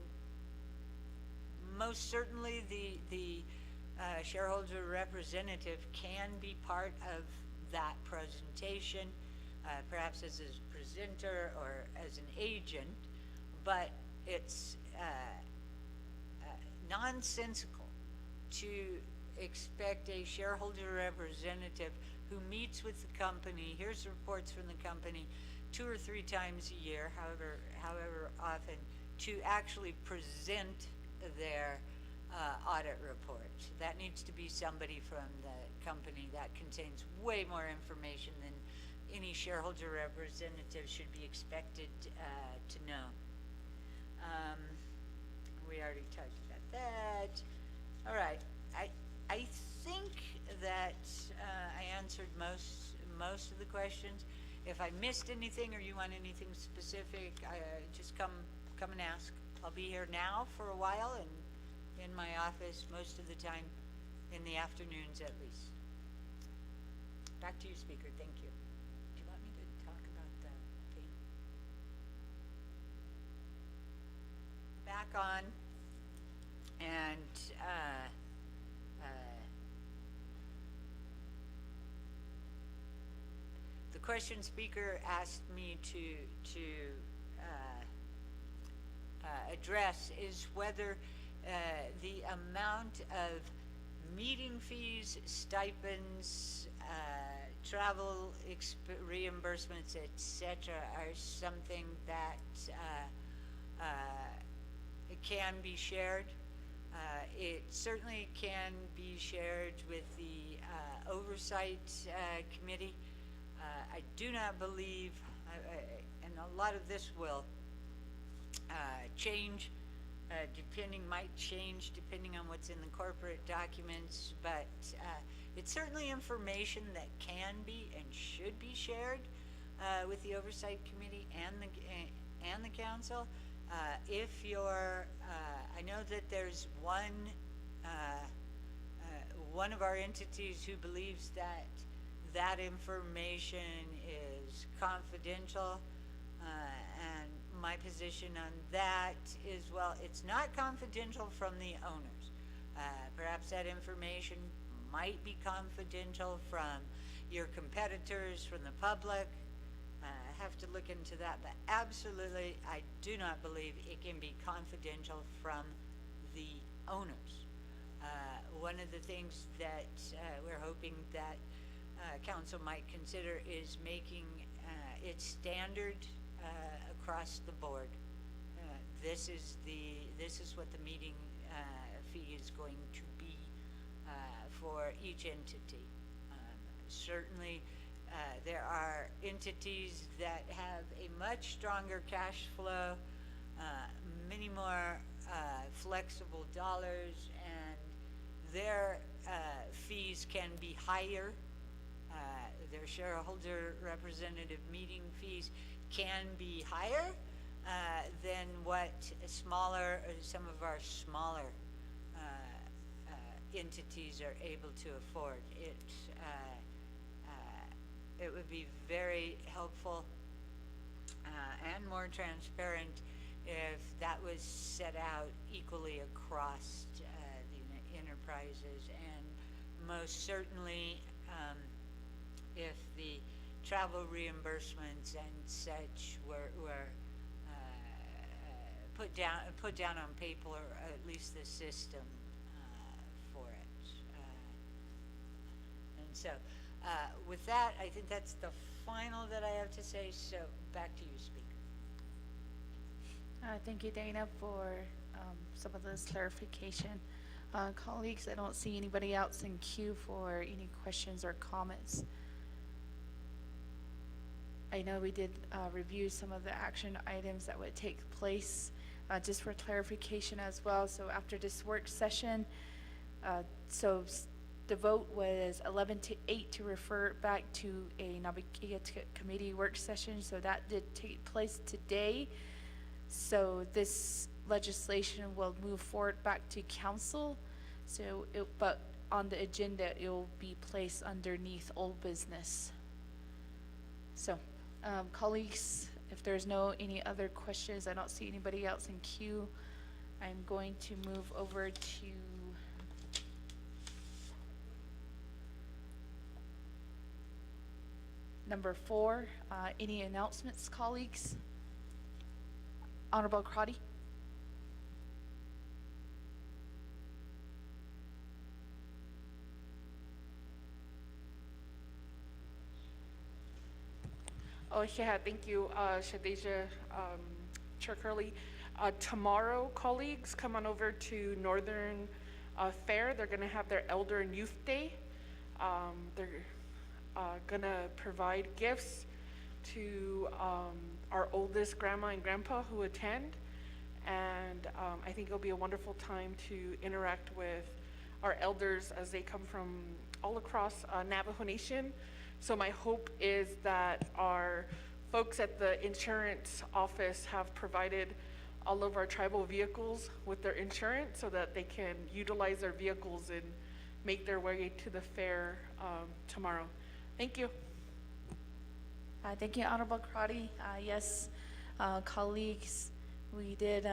most certainly the shareholder representative can be part of that presentation, perhaps as a presenter or as an agent, but it's nonsensical to expect a shareholder representative who meets with the company, hears reports from the company 2 or 3 times a year, however often, to actually present their audit report. That needs to be somebody from the company. That contains way more information than any shareholder representative should be expected to know. We already talked about that. All right, I think that I answered most of the questions. If I missed anything or you want anything specific, just come and ask. I'll be here now for a while and in my office most of the time, in the afternoons at least. Back to you, Speaker. Thank you. Do you want me to talk about the thing? Back on, and the question Speaker asked me to address is whether the amount of meeting fees, stipends, travel reimbursements, etc., are something that it can be shared. It certainly can be shared with the oversight committee. I do not believe, and a lot of this will change, might change depending on what's in the corporate documents, but it's certainly information that can be and should be shared with the oversight committee and the council. If you're, I know that there's one of our entities who believes that that information is confidential, and my position on that is, well, it's not confidential from the owners. Perhaps that information might be confidential from your competitors, from the public. I have to look into that, but absolutely, I do not believe it can be confidential from the owners. One of the things that we're hoping that council might consider is making it standard across the board. This is what the meeting fee is going to be for each entity. Certainly, there are entities that have a much stronger cash flow, many more flexible dollars, and their fees can be higher. Their shareholder representative meeting fees can be higher than what some of our smaller entities are able to afford. It would be very helpful and more transparent if that was set out equally across the enterprises, and most certainly if the travel reimbursements and such were put down on paper, or at least the system for it. And so with that, I think that's the final that I have to say, so back to you, Speaker. Thank you, Dana, for some of this clarification. Colleagues, I don't see anybody else in queue for any questions or comments. I know we did review some of the action items that would take place, just for clarification as well. So after this work session, the vote was 11 to 8 to refer it back to a Naabik'Iyati committee work session. So that did take place today. So this legislation will move forward back to council. But on the agenda, it will be placed underneath old business. So, colleagues, if there's any other questions, I don't see anybody else in queue. I'm going to move over to number 4. Any announcements, colleagues? Honorable Crotty? Oh, yeah, thank you, Shadeja, Chair Curley. Tomorrow, colleagues, come on over to Northern Fair. They're gonna have their Elder and Youth Day. They're gonna provide gifts to our oldest grandma and grandpa who attend. And I think it'll be a wonderful time to interact with our elders as they come from all across Navajo Nation. So my hope is that our folks at the insurance office have provided all of our tribal vehicles with their insurance so that they can utilize their vehicles and make their way to the fair tomorrow. Thank you. Thank you, Honorable Crotty. Yes, colleagues, we did,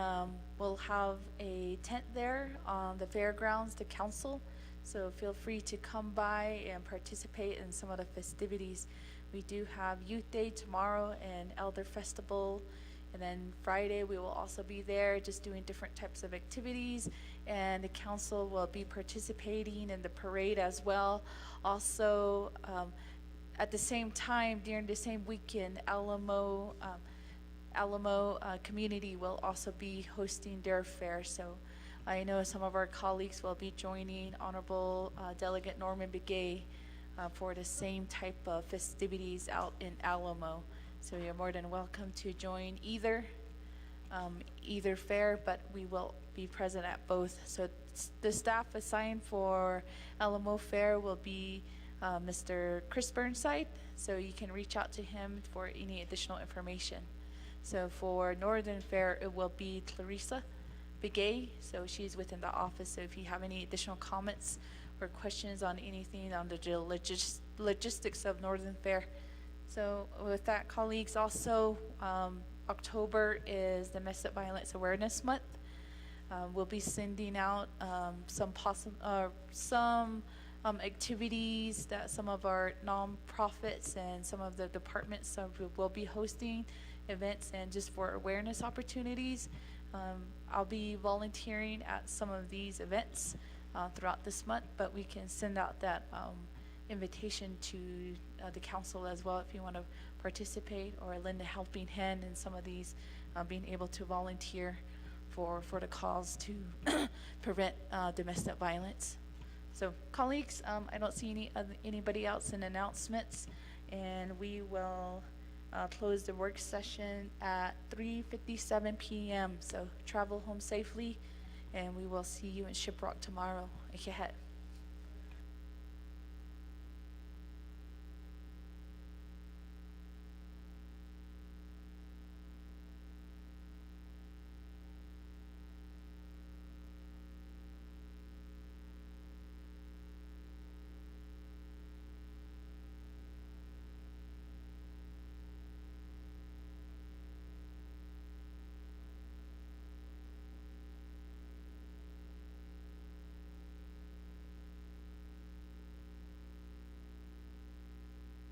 we'll have a tent there on the fairgrounds, the council. So feel free to come by and participate in some of the festivities. We do have Youth Day tomorrow and Elder Festival. And then Friday, we will also be there just doing different types of activities. And the council will be participating in the parade as well. Also, at the same time, during the same weekend, Alamo community will also be hosting their fair. So I know some of our colleagues will be joining Honorable Delegate Norman Begay for the same type of festivities out in Alamo. So you're more than welcome to join either fair, but we will be present at both. So the staff assigned for Alamo Fair will be Mr. Chris Burnside, so you can reach out to him for any additional information. So for Northern Fair, it will be Clarissa Begay, so she's within the office. So if you have any additional comments or questions on anything on the logistics of Northern Fair. So with that, colleagues, also October is Domestic Violence Awareness Month. We'll be sending out some activities that some of our nonprofits and some of the departments will be hosting events and just for awareness opportunities. I'll be volunteering at some of these events throughout this month, but we can send out that invitation to the council as well if you want to participate or lend a helping hand in some of these, being able to volunteer for the cause to prevent domestic violence. So colleagues, I don't see anybody else in announcements, and we will close the work session at 3:57 p.m. So travel home safely, and we will see you in Shiprock tomorrow. Ikehet.